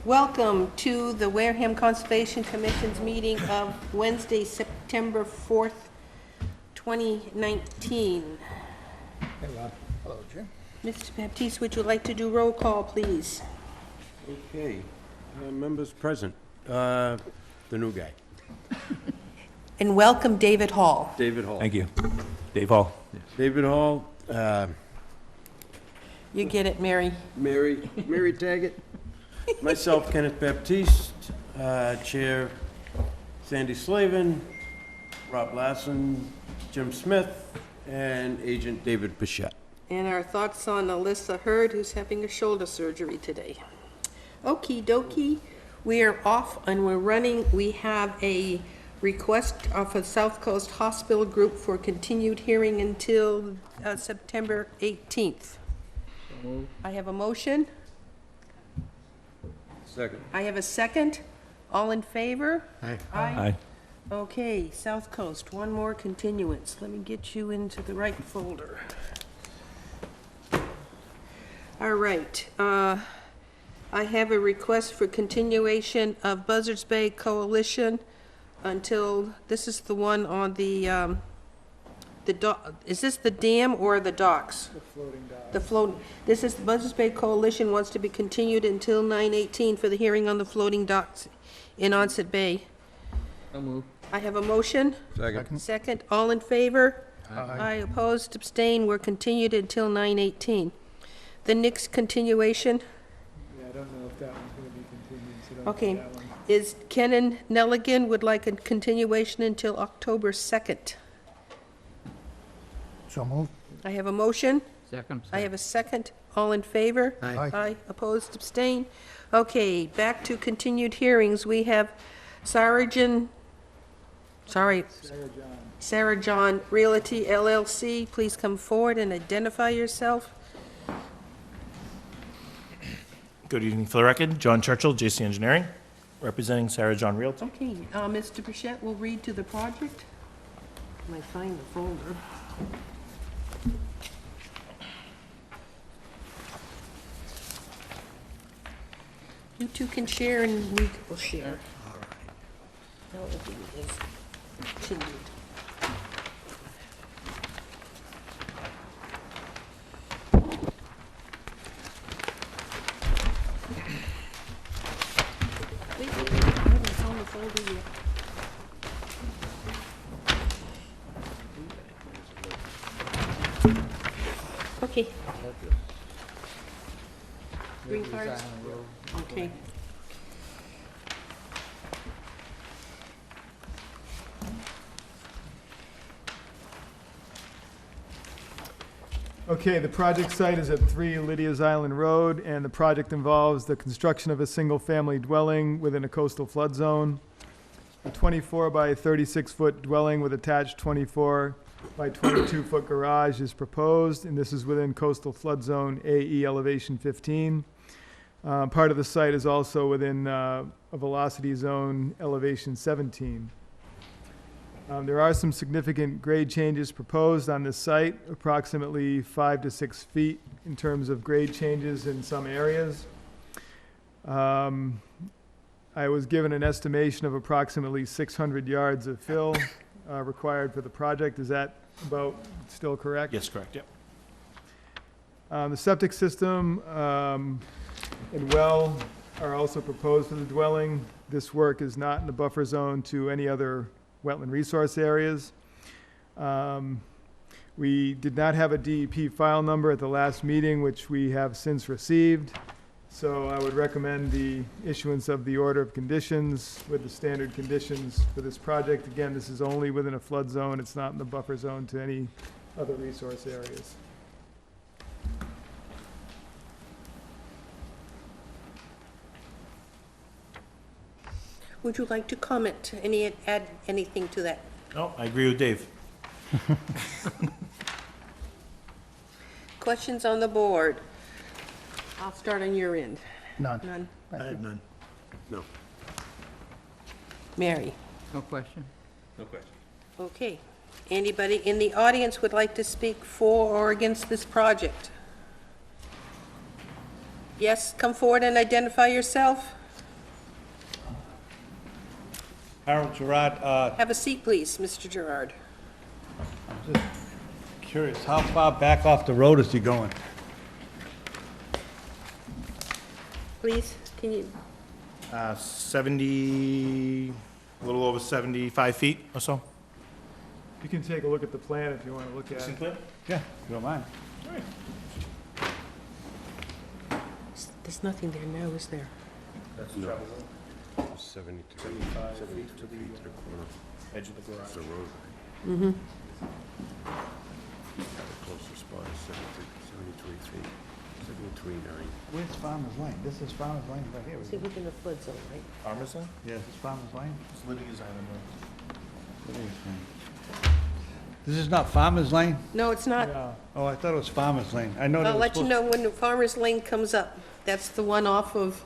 Welcome to the Wareham Conservation Commission's meeting of Wednesday, September 4th, 2019. Hey, Rob. Hello, Jim. Mr. Baptiste, would you like to do roll call, please? Okay, members present. The new guy, And welcome David Hall. David Hall. Thank you. Dave Hall. David Hall, You get it, Mary. Mary Taggett, myself, Kenneth Baptiste, Chair Sandy Slavin, Rob Lassen, Jim Smith, and Agent David Pichette. And our thoughts on Alyssa Hurd, who's having a shoulder surgery today. Okie dokie, we are off and we're running. We have a request of a South Coast Hospital Group for continued hearing until September 18th. I have a motion. Second. I have a second. All in favor? Aye. Aye. Okay, South Coast, one more continuance. Let me get you into the right folder. All right, I have a request for continuation of Buzzards Bay Coalition until, this is the one on the is this the dam or the docks? The floating dock. The float, this is, the Buzzards Bay Coalition wants to be continued until 9/18 for the hearing on the floating docks in Onset Bay. I'll move. I have a motion. Second. Second, all in favor? Aye. Opposed, abstained, we're continued until 9/18. The next continuation, Yeah, I don't know if that one's gonna be continued, so don't Okay. do that one. is Kenan Nelligan would like a continuation until October 2nd. So moved. I have a motion. Second. I have a second. All in favor? Aye. Aye. Opposed, abstained. Okay, back to continued hearings. We have Sarah John Realty LLC. Please come forward and identify yourself. Good evening for the record. John Churchill, JC Engineering, representing Sarah John Realty. Okay, Mr. Bichette will read to the project. Let me find the folder. You two can share and we will share. All right. Now the thing is continued. Wait, I haven't found the folder yet. Okay. Green cards? Okay. Okay, the project site is at 3 Lydia's Island Road, and the project involves the construction of a single-family dwelling within a coastal flood zone. A 24 by 36-foot dwelling with attached 24 by 22-foot garage is proposed, and this is within coastal flood zone AE elevation 15. Part of the site is also within a velocity zone elevation 17. There are some significant grade changes proposed on this site, approximately 5 to 6 feet in terms of grade changes in some areas. I was given an estimation of approximately 600 yards of fill required for the project. Is that about still correct? Yes, correct, yep. The septic system and well are also proposed for the dwelling. This work is not in the buffer zone to any other wetland resource areas. We did not have a DEP file number at the last meeting, which we have since received. So I would recommend the issuance of the order of conditions with the standard conditions for this project. Again, this is only within a flood zone. It's not in the buffer zone to any other resource areas. Would you like to comment, add anything to that? No, I agree with Dave. Questions on the board? I'll start on your end. None. None. I have none. No. Mary? No question. No question. Okay. Anybody in the audience would like to speak for or against this project? Yes, come forward and identify yourself. Harold Gerard, Have a seat, please, Mr. Gerard. just curious, how far back off the road is he going? Please, can you, 70, a little over 75 feet or so. You can take a look at the plan if you want to look at it. Yeah, if you don't mind. there's nothing there now, is there? No. 72. 72 feet to the corner. Edge of the garage. That's the road. Mm-hmm. The closest spot is 73 feet. 73.9. Where's Farmers Lane? This is Farmers Lane right here. See, within the flood zone, right? Farmers Lane? Yeah, this is Farmers Lane. It's Lydia's Island Road. This is not Farmers Lane? No, it's not. Yeah. Oh, I thought it was Farmers Lane. I know that I'll was let you supposed- know when the Farmer's Lane comes up. That's the one off of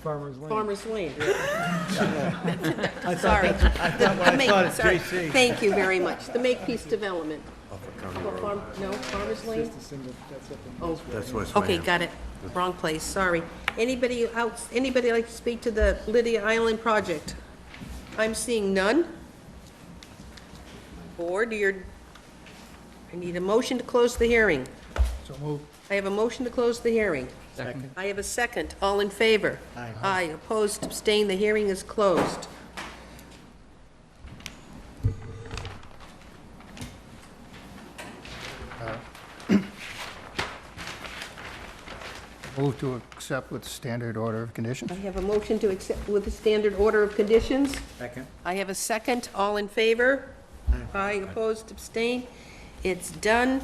Farmer's Lane. Farmer's Lane. I thought Sorry. that's- I thought when I Make- thought it's sorry. JC. Thank you very much. The Makepeace Development. Off of County Oh, Road. No, Farmer's Lane? Just a single, that's up in. Oh, That's West okay, Wareham. got it. Wrong place, sorry. Anybody like to speak to the Lydia Island project? I'm seeing none. Board, I need a motion to close the hearing. So moved. I have a motion to close the hearing. Second. I have a second. All in favor? Aye. Aye, opposed, abstained, the hearing is closed. Move to accept with standard order of conditions. I have a motion to accept with the standard order of conditions. Second. I have a second. All in favor? Aye, opposed, abstained. It's done.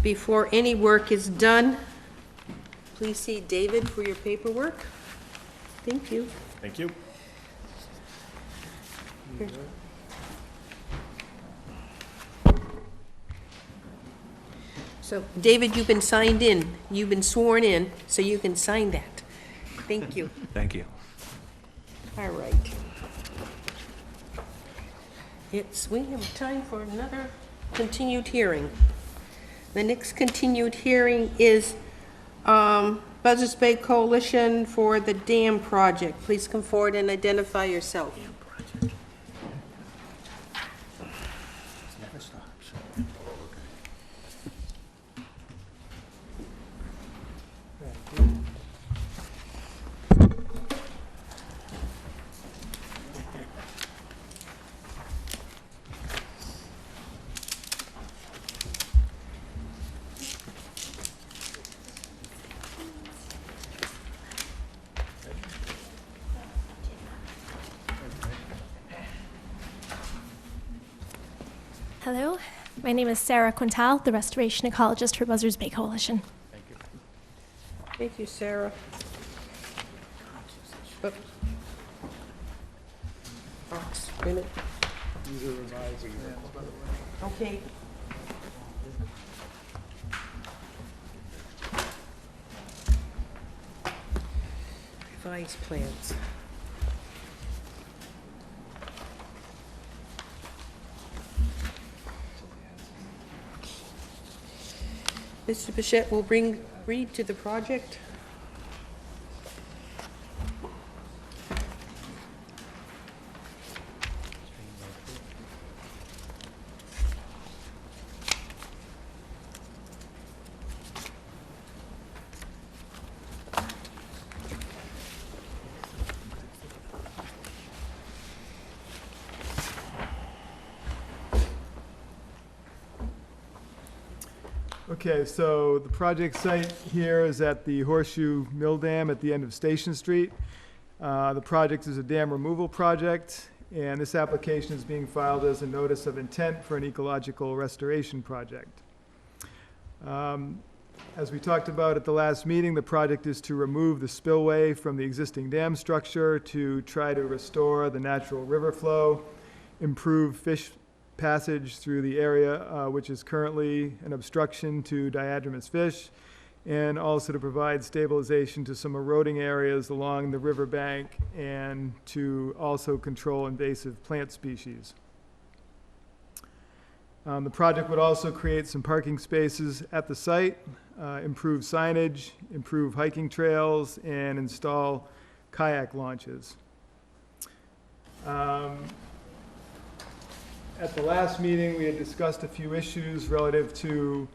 Before any work is done, please see David for your paperwork. Thank you. Thank you. So, David, you've been signed in. You've been sworn in, so you can sign that. Thank you. Thank you. All right. We have time for another continued hearing. The next continued hearing is Buzzards Bay Coalition for the Dam Project. Please come forward and identify yourself. Never stops. Hello, my name is Sarah Quintal, the restoration ecologist for Buzzards Bay Coalition. Thank you, Sarah. Oh. Box, wait a minute. Okay. Revised plans. Mr. Bichette will read to the project. Okay, so the project site here is at the Horseshoe Mill Dam at the end of Station Street. The project is a dam removal project, and this application is being filed as a notice of intent for an ecological restoration project. As we talked about at the last meeting, the project is to remove the spillway from the existing dam structure to try to restore the natural river flow, improve fish passage through the area, which is currently an obstruction to diadromous fish, and also to provide stabilization to some eroding areas along the riverbank and to also control invasive plant species. The project would also create some parking spaces at the site, improve signage, improve hiking trails, and install kayak launches. At the last meeting, we had discussed a few issues relative to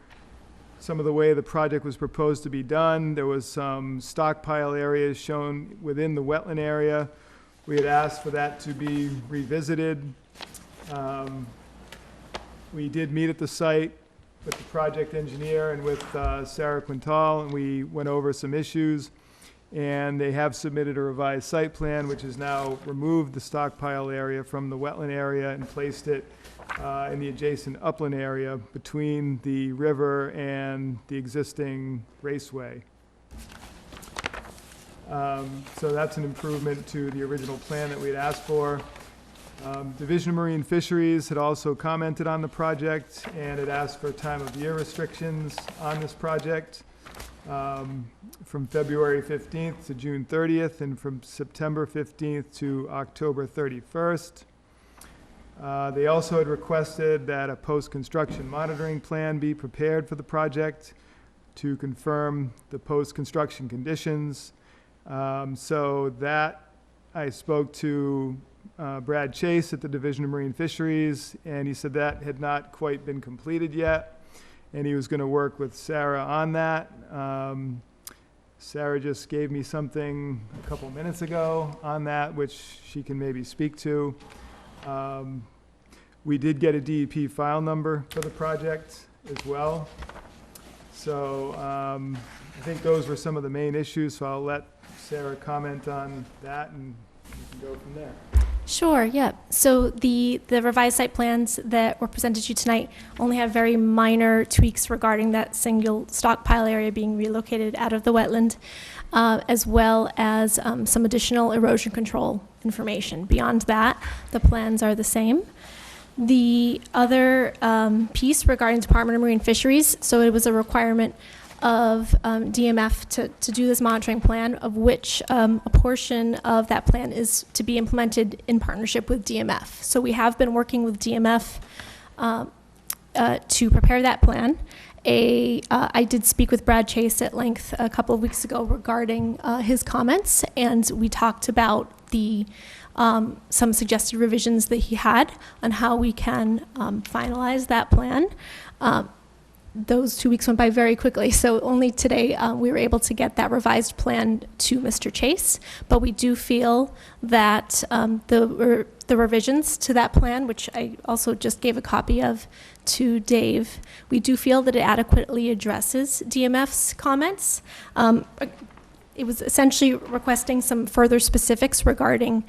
some of the way the project was proposed to be done. There was some stockpile areas shown within the wetland area. We had asked for that to be revisited. We did meet at the site with the project engineer and with Sarah Quintal, and we went over some issues. And they have submitted a revised site plan, which has now removed the stockpile area from the wetland area and placed it in the adjacent upland area between the river and the existing raceway. So that's an improvement to the original plan that we had asked for. Division of Marine Fisheries had also commented on the project and had asked for time of year restrictions on this project. From February 15th to June 30th, and from September 15th to October 31st. They also had requested that a post-construction monitoring plan be prepared for the project to confirm the post-construction conditions. So that, I spoke to Brad Chase at the Division of Marine Fisheries, and he said that had not quite been completed yet. And he was going to work with Sarah on that. Sarah just gave me something a couple minutes ago on that, which she can maybe speak to. We did get a DEP file number for the project as well. So I think those were some of the main issues, so I'll let Sarah comment on that and we can go from there. Sure, yeah. So the revised site plans that were presented to you tonight only have very minor tweaks regarding that single stockpile area being relocated out of the wetland, as well as some additional erosion control information. Beyond that, the plans are the same. The other piece regarding Department of Marine Fisheries, so it was a requirement of DMF to do this monitoring plan, of which a portion of that plan is to be implemented in partnership with DMF. So we have been working with DMF to prepare that plan. I did speak with Brad Chase at length a couple of weeks ago regarding his comments, and we talked about the some suggested revisions that he had on how we can finalize that plan. Those 2 weeks went by very quickly, so only today we were able to get that revised plan to Mr. Chase. But we do feel that the revisions to that plan, which I also just gave a copy of to Dave, we do feel that it adequately addresses DMF's comments. It was essentially requesting some further specifics regarding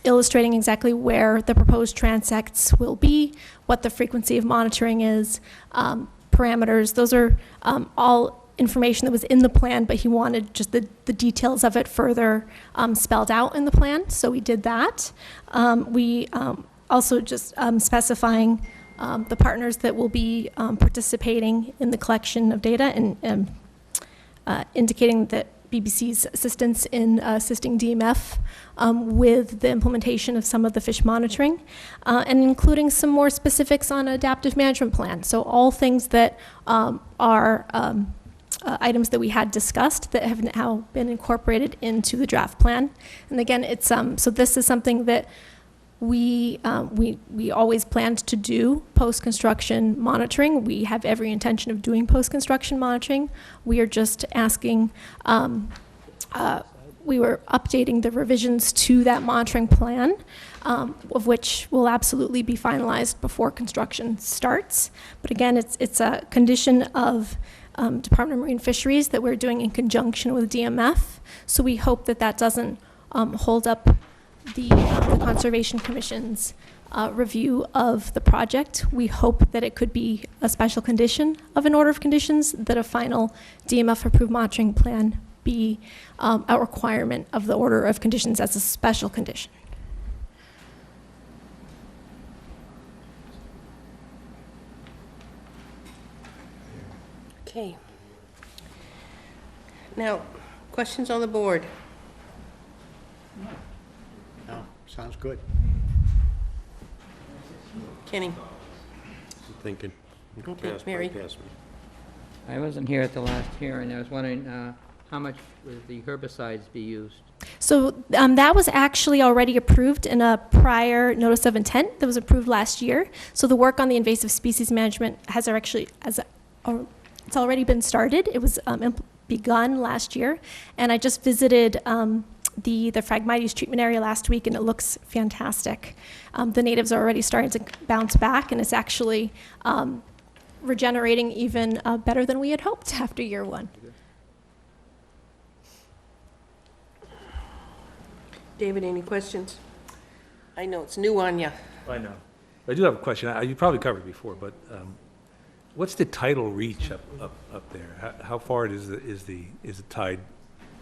illustrating exactly where the proposed transects will be, what the frequency of monitoring is, parameters. Those are all information that was in the plan, but he wanted just the details of it further spelled out in the plan, so we did that. We also just specifying the partners that will be participating in the collection of data and indicating that BBC's assistance in assisting DMF with the implementation of some of the fish monitoring, and including some more specifics on adaptive management plan. So all things that are items that we had discussed that have now been incorporated into the draft plan. And again, it's so this is something that we always planned to do post-construction monitoring. We have every intention of doing post-construction monitoring. We are just asking, we were updating the revisions to that monitoring plan, of which will absolutely be finalized before construction starts. But again, it's a condition of Department of Marine Fisheries that we're doing in conjunction with DMF. So we hope that that doesn't hold up the Conservation Commission's review of the project. We hope that it could be a special condition of an order of conditions, that a final DMF-approved monitoring plan be a requirement of the order of conditions as a special condition. Okay. Now, questions on the board? No, sounds good. Kenny? I'm thinking. Okay, Mary. Pass me. I wasn't here at the last hearing. I was wondering, How much would the herbicides be used? So that was actually already approved in a prior notice of intent that was approved last year. So the work on the invasive species management has it's already been started. It was begun last year, and I just visited the Phragmites treatment area last week, and it looks fantastic. The natives are already starting to bounce back, and it's actually regenerating even better than we had hoped after year one. David, any questions? I know it's new on you. I know. I do have a question. You probably covered it before, but what's the tidal reach up there? How far is the tide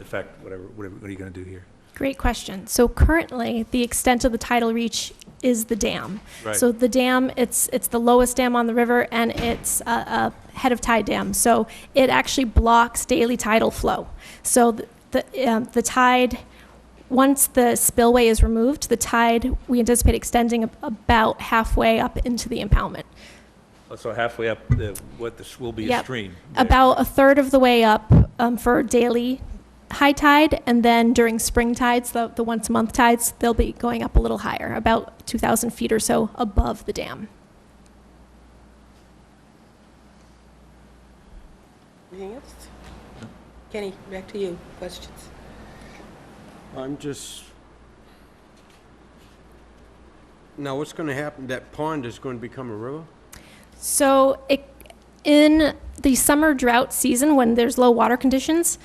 effect? What are you going to do here? Great question. So currently, the extent of the tidal reach is the dam. Right. So the dam, it's the lowest dam on the river, and it's a head of tide dam. So it actually blocks daily tidal flow. So the tide, once the spillway is removed, the tide, we anticipate extending about halfway up into the impoundment. Oh, so halfway up, what this will be a Yep. stream. About a third of the way up for daily high tide, and then during spring tides, the once a month tides, they'll be going up a little higher, about 2,000 feet or so above the dam. Anything else? Kenny, back to you. Questions? Now, what's going to happen? That pond is going to become a river? So in the summer drought season, when there's low water conditions,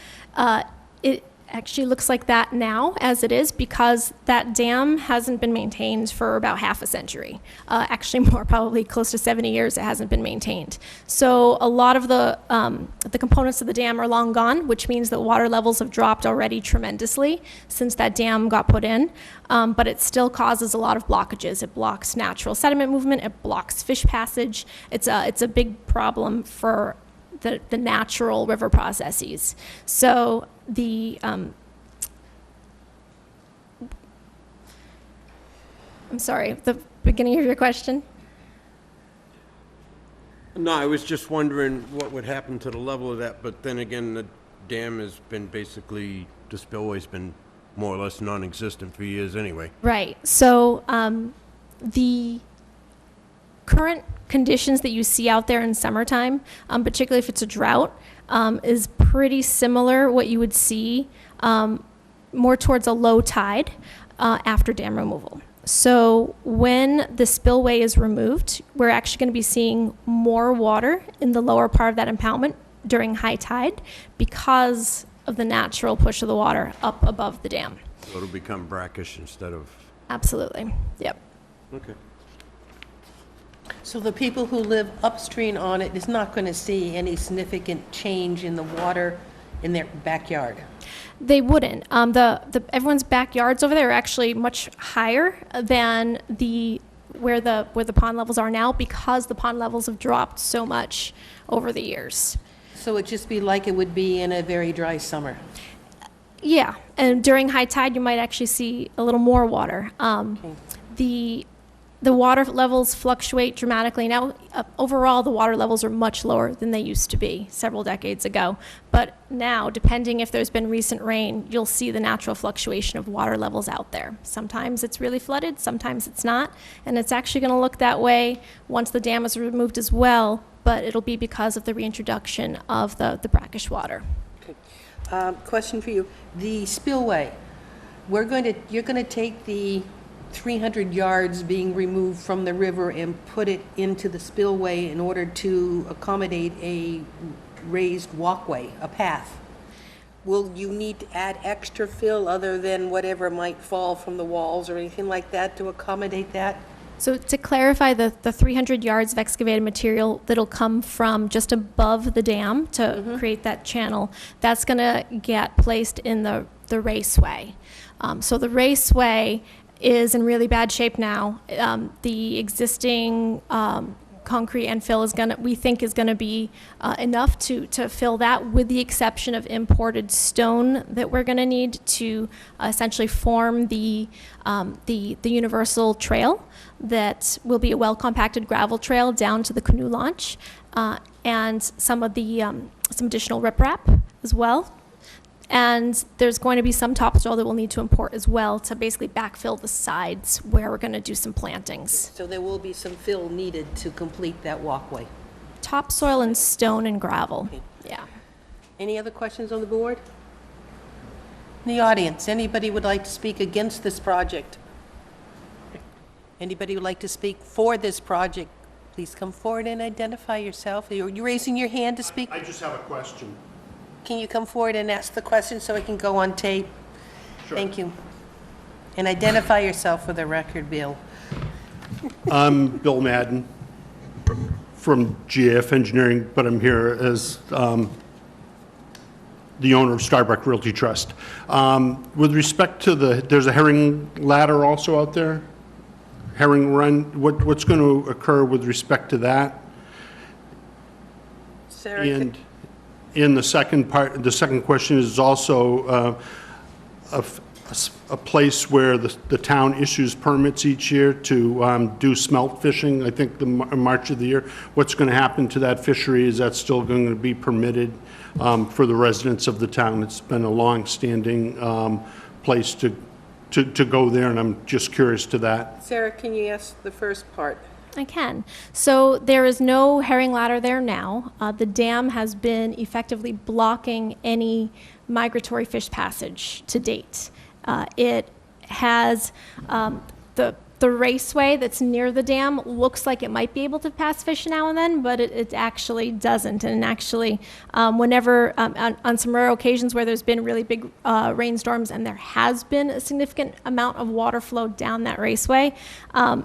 it actually looks like that now as it is, because that dam hasn't been maintained for about half a century. Actually more, probably close to 70 years it hasn't been maintained. So a lot of the components of the dam are long gone, which means that water levels have dropped already tremendously since that dam got put in. But it still causes a lot of blockages. It blocks natural sediment movement, it blocks fish passage. It's a big problem for the natural river processes. So I'm sorry, the beginning of your question? No, I was just wondering what would happen to the level of that, but then again, the dam has been basically, the spillway's been more or less non-existent for years anyway. Right. So the current conditions that you see out there in summertime, particularly if it's a drought, is pretty similar what you would see more towards a low tide after dam removal. So when the spillway is removed, we're actually going to be seeing more water in the lower part of that impoundment during high tide because of the natural push of the water up above the dam. So it'll become brackish instead of... Absolutely. Yep. Okay. So the people who live upstream on it is not going to see any significant change in the water in their backyard? They wouldn't. Everyone's backyards over there are actually much higher than where the pond levels are now, because the pond levels have dropped so much over the years. So it'd just be like it would be in a very dry summer? Yeah, and during high tide, you might actually see a little more water. The water levels fluctuate dramatically. Now, overall, the water levels are much lower than they used to be several decades ago. But now, depending if there's been recent rain, you'll see the natural fluctuation of water levels out there. Sometimes it's really flooded, sometimes it's not. And it's actually going to look that way once the dam is removed as well, but it'll be because of the reintroduction of the brackish water. Okay. Question for you. The spillway, you're going to take the 300 yards being removed from the river and put it into the spillway in order to accommodate a raised walkway, a path. Will you need to add extra fill other than whatever might fall from the walls or anything like that to accommodate that? So to clarify, the 300 yards of excavated material that'll come from just above the dam to create that channel, that's going to get placed in the raceway. So the raceway is in really bad shape now. The existing concrete and fill we think is gonna be enough to fill that, with the exception of imported stone that we're gonna need to essentially form the universal trail that will be a well-compacted gravel trail down to the canoe launch, and some additional riprap as well. And there's going to be some topsoil that we'll need to import as well to basically backfill the sides where we're going to do some plantings. So there will be some fill needed to complete that walkway. Topsoil and stone and gravel. Okay. Yeah. Any other questions on the board? In the audience, anybody would like to speak against this project? Anybody would like to speak for this project? Please come forward and identify yourself. Are you raising your hand to speak? I just have a question. Can you come forward and ask the question so it can go on tape? Sure. Thank you. And identify yourself for the record, Bill. I'm Bill Madden from GAF Engineering, but I'm here as the owner of Starbuck Realty Trust. With respect to there's a herring ladder also out there? Herring run, what's going to occur with respect to that? Sarah, And in the second part, the second question is also a place where the town issues permits each year to do smelt fishing, I think March of the year. What's going to happen to that fishery? Is that still going to be permitted for the residents of the town? It's been a long-standing place to go there, and I'm just curious to that. Sarah, can you ask the first part? I can. So there is no herring ladder there now. The dam has been effectively blocking any migratory fish passage to date. It has the raceway that's near the dam looks like it might be able to pass fish now and then, but it actually doesn't. And actually, whenever, on some rare occasions where there's been really big rainstorms and there has been a significant amount of water flow down that raceway,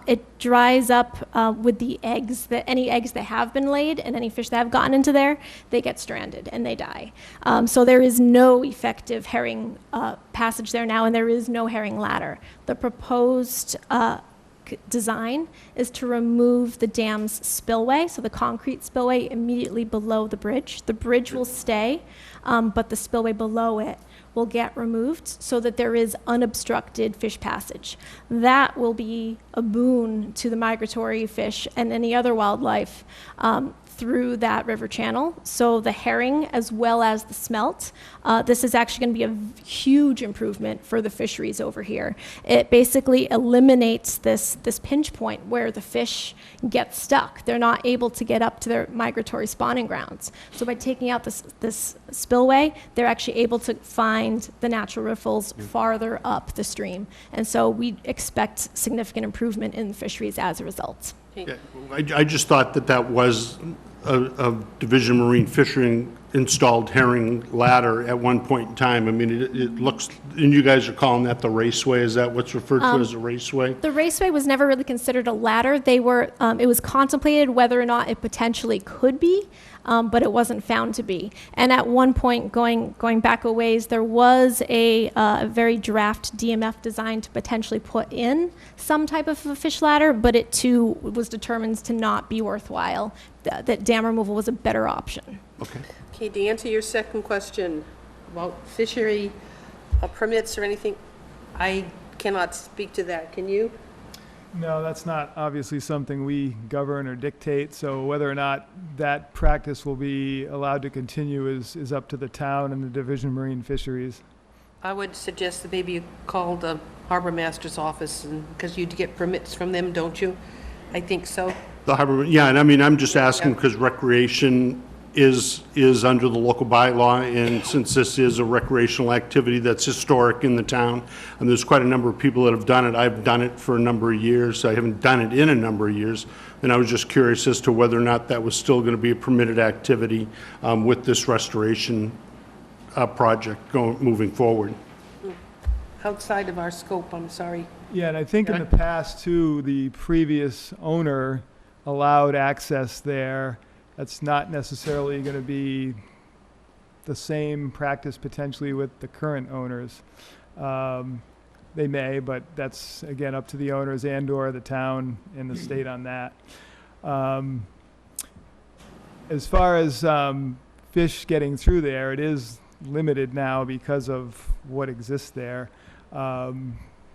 it dries up with the eggs, any eggs that have been laid and any fish that have gotten into there, they get stranded and they die. So there is no effective herring passage there now, and there is no herring ladder. The proposed design is to remove the dam's spillway, so the concrete spillway immediately below the bridge. The bridge will stay, but the spillway below it will get removed so that there is unobstructed fish passage. That will be a boon to the migratory fish and any other wildlife through that river channel. So the herring as well as the smelt, this is actually going to be a huge improvement for the fisheries over here. It basically eliminates this pinch point where the fish get stuck. They're not able to get up to their migratory spawning grounds. So by taking out this spillway, they're actually able to find the natural riffles farther up the stream. And so we expect significant improvement in the fisheries as a result. Yeah, I just thought that was a Division Marine Fishing installed herring ladder at one point in time. I mean, it looks, and you guys are calling that the raceway, is that what's referred to as a raceway? The raceway was never really considered a ladder. They were, it was contemplated whether or not it potentially could be, but it wasn't found to be. And at one point, going back a ways, there was a very draft DMF design to potentially put in some type of a fish ladder, but it too was determined to not be worthwhile. That dam removal was a better option. Okay. Okay, to answer your second question about fishery permits or anything, I cannot speak to that. Can you? No, that's not obviously something we govern or dictate, so whether or not that practice will be allowed to continue is up to the town and the Division of Marine Fisheries. I would suggest that maybe you call the harbor master's office, because you get permits from them, don't you? I think so. The harbor, yeah, and I mean, I'm just asking because recreation is under the local bylaw, and since this is a recreational activity that's historic in the town, and there's quite a number of people that have done it. I've done it for a number of years. I haven't done it in a number of years, and I was just curious as to whether or not that was still going to be a permitted activity with this restoration project moving forward. Outside of our scope, I'm sorry. Yeah, and I think in the past too, the previous owner allowed access there. That's not necessarily going to be the same practice potentially with the current owners. They may, but that's, again, up to the owners and/or the town and the state on that. As far as fish getting through there, it is limited now because of what exists there.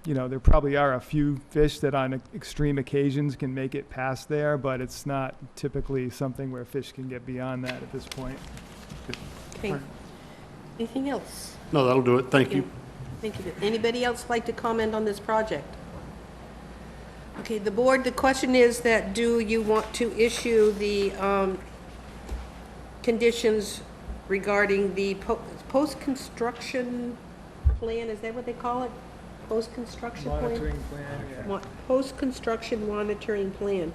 You know, there probably are a few fish that on extreme occasions can make it past there, but it's not typically something where fish can get beyond that at this point. Okay. Anything else? No, that'll do it. Thank you. Thank you. Anybody else like to comment on this project? Okay, the board, the question is that do you want to issue the conditions regarding the post-construction plan, is that what they call it? Post-construction plan? Monitoring plan, yeah. Post-construction monitoring plan.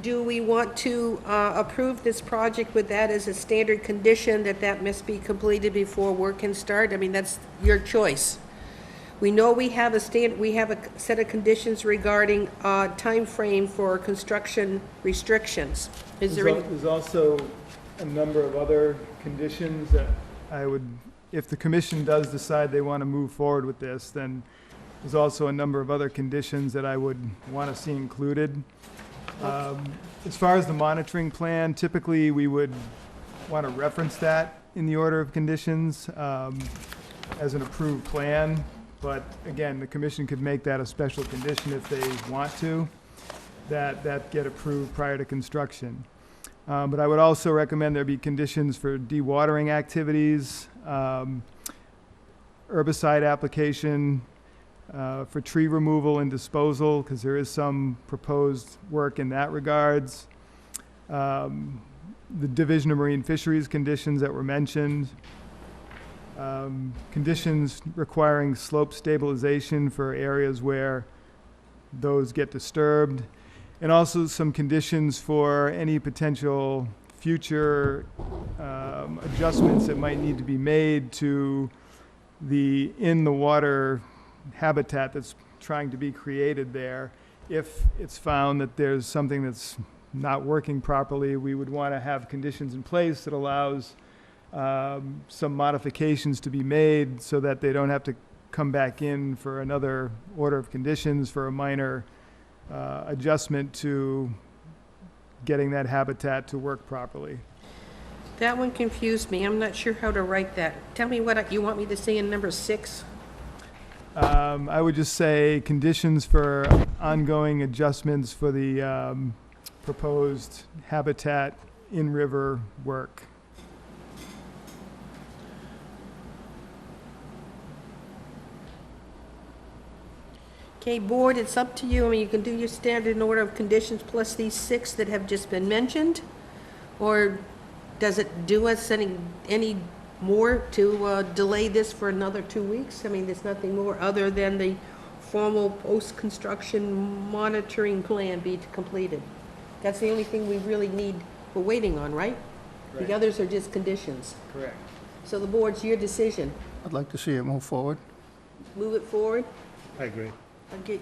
Do we want to approve this project with that as a standard condition, that must be completed before work can start? I mean, that's your choice. We know we have a set of conditions regarding time frame for construction restrictions. Is there any? There's also a number of other conditions that I would, if the commission does decide they want to move forward with this, then there's also a number of other conditions that I would want to see included. As far as the monitoring plan, typically we would want to reference that in the order of conditions as an approved plan. But again, the commission could make that a special condition if they want to, that get approved prior to construction. But I would also recommend there be conditions for dewatering activities, herbicide application, for tree removal and disposal, because there is some proposed work in that regards. The Division of Marine Fisheries conditions that were mentioned. Conditions requiring slope stabilization for areas where those get disturbed. And also some conditions for any potential future adjustments that might need to be made to the in-the-water habitat that's trying to be created there. If it's found that there's something that's not working properly, we would want to have conditions in place that allows some modifications to be made so that they don't have to come back in for another order of conditions for a minor adjustment to getting that habitat to work properly. That one confused me. I'm not sure how to write that. Tell me what you want me to say in number 6. I would just say conditions for ongoing adjustments for the proposed habitat in-river work. Okay, board, it's up to you. I mean, you can do your standard in order of conditions plus these 6 that have just been mentioned, or does it do us any more to delay this for another 2 weeks? I mean, there's nothing more other than the formal post-construction monitoring plan be completed. That's the only thing we really need, we're waiting on, right? Right. The others are just conditions. Correct. So the board's your decision. I'd like to see it move forward. Move it forward? I agree. Okay,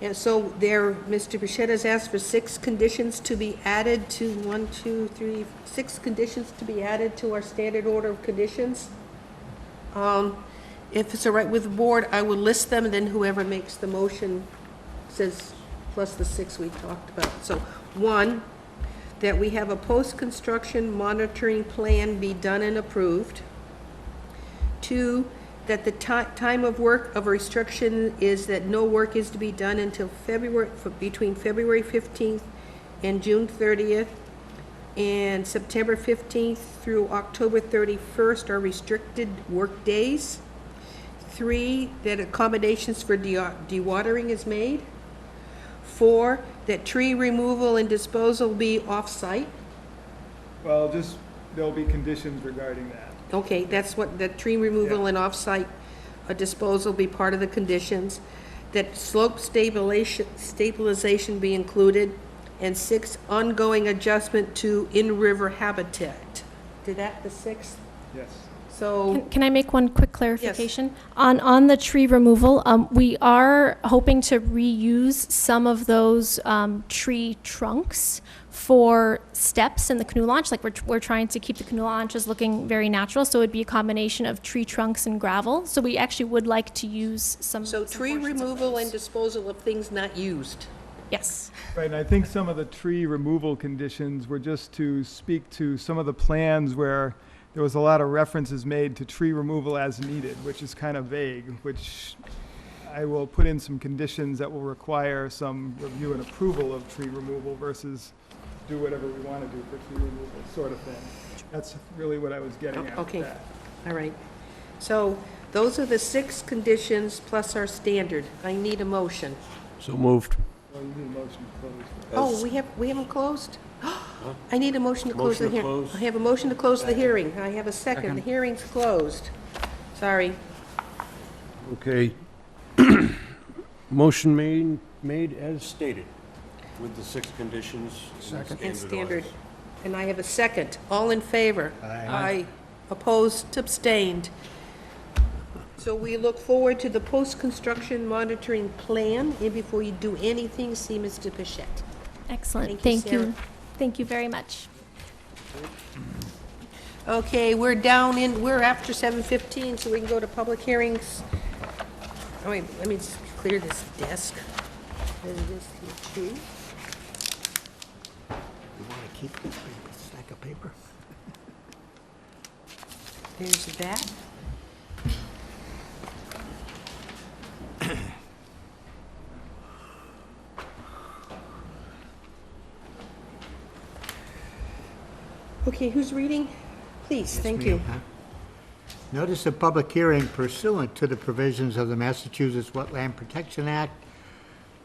and so there, Mr. Bichette has asked for 6 conditions to be added to 6 conditions to be added to our standard order of conditions. If it's all right with the board, I will list them, and then whoever makes the motion says, plus the 6 we talked about. So 1, that we have a post-construction monitoring plan be done and approved. 2, that the time of work of restriction is that no work is to be done until between February 15th and June 30th, and September 15th through October 31st are restricted work days. 3, that accommodations for dewatering is made. 4, that tree removal and disposal be off-site. Well, there'll be conditions regarding that. Okay, that's what, the tree removal and off-site disposal be part of the conditions. That slope stabilization be included. And 6, ongoing adjustment to in-river habitat. Did that, the 6th? Yes. So, Can I make one quick clarification? On the tree removal, we are hoping to reuse some of those tree trunks for steps in the canoe launch. Like we're trying to keep the canoe launches looking very natural, so it'd be a combination of tree trunks and gravel. So we actually would like to use some. so some tree portions of removal those. and disposal of things not used. Yes. Right, and I think some of the tree removal conditions were just to speak to some of the plans where there was a lot of references made to tree removal as needed, which is kind of vague, which I will put in some conditions that will require some review and approval of tree removal versus do whatever we want to do for tree removal, sort of thing. That's really what I was getting at with Okay, that. all right. So those are the 6 conditions plus our standard. I need a motion. So moved. Well, you need a motion to close. Oh, we haven't closed? I need a motion to close the Motion to hearing. close. I have a motion to close the hearing. I have a second. The hearing's closed. Sorry. Okay. Motion made as stated, with the 6 conditions. And standard. And I have a second. All in favor? Aye. Opposed, abstained. So we look forward to the post-construction monitoring plan. And before you do anything, see Mr. Pichette. Excellent. Thank you, Thank you. Sarah. Thank you very much. Okay, we're after 7:15, so we can go to public hearings. Oh, wait, let me just clear this desk. There's this here too. You want to keep this stack of paper? There's that. Okay, who's reading? Please, thank you. Notice of public hearing pursuant to the provisions of the Massachusetts Wetland Protection Act,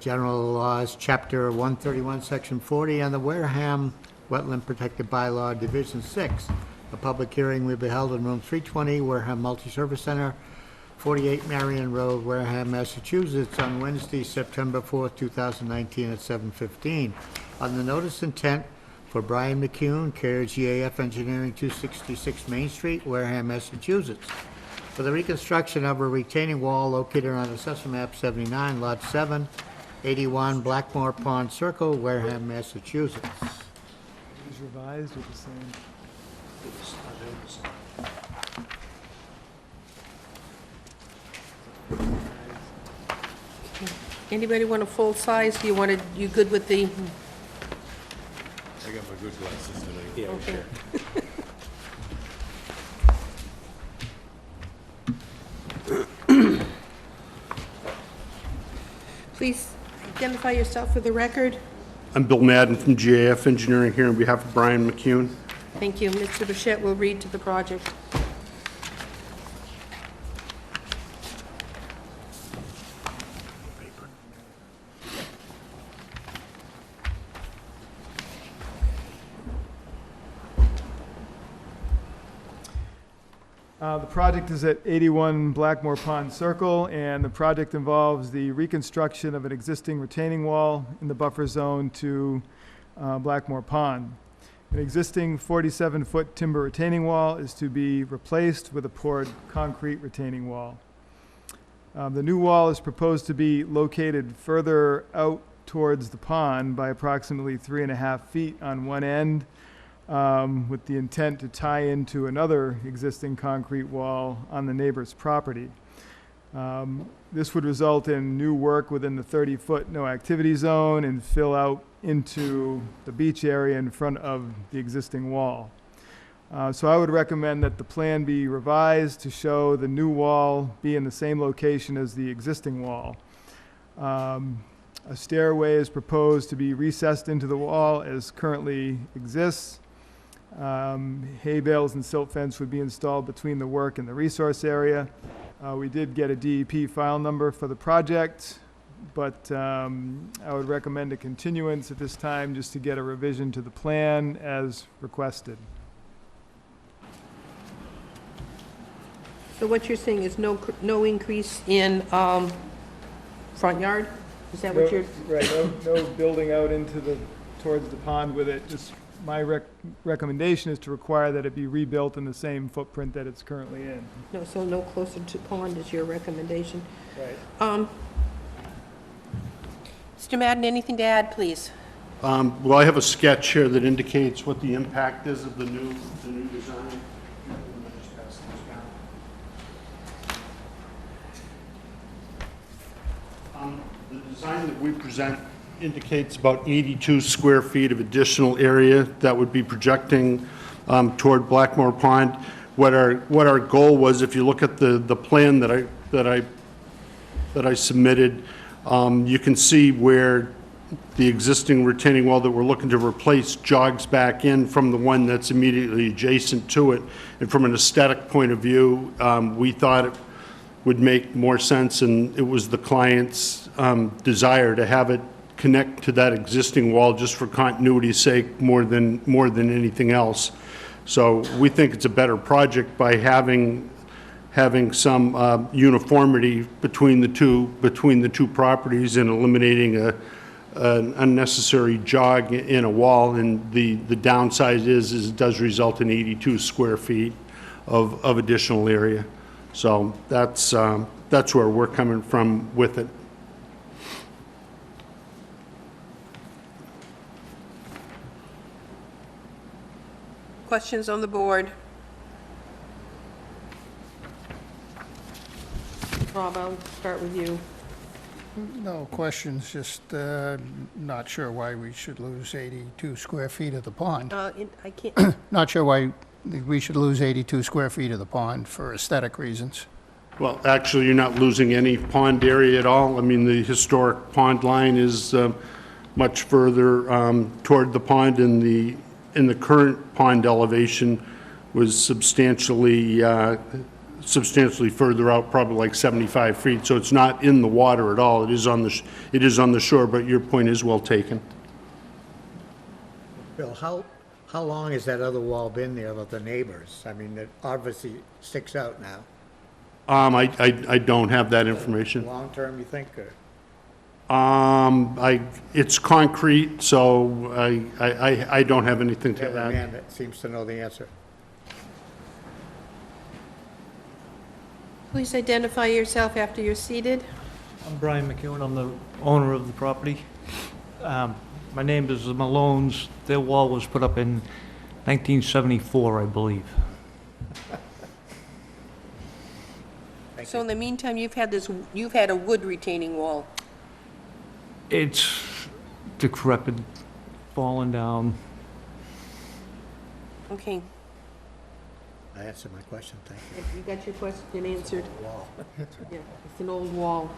General Laws, Chapter 131, Section 40, and the Wareham Wetland Protected Bylaw, Division 6. A public hearing will be held in Room 320, Wareham Multi-Service Center, 48 Marion Road, Wareham, Massachusetts, on Wednesday, September 4th, 2019, at 7:15. On the notice intent for Brian McCune, care GAF Engineering, 266 Main Street, Wareham, Massachusetts, for the reconstruction of a retaining wall located on Assessor Map 79, Lot 7, 81 Blackmore Pond Circle, Wareham, Massachusetts. Is revised with the same. Anybody want a full size? You good with the? I got my good glasses tonight. Yeah, Okay. Please identify yourself for the record. I'm Bill Madden from GAF Engineering here on behalf of Brian McCune. Thank you. Mr. Bichette will read to the project. The project is at 81 Blackmore Pond Circle, and the project involves the reconstruction of an existing retaining wall in the buffer zone to Blackmore Pond. An existing 47-foot timber retaining wall is to be replaced with a poured concrete retaining wall. The new wall is proposed to be located further out towards the pond by approximately 3.5 feet on one end, with the intent to tie into another existing concrete wall on the neighbor's property. This would result in new work within the 30-foot no-activity zone and fill out into the beach area in front of the existing wall. So I would recommend that the plan be revised to show the new wall be in the same location as the existing wall. A stairway is proposed to be recessed into the wall as currently exists. Hay bales and silt fence would be installed between the work and the resource area. We did get a DEP file number for the project, but I would recommend a continuance at this time just to get a revision to the plan as requested. So what you're saying is no increase in front yard? Is that what you're? Right, no building out towards the pond with it. Just my recommendation is to require that it be rebuilt in the same footprint that it's currently in. No, so no closer to pond is your recommendation. Right. Mr. Madden, anything to add, please? Well, I have a sketch here that indicates what the impact is of the new design. The design that we present indicates about 82 square feet of additional area that would be projecting toward Blackmore Pond. What our goal was, if you look at the plan that I submitted, you can see where the existing retaining wall that we're looking to replace jogs back in from the one that's immediately adjacent to it. And from an aesthetic point of view, we thought it would make more sense, and it was the client's desire to have it connect to that existing wall just for continuity's sake more than anything else. So we think it's a better project by having some uniformity between the two properties and eliminating an unnecessary jog in a wall. And the downside is it does result in 82 square feet of additional area. So that's where we're coming from with it. Questions on the board? Rob, I'll start with you. No questions, just not sure why we should lose 82 square feet of the pond. I can't, Not sure why we should lose 82 square feet of the pond for aesthetic reasons. Well, actually, you're not losing any pond area at all. I mean, the historic pond line is much further toward the pond, and the current pond elevation was substantially further out, probably like 75 feet. So it's not in the water at all. It is on the shore, but your point is well taken. Bill, how long has that other wall been there with the neighbors? I mean, it obviously sticks out now. I don't have that information. Long-term, you think, or? It's concrete, so I don't have anything You have to a add. man that seems to know the answer. please identify yourself after you're seated. I'm Brian McEwen, I'm the owner of the property. My neighbors, the Malones, their wall was put up in 1974, I believe. So in the meantime, you've had a wood retaining wall. It's decrepit, fallen down. Okay, I answered my question, thank you. you got your question answered. Wall. Yeah, it's an old wall.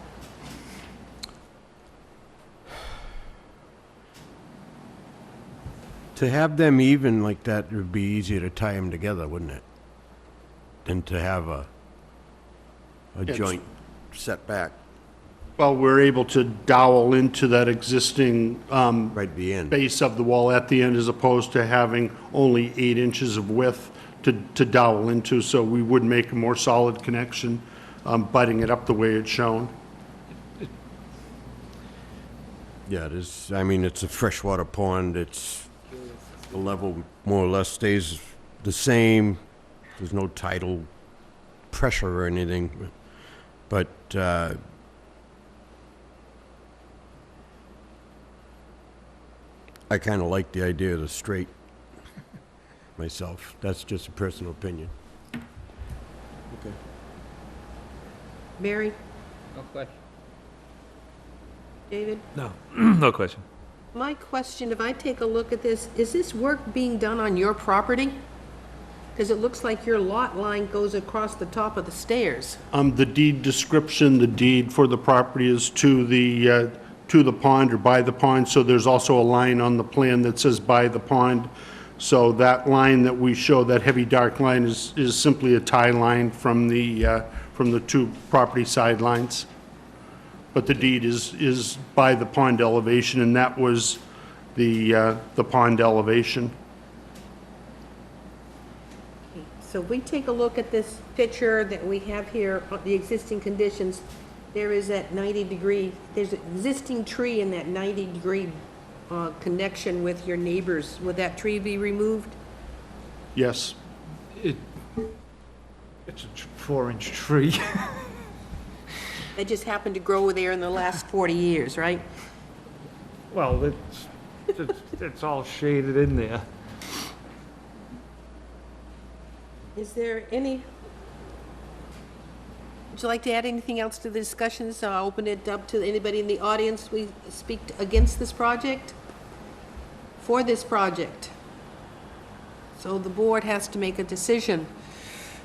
To have them even like that, it would be easier to tie them together, wouldn't it? Than to have a It's- joint set back Well, we're able to dowel into that existing right at the end. base of the wall at the end, as opposed to having only 8 inches of width to dowel into, so we would make a more solid connection, butting it up the way it's shown. Yeah, it is, I mean, it's a freshwater pond, the level more or less stays the same, there's no tidal pressure or anything, but, I kinda like the idea of the straight myself, that's just a personal opinion. Okay. Mary, No question. David? No, no question. My question, if I take a look at this, is this work being done on your property? Because it looks like your lot line goes across the top of the stairs. The deed description, the deed for the property is to the pond or by the pond, so there's also a line on the plan that says by the pond. So that line that we show, that heavy dark line, is simply a tie line from the two property sidelines. But the deed is by the pond elevation, and that was the pond elevation. So if we take a look at this picture that we have here, the existing conditions, there is that 90-degree, there's an existing tree in that 90-degree connection with your neighbors. Would that tree be removed? Yes. It's a 4-inch tree. It just happened to grow there in the last 40 years, right? Well, it's all shaded in there. Is there any, would you like to add anything else to the discussion? So I'll open it up to anybody in the audience. We speak against this project? For this project? So the board has to make a decision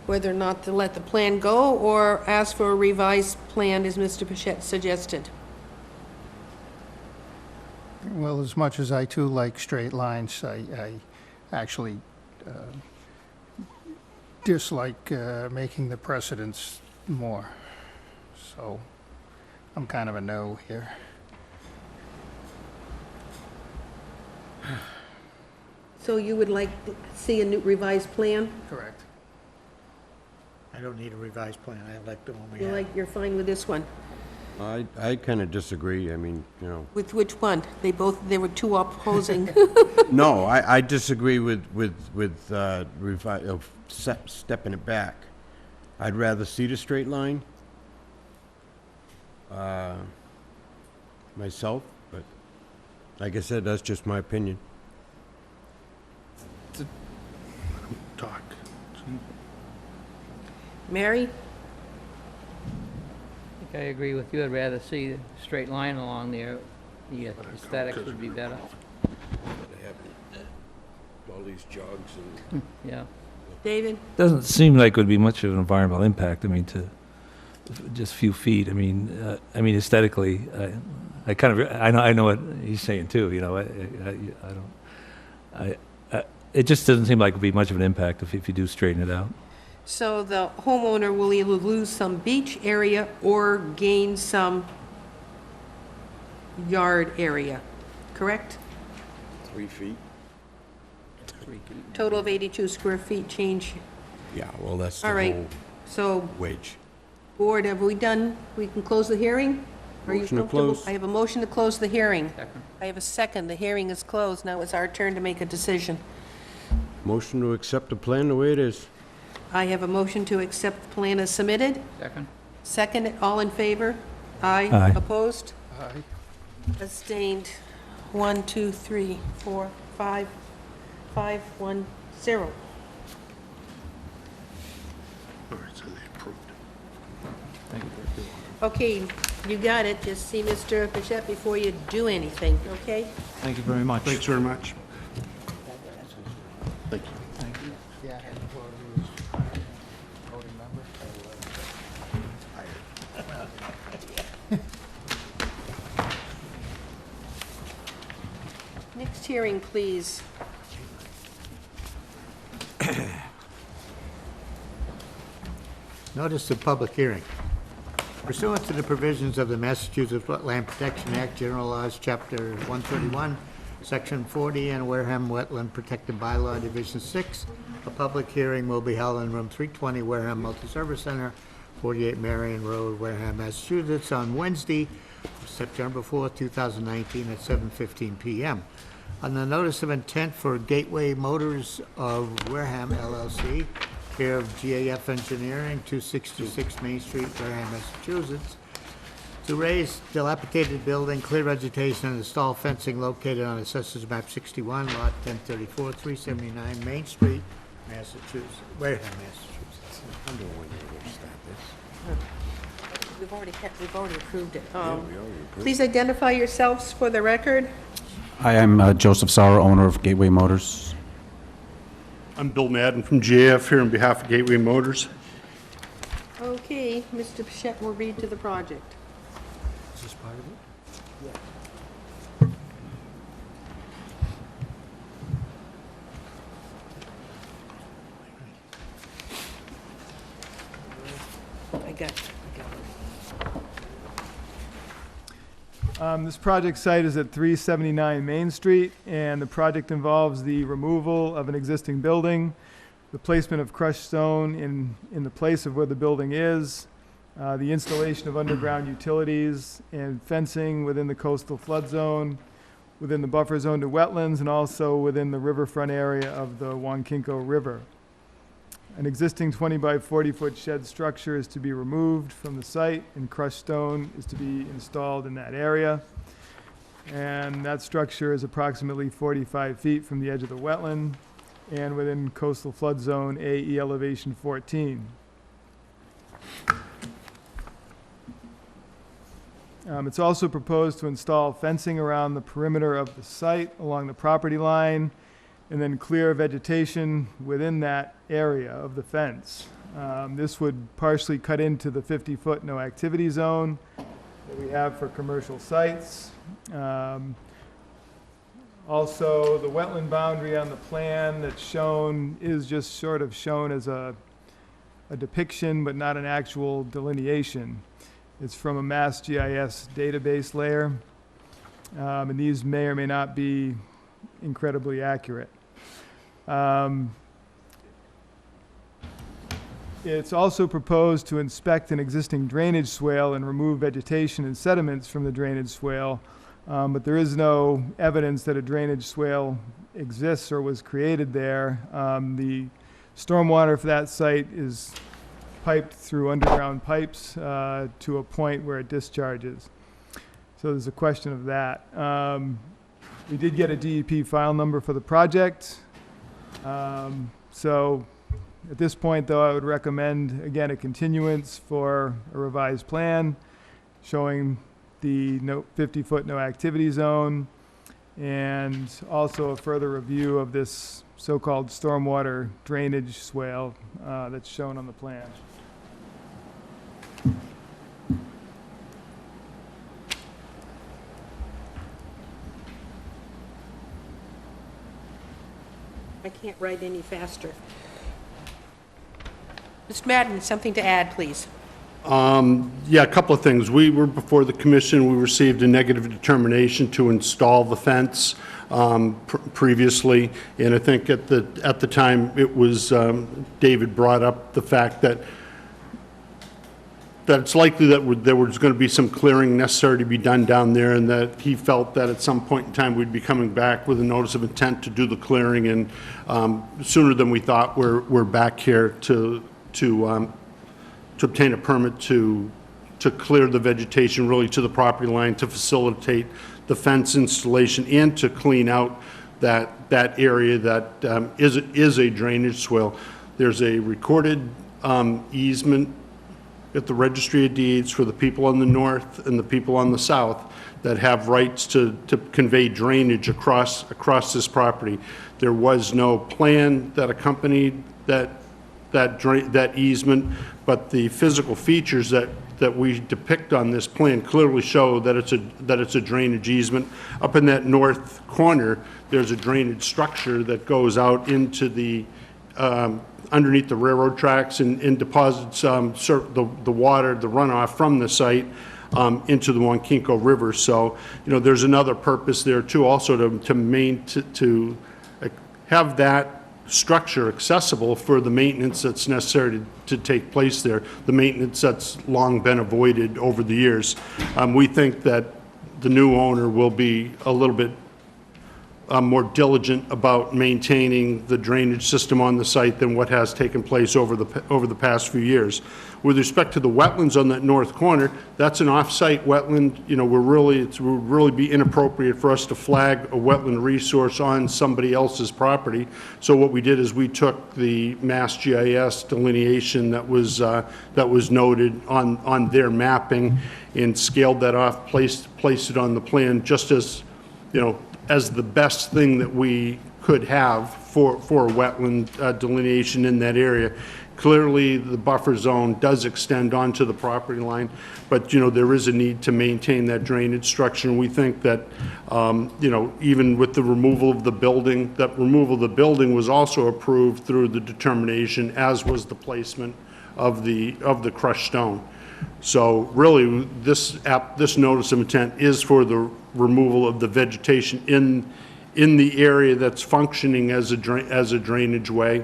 whether or not to let the plan go or ask for a revised plan, as Mr. Pichette suggested. Well, as much as I too like straight lines, I actually dislike making the precedence more. So I'm kind of a no here. So you would like to see a new revised plan? Correct. I don't need a revised plan, I like the one we have. You're fine with this one? I kind of disagree. I mean, you know. With which one? There were two opposing. No, I disagree with stepping it back. I'd rather see the straight line myself, but like I said, that's just my opinion. Talk. Mary? I think I agree with you. I'd rather see a straight line along there. The aesthetics would be better. All these jogs and... Yeah. David? Doesn't seem like it would be much of an environmental impact, I mean, to just a few feet. I mean, aesthetically, I know what he's saying too, you know, it just doesn't seem like it'd be much of an impact if you do straighten it out. So the homeowner will either lose some beach area or gain some yard area, correct? 3 feet? Total of 82 square feet change. Yeah, well, that's the All right, whole so, wage. board, have we done, we can close the hearing? Are you Motion to comfortable? close. I have a motion to close the hearing. Second. I have a second. The hearing is closed. Now it's our turn to make a decision. Motion to accept the plan the way it is. I have a motion to accept the plan as submitted. Second? Second, all in favor? Aye. Aye. Opposed? Aye. Abstained. 1, 2, 3, 4, 5. 5, 1, 0. All right, so they approved it. Okay, you got it. Just see Mr. Pichette before you do anything, okay? Thank you very much. Thanks very much. Thank you. Yeah, I had to vote you as voting member. Next hearing, please. Notice of public hearing. Pursuant to the provisions of the Massachusetts Wetland Protection Act, General Laws, Chapter 131, Section 40, and Wareham Wetland Protected Bylaw, Division 6, a public hearing will be held in Room 320, Wareham Multi-Service Center, 48 Marion Road, Wareham, Massachusetts, on Wednesday, September 4th, 2019, at 7:15 p.m. On the notice of intent for Gateway Motors of Wareham LLC, care of GAF Engineering, 266 Main Street, Wareham, Massachusetts, to raise dilapidated building, clear vegetation, and install fencing located on Assessors Map 61, Lot 1034, 379 Main Street, Massachusetts, Wareham, Massachusetts. We've already approved it. Please identify yourselves for the record. Hi, I'm Joseph Sauer, owner of Gateway Motors. I'm Bill Madden from GAF here on behalf of Gateway Motors. Okay, Mr. Pichette will read to the project. Is this part of it? I got it. This project site is at 379 Main Street, and the project involves the removal of an existing building, the placement of crushed stone in the place of where the building is, the installation of underground utilities and fencing within the coastal flood zone, within the buffer zone to wetlands, and also within the riverfront area of the Wankinko River. An existing 20 by 40-foot shed structure is to be removed from the site, and crushed stone is to be installed in that area. And that structure is approximately 45 feet from the edge of the wetland and within coastal flood zone AE elevation 14. It's also proposed to install fencing around the perimeter of the site along the property line, and then clear vegetation within that area of the fence. This would partially cut into the 50-foot no-activity zone that we have for commercial sites. Also, the wetland boundary on the plan that's shown is just sort of shown as a depiction, but not an actual delineation. It's from a Mass GIS database layer, and these may or may not be incredibly accurate. It's also proposed to inspect an existing drainage swale and remove vegetation and sediments from the drainage swale, but there is no evidence that a drainage swale exists or was created there. The stormwater for that site is piped through underground pipes to a point where it discharges. So there's a question of that. We did get a DEP file number for the project. So at this point, though, I would recommend, again, a continuance for a revised plan showing the 50-foot no-activity zone, and also a further review of this so-called stormwater drainage swale that's shown on the plan. I can't write any faster. Mr. Madden, something to add, please. Yeah, a couple of things. We were before the commission. We received a negative determination to install the fence previously, and I think at the time it was David brought up the fact that it's likely that there was going to be some clearing necessary to be done down there, and that he felt that at some point in time we'd be coming back with a notice of intent to do the clearing, and sooner than we thought we're back here to obtain a permit to clear the vegetation really to the property line, to facilitate the fence installation, and to clean out that area that is a drainage swale. There's a recorded easement at the Registry of Deeds for the people on the north and the people on the south that have rights to convey drainage across this property. There was no plan that accompanied that easement, but the physical features that we depict on this plan clearly show that it's a drainage easement. Up in that north corner, there's a drainage structure that goes out into the underneath the railroad tracks and deposits the water, the runoff from the site into the Wankinko River. So, there's another purpose there too, also to have that structure accessible for the maintenance that's necessary to take place there, the maintenance that's long been avoided over the years. We think that the new owner will be a little bit more diligent about maintaining the drainage system on the site than what has taken place over the past few years. With respect to the wetlands on that north corner, that's an off-site wetland. It would really be inappropriate for us to flag a wetland resource on somebody else's property. So what we did is we took the Mass GIS delineation that was noted on their mapping and scaled that off, placed it on the plan, just as as the best thing that we could have for a wetland delineation in that area. Clearly, the buffer zone does extend onto the property line, but there is a need to maintain that drainage structure. And we think that even with the removal of the building, that removal of the building was also approved through the determination, as was the placement of the crushed stone. So really, this notice of intent is for the removal of the vegetation in the area that's functioning as a drainage way,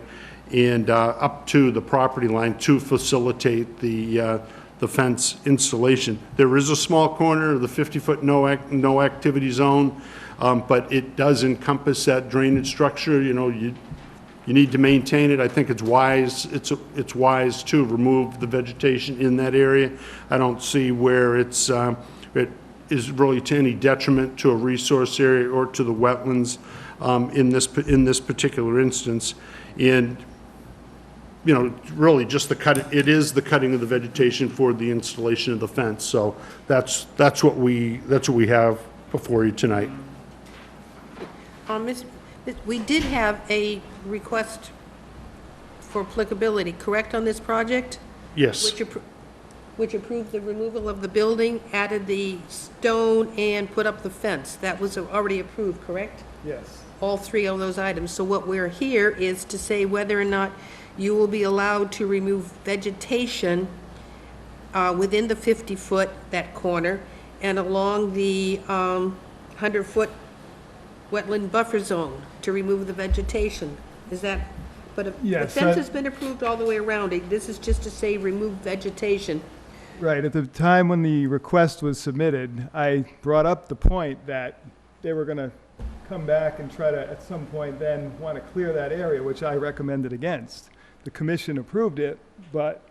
and up to the property line to facilitate the fence installation. There is a small corner of the 50-foot no activity zone, but it does encompass that drainage structure. You need to maintain it. I think it's wise. It's wise to remove the vegetation in that area. I don't see where it is really to any detriment to a resource area or to the wetlands in this particular instance. And really just it is the cutting of the vegetation for the installation of the fence. So that's what we have before you tonight. We did have a request for applicability, correct, on this project? Yes. which approved the removal of the building, added the stone, and put up the fence. That was already approved, correct? Yes. All three of those items. So what we're here is to say whether or not you will be allowed to remove vegetation within the 50-foot, that corner, and along the 100-foot wetland buffer zone to remove the vegetation. Is that, but the Yes, fence has been approved all the way around it. This is just to say remove vegetation. Right, at the time when the request was submitted, I brought up the point that they were going to come back and try to, at some point then, want to clear that area, which I recommended against. The commission approved it, but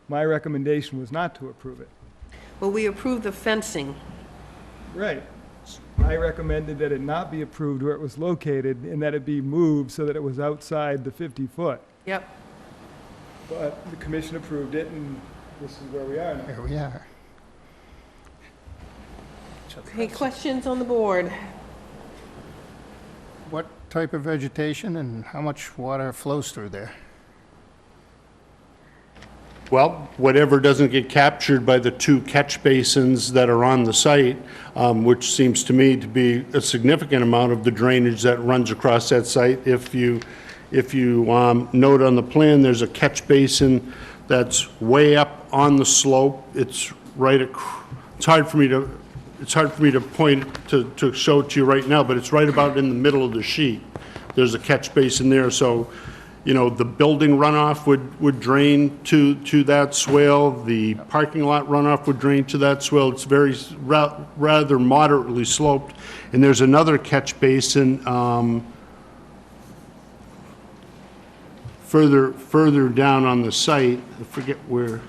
my recommendation was not to approve it. Well, we approved the fencing. Right. I recommended that it not be approved where it was located and that it be moved so that it was outside the 50-foot. Yep. But the commission approved it, and this is where we are now. Here we are. Okay, questions on the board? What type of vegetation and how much water flows through there? Well, whatever doesn't get captured by the 2 catch basins that are on the site, which seems to me to be a significant amount of the drainage that runs across that site. If you note on the plan, there's a catch basin that's way up on the slope. It's right. It's hard for me to point to show it to you right now, but it's right about in the middle of the sheet. There's a catch basin there, so. You know, the building runoff would drain to that swale. The parking lot runoff would drain to that swale. It's very rather moderately sloped. And there's another catch basin further down on the site. I forget where.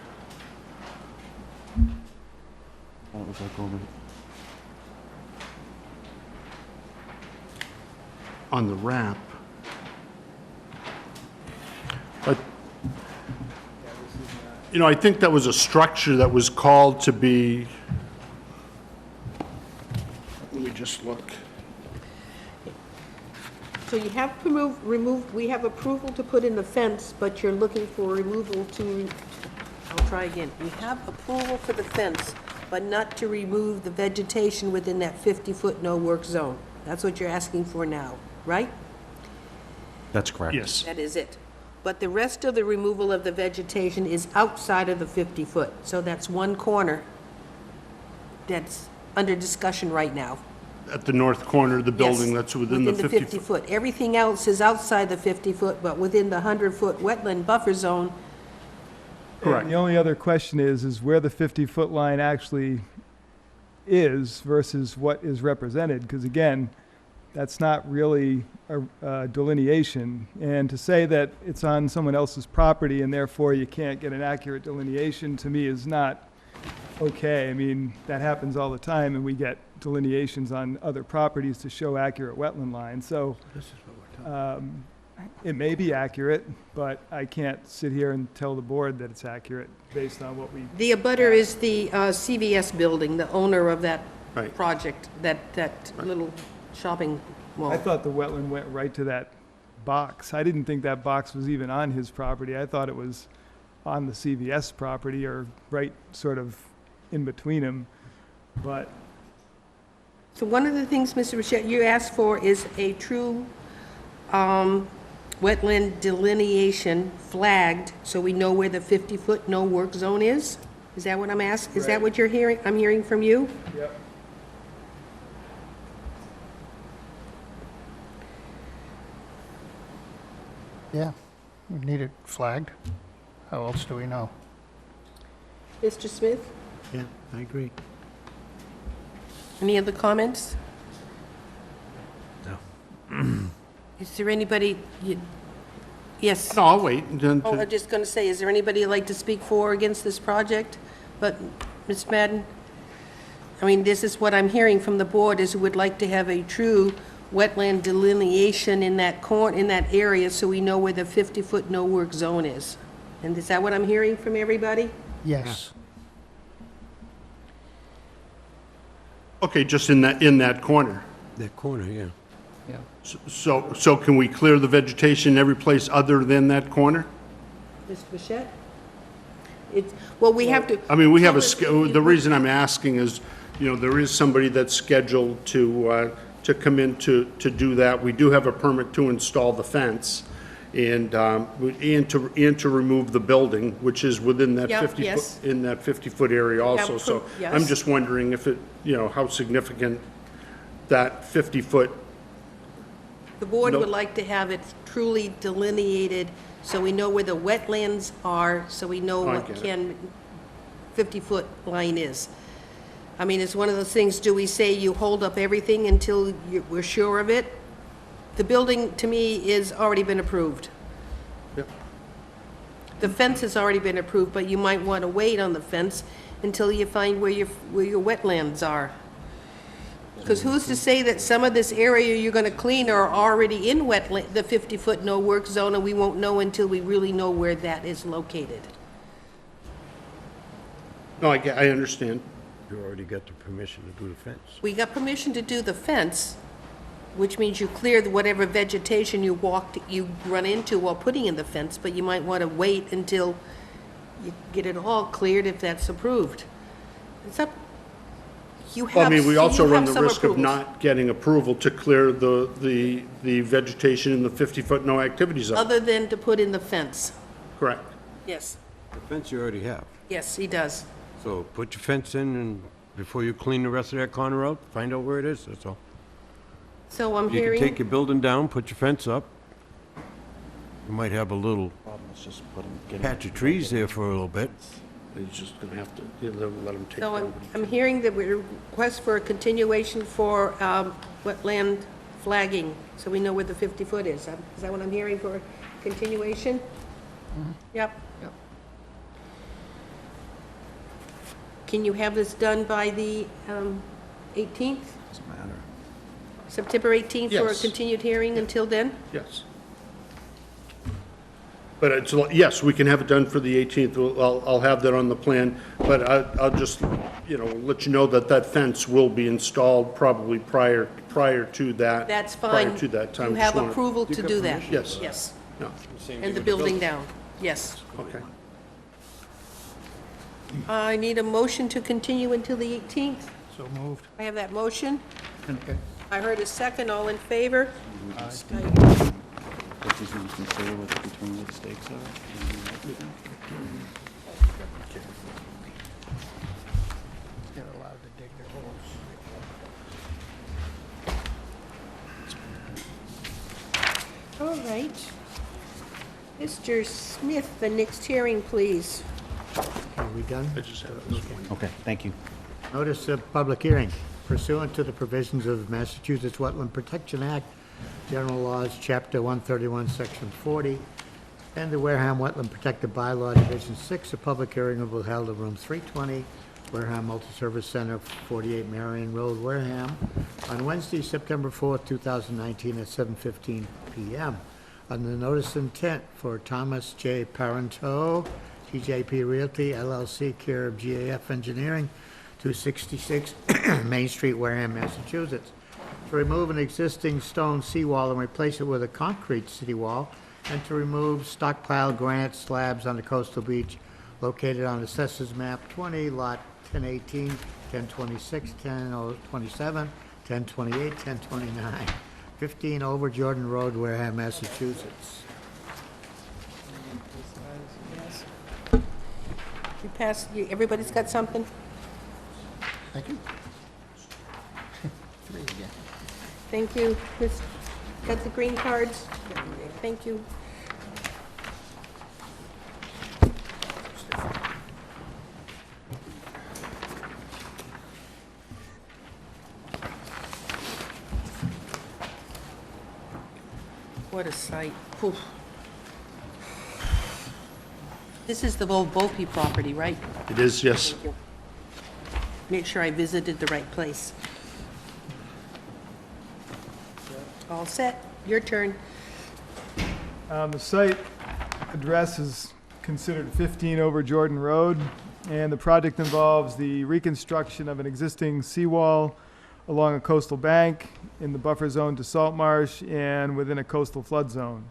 On the ramp. But, you know, I think that was a structure that was called to be, let me just look. So you have removed, we have approval to put in the fence, but you're looking for removal to, I'll try again. We have approval for the fence, but not to remove the vegetation within that 50-foot no-work zone. That's what you're asking for now, right? That's correct. Yes. That is it. But the rest of the removal of the vegetation is outside of the 50-foot. So that's one corner that's under discussion right now. At the north corner of the building, Yes, that's within the 50-foot. Everything else is outside the 50-foot, but within the 100-foot wetland buffer zone. Correct. And the only other question is where the 50-foot line actually is versus what is represented, because again, that's not really a delineation. And to say that it's on someone else's property and therefore you can't get an accurate delineation, to me is not okay. I mean, that happens all the time, and we get delineations on other properties to show accurate wetland lines. So it may be accurate, but I can't sit here and tell the board that it's accurate based on what we... The abutter is the CVS building, the owner of that Right. project, that little shopping mall. I thought the wetland went right to that box. I didn't think that box was even on his property. I thought it was on the CVS property or right sort of in between them, but... So one of the things, Mr. Bichette, you asked for is a true wetland delineation flagged, so we know where the 50-foot no-work zone is? Is that what I'm asking? Is that Right. what you're hearing? I'm hearing from you? Yep. Yeah, we need it flagged. How else do we know? Mr. Smith? Yeah, I agree. Any other comments? No. Is there anybody, yes? No, I'll wait. Oh, I'm just going to say, is there anybody who'd like to speak for or against this project? But, Ms. Madden, I mean, this is what I'm hearing from the board, is who would like to have a true wetland delineation in that area, so we know where the 50-foot no-work zone is. And is that what I'm hearing from everybody? Yes. Okay, just in that corner. That corner, yeah. Yeah. So can we clear the vegetation every place other than that corner? Mr. Bichette? It's, well, we have to. I mean, we have the reason I'm asking is, there is somebody that's scheduled to come in to do that. We do have a permit to install the fence and to remove the building, which is within that Yep, 50 yes. foot, in that 50-foot area also. So yes. I'm just wondering if it, how significant that 50-foot, The board No. would like to have it truly delineated, so we know where the wetlands are, so we know I what get it. can 50-foot line is. I mean, it's one of those things, do we say you hold up everything until we're sure of it? The building, to me, is already been approved. Yep. The fence has already been approved, but you might want to wait on the fence until you find where your wetlands are. Because who's to say that some of this area you're gonna clean are already in wetland, the 50-foot no-work zone, and we won't know until we really know where that is located? no, I understand. You already got the permission to do the fence. We got permission to do the fence, which means you clear whatever vegetation you run into while putting in the fence, but you might want to wait until you get it all cleared if that's approved. It's up, you have. Well, I mean, we also you run have the some risk of approvals. not getting approval to clear the vegetation in the 50-foot no activity zone. Other than to put in the fence. Correct. Yes, The fence you already have. yes, he does. So put your fence in and before you clean the rest of that corner out, find out where it is, that's all. So I'm You can hearing, take your building down, put your fence up. You might have a little patch of trees there for a little bit. He's just gonna have to, let him take so I'm hearing that we request for a continuation for wetland flagging, so we know where the 50-foot is. Is that what I'm hearing for a continuation? Yep. Can you have this done by the 18th? Doesn't matter. September 18th for a Yes. continued hearing until then? Yes. But it's, yes, we can have it done for the 18th. I'll have that on the plan, but I'll just, let you know that that fence will be installed probably prior to that. That's Prior fine. to that time. You Just have wanna- approval to do that? Yes. Yes, No, and the building down, yes. okay. I need a motion to continue until the 18th. So moved. I have that motion. Okay. I heard a second, all in favor? But he's going to consider what the determinate stakes are. They're allowed to dig their holes. All right. Mr. Smith, the next hearing, please. Are we done? I just have this one. Okay, thank you. Notice of public hearing pursuant to the provisions of the Massachusetts Wetland Protection Act, General Laws, Chapter 131, Section 40, and the Wareham Wetland Protected Bylaw, Division 6. A public hearing will be held at Room 320, Wareham Multi-Service Center, 48 Marion Road, Wareham, on Wednesday, September 4th, 2019, at 7:15 p.m. On the notice of intent for Thomas J. Parenteau, TJP Realty, LLC, care of GAF Engineering, 266 Main Street, Wareham, Massachusetts, to remove an existing stone seawall and replace it with a concrete city wall, and to remove stockpile granite slabs on the coastal beach located on Assessors Map 20, Lot 1018, 1026, 1027, 1028, 1029, 15 Over Jordan Road, Wareham, Massachusetts. You pass, everybody's got something? Thank you. Three again. Thank you. Miss, got the green cards? Thank you. What a sight. Poof. This is the old Volpe property, right? It is, yes. Thank you. Make sure I visited the right place. All set. Your turn. The site address is considered 15 Over Jordan Road, and the project involves the reconstruction of an existing seawall along a coastal bank in the buffer zone to salt marsh and within a coastal flood zone.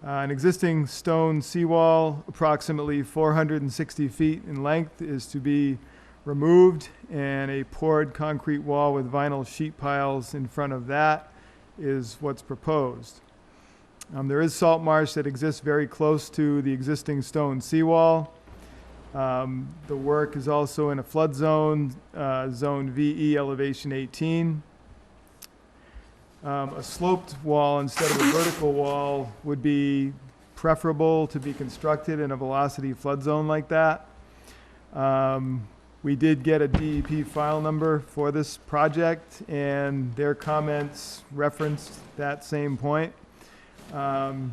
An existing stone seawall, approximately 460 feet in length, is to be removed, and a poured concrete wall with vinyl sheet piles in front of that is what's proposed. There is salt marsh that exists very close to the existing stone seawall. The work is also in a flood zone, zone VE, elevation 18. A sloped wall instead of a vertical wall would be preferable to be constructed in a velocity flood zone like that. We did get a DEP file number for this project, and their comments referenced that same point. And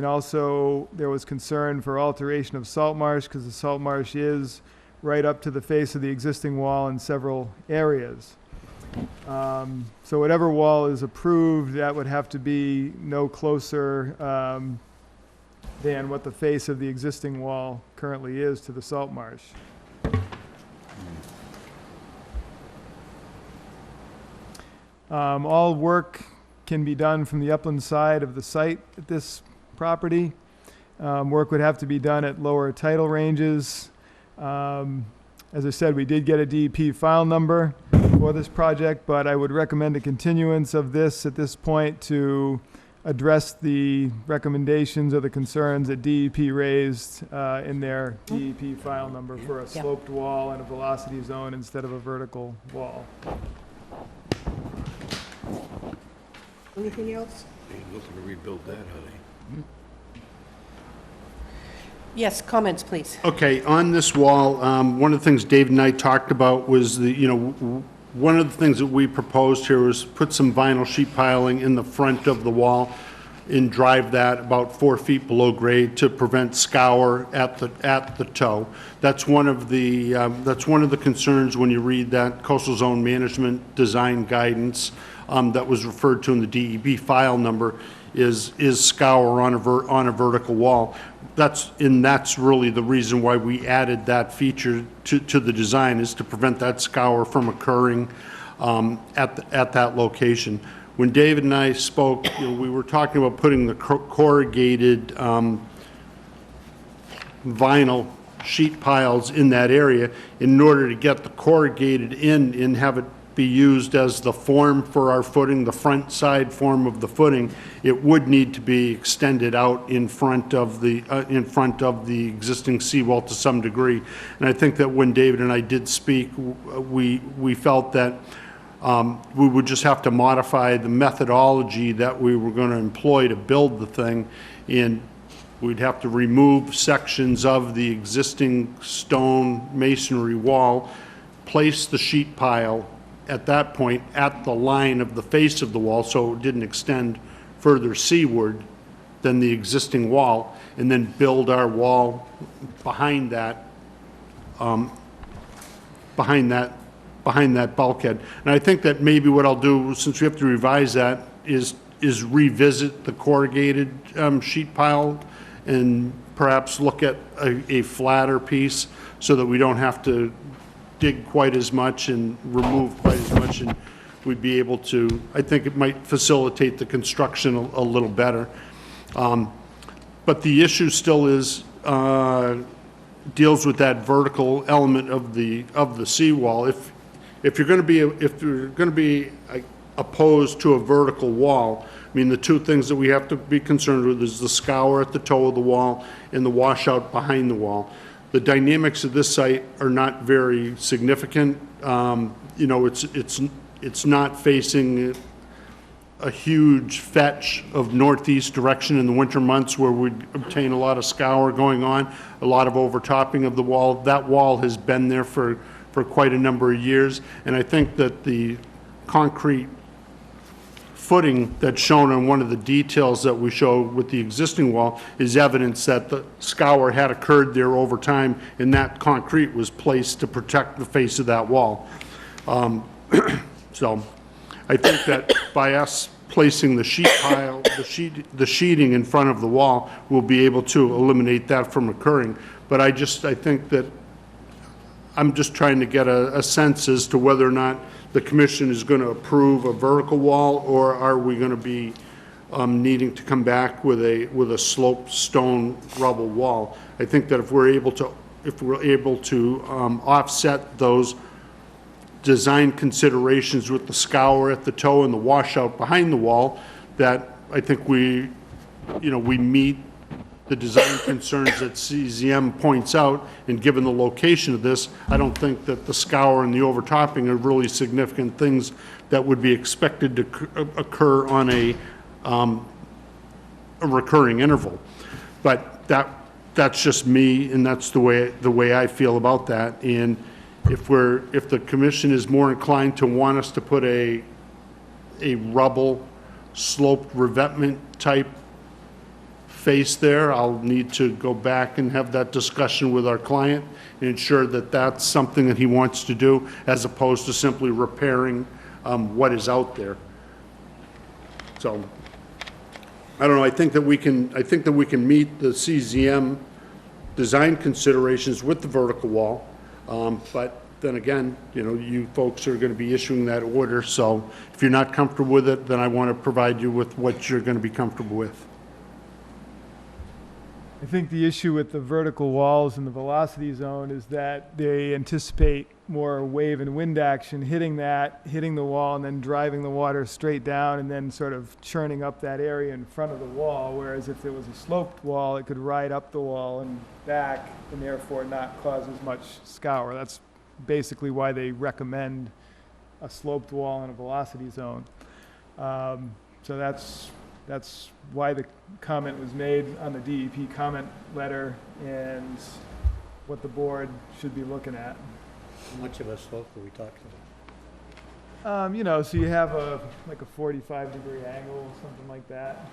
also, there was concern for alteration of salt marsh, because the salt marsh is right up to the face of the existing wall in several areas. So whatever wall is approved, that would have to be no closer than what the face of the existing wall currently is to the salt marsh. All work can be done from the upland side of the site at this property. Work would have to be done at lower tidal ranges. As I said, we did get a DEP file number for this project, but I would recommend a continuance of this at this point to address the recommendations or the concerns that DEP raised in their DEP file number for a sloped wall and a velocity zone instead of a vertical wall. Anything else? Ain't looking to rebuild that, are they? Yes, comments, please. Okay, on this wall, one of the things David and I talked about was one of the things that we proposed here was put some vinyl sheet piling in the front of the wall and drive that about 4 feet below grade to prevent scour at the toe. That's one of the concerns when you read that coastal zone management design guidance that was referred to in the DEP file number is scour on a vertical wall. That's really the reason why we added that feature to the design, is to prevent that scour from occurring at that location. When David and I spoke, we were talking about putting the corrugated vinyl sheet piles in that area in order to get the corrugated in and have it be used as the form for our footing, the front side form of the footing. It would need to be extended out in front of the existing seawall to some degree. And I think that when David and I did speak, we felt that we would just have to modify the methodology that we were going to employ to build the thing, and we'd have to remove sections of the existing stone masonry wall, place the sheet pile at that point at the line of the face of the wall so it didn't extend further seaward than the existing wall, and then build our wall behind that bulkhead. And I think that maybe what I'll do, since we have to revise that, is revisit the corrugated sheet pile and perhaps look at a flatter piece so that we don't have to dig quite as much and remove quite as much, and we'd be able to, I think it might facilitate the construction a little better. But the issue still is, deals with that vertical element of the seawall. If you're going to be opposed to a vertical wall, I mean, the two things that we have to be concerned with is the scour at the toe of the wall and the washout behind the wall. The dynamics of this site are not very significant. It's not facing a huge fetch of northeast direction in the winter months where we'd obtain a lot of scour going on, a lot of overtopping of the wall. That wall has been there for quite a number of years, and I think that the concrete footing that's shown on one of the details that we show with the existing wall is evidence that the scour had occurred there over time, and that concrete was placed to protect the face of that wall. So I think that by us placing the sheet pile, the sheeting in front of the wall, we'll be able to eliminate that from occurring. But I think that I'm just trying to get a sense as to whether or not the commission is going to approve a vertical wall, or are we going to be needing to come back with a sloped stone rubble wall. I think that if we're able to offset those design considerations with the scour at the toe and the washout behind the wall, that I think we meet the design concerns that CZM points out, and given the location of this, I don't think that the scour and the overtopping are really significant things that would be expected to occur on a recurring interval. But that's just me, and that's the way I feel about that. And if the commission is more inclined to want us to put a rubble sloped revetment type face there, I'll need to go back and have that discussion with our client and ensure that that's something that he wants to do, as opposed to simply repairing what is out there. So, I don't know, I think that we can meet the CZM design considerations with the vertical wall, but then again, you folks are going to be issuing that order, so if you're not comfortable with it, then I want to provide you with what you're going to be comfortable with. I think the issue with the vertical walls in the velocity zone is that they anticipate more wave and wind action hitting the wall and then driving the water straight down and then sort of churning up that area in front of the wall, whereas if there was a sloped wall, it could ride up the wall and back and therefore not cause as much scour. That's basically why they recommend a sloped wall in a velocity zone. So that's why the comment was made on the DEP comment letter and what the board should be looking at. How much of a slope are we talking about? So you have like a 45-degree angle, something like that.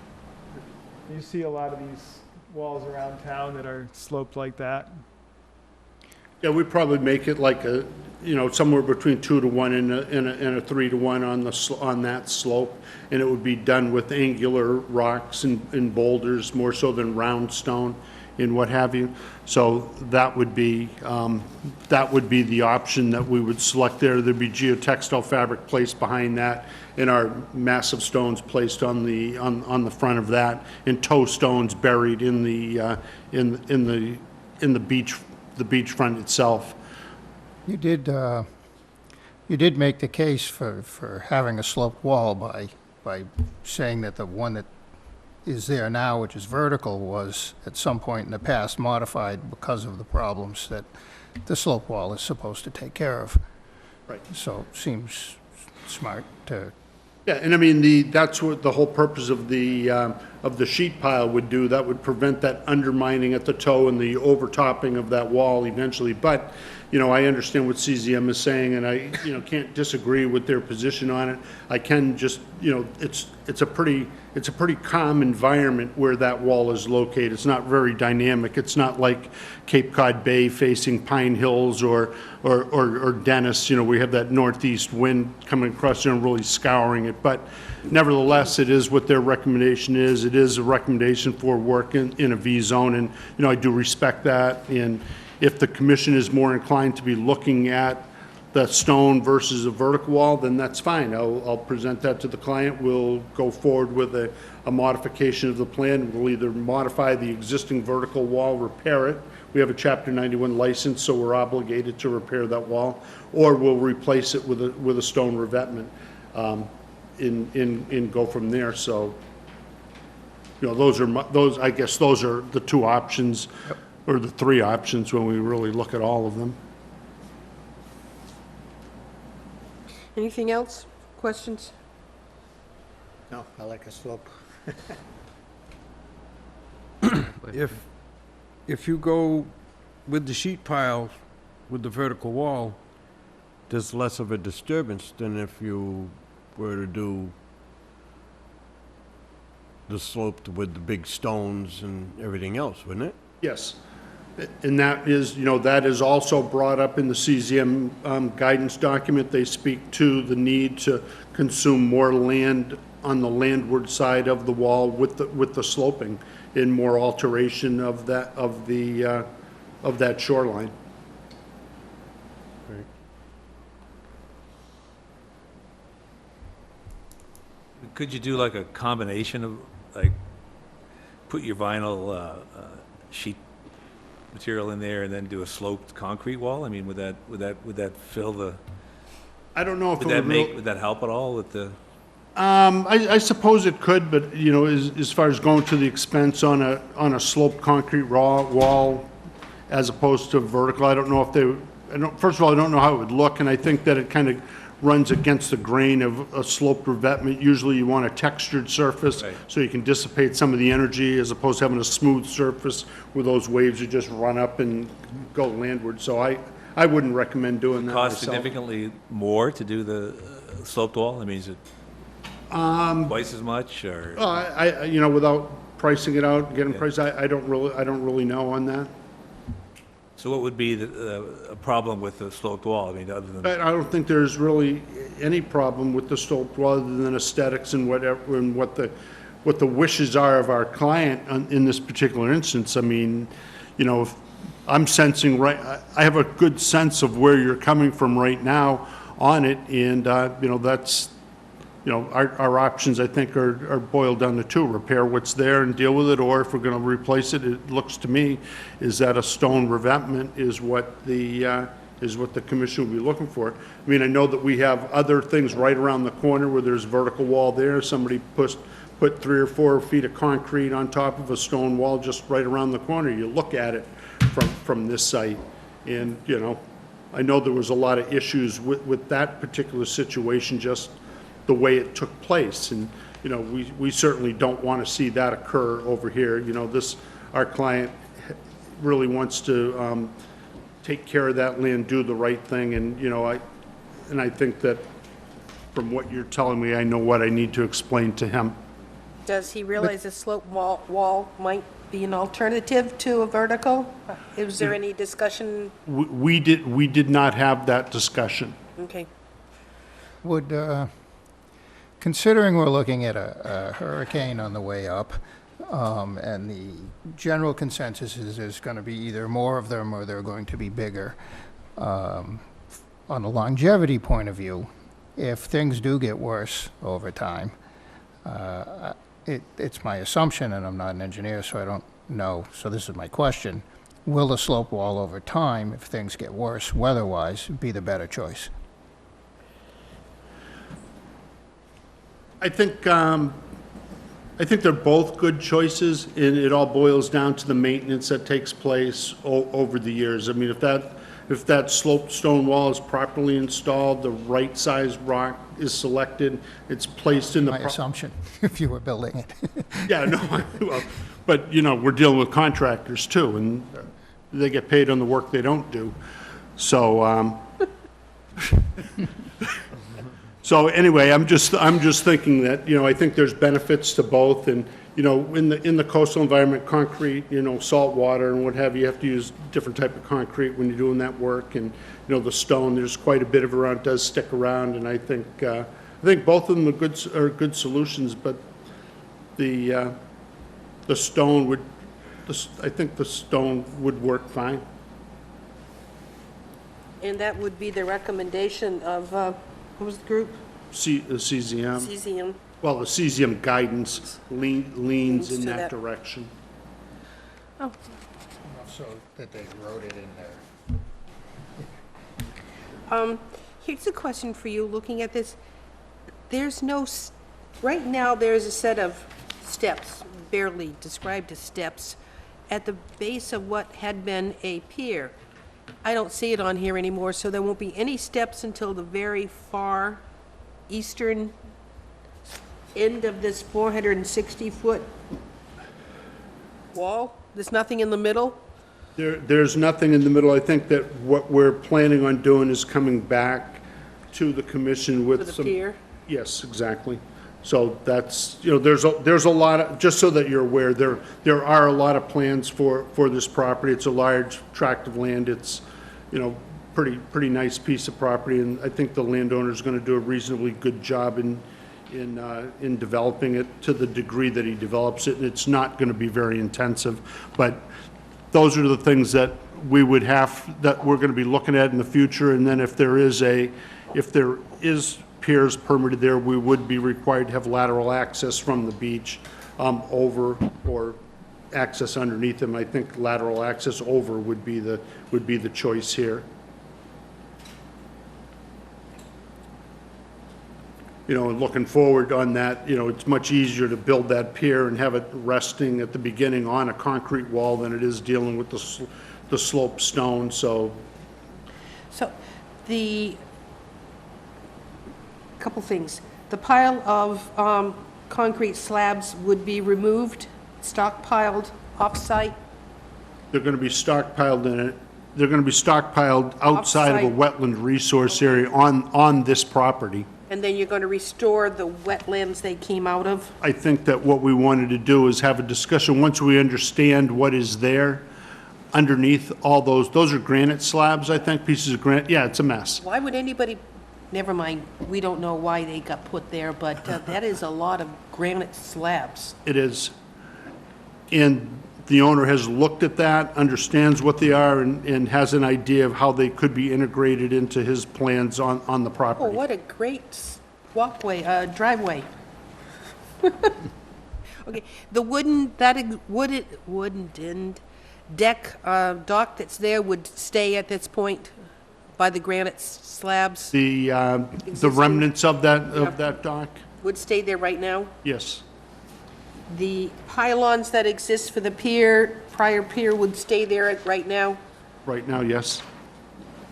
You see a lot of these walls around town that are sloped like that. Yeah, we'd probably make it like somewhere between 2 to 1 and a 3 to 1 on that slope, and it would be done with angular rocks and boulders more so than round stone and what have you. So that would be the option that we would select there. There'd be geotextile fabric placed behind that, and our massive stones placed on the front of that, and toe stones buried in the beachfront itself. You did make the case for having a sloped wall by saying that the one that is there now, which is vertical, was at some point in the past modified because of the problems that the slope wall is supposed to take care of. Right. So it seems smart to... Yeah, and I mean, that's what the whole purpose of the sheet pile would do. That would prevent that undermining at the toe and the overtopping of that wall eventually. But, I understand what CZM is saying, and I, can't disagree with their position on it. I can just, it's a pretty calm environment where that wall is located. It's not very dynamic. It's not like Cape Cod Bay facing Pine Hills or Dennis. We have that northeast wind coming across there and really scouring it. But nevertheless, it is what their recommendation is. It is a recommendation for work in a V zone, and, I do respect that. And if the commission is more inclined to be looking at the stone versus a vertical wall, then that's fine. I'll present that to the client. We'll go forward with a modification of the plan. We'll either modify the existing vertical wall, repair it. We have a Chapter 91 license, so we're obligated to repair that wall, or we'll replace it with a stone revetment and go from there. So, those are the two options. Yep. Or the three options when we really look at all of them. Anything else? Questions? No, I like a slope. If you go with the sheet pile with the vertical wall, there's less of a disturbance than if you were to do the slope with the big stones and everything else, wouldn't it? Yes. And that is also brought up in the CZM guidance document. They speak to the need to consume more land on the landward side of the wall with the sloping, and more alteration of that shoreline. Right. Could you do like a combination put your vinyl sheet material in there and then do a sloped concrete wall? I mean, would that fill the, I don't know if it would that would make, would that help at all with the? I suppose it could, but, you know, as far as going to the expense on a sloped concrete wall as opposed to vertical, I don't know if first of all, I don't know how it would look, and I think that it kind of runs against the grain of a sloped revetment. Usually you want a textured surface, Right. so you can dissipate some of the energy as opposed to having a smooth surface where those waves would just run up and go landward. So I wouldn't recommend doing that Cost myself. significantly more to do the sloped wall? I mean, is it twice as much, or? You know, without pricing it out, getting price, I don't really know on that. So what would be a problem with the sloped wall? I mean, other than, I don't think there's really any problem with the sloped wall other than aesthetics and whatever, and what the wishes are of our client in this particular instance. I mean, you know, if I'm sensing I have a good sense of where you're coming from right now on it, and, you know, that's, you know, our options, I think, are boiled down to two: repair what's there and deal with it, or if we're going to replace it, it looks to me is that a stone revetment is what the commission will be looking for. I mean, I know that we have other things right around the corner where there's vertical wall there. Somebody put 3 or 4 feet of concrete on top of a stone wall just right around the corner. You look at it from this site, and, you know, I know there was a lot of issues with that particular situation, just the way it took place, and, you know, we certainly don't want to see that occur over here. You know, our client really wants to take care of that land, do the right thing, and, you know, I think that from what you're telling me, I know what I need to explain to him. Does he realize a slope wall might be an alternative to a vertical? Is there any discussion? We did not have that discussion. Okay. Would, considering we're looking at a hurricane on the way up, and the general consensus is there's going to be either more of them or they're going to be bigger, on a longevity point of view, if things do get worse over time, it's my assumption, and I'm not an engineer, so I don't know, so this is my question: will the slope wall over time, if things get worse weather-wise, be the better choice? I think they're both good choices, and it all boils down to the maintenance that takes place over the years. I mean, if that sloped stone wall is properly installed, the right size rock is selected, it's placed in the... My assumption, if you were building it. Yeah, no, well, but, you know, we're dealing with contractors too, and they get paid on the work they don't do. So, so anyway, I'm just thinking that, you know, I think there's benefits to both, and, you know, in the coastal environment, concrete, you know, salt water and what have you have to use different type of concrete when you're doing that work, and, you know, the stone, there's quite a bit of around, does stick around, and I think both of them are good solutions, but the stone would, I think the stone would work fine. And that would be the recommendation of, what was the group? CZM. CZM. Well, the CZM guidance leans in to that that. direction. Oh, So that they wrote it in there. here's a question for you, looking at this. There's no, right now, there's a set of steps, barely described as steps, at the base of what had been a pier. I don't see it on here anymore, so there won't be any steps until the very far eastern end of this 460-foot wall? There's nothing in the middle? There's nothing in the middle. I think that what we're planning on doing is coming back to the commission with For some... the pier? Yes, exactly. So that's, you know, there's a lot of, just so that you're aware, there are a lot of plans for this property. It's a large tract of land. It's, you know, pretty nice piece of property, and I think the landowner's going to do a reasonably good job in developing it to the degree that he develops it, and it's not going to be very intensive. But those are the things that we're going to be looking at in the future, and then if there is piers permitted there, we would be required to have lateral access from the beach over, or access underneath them. I think lateral access over would be the choice here. You know, and looking forward on that, you know, it's much easier to build that pier and have it resting at the beginning on a concrete wall than it is dealing with the sloped stone, so. So, couple things. The pile of concrete slabs would be removed, stockpiled off-site? They're going to be stockpiled in it. They're going to be stockpiled outside of a Off-site. wetland resource area on this property. And then you're going to restore the wetlands they came out of? I think that what we wanted to do is have a discussion, once we understand what is there underneath all those are granite slabs, I think, pieces of granite. Yeah, it's a mess. Why would anybody, never mind, we don't know why they got put there, but that is a lot of granite slabs. It is. And the owner has looked at that, understands what they are, and has an idea of how they could be integrated into his plans on the Oh, property. what a great walkway, driveway. Okay, the wooden deck, dock that's there would stay at this point by the granite slabs? The Existing. remnants of Yep. that dock? Would stay there right now? Yes. The pylons that exist for the prior pier would stay there right now? Right now, yes.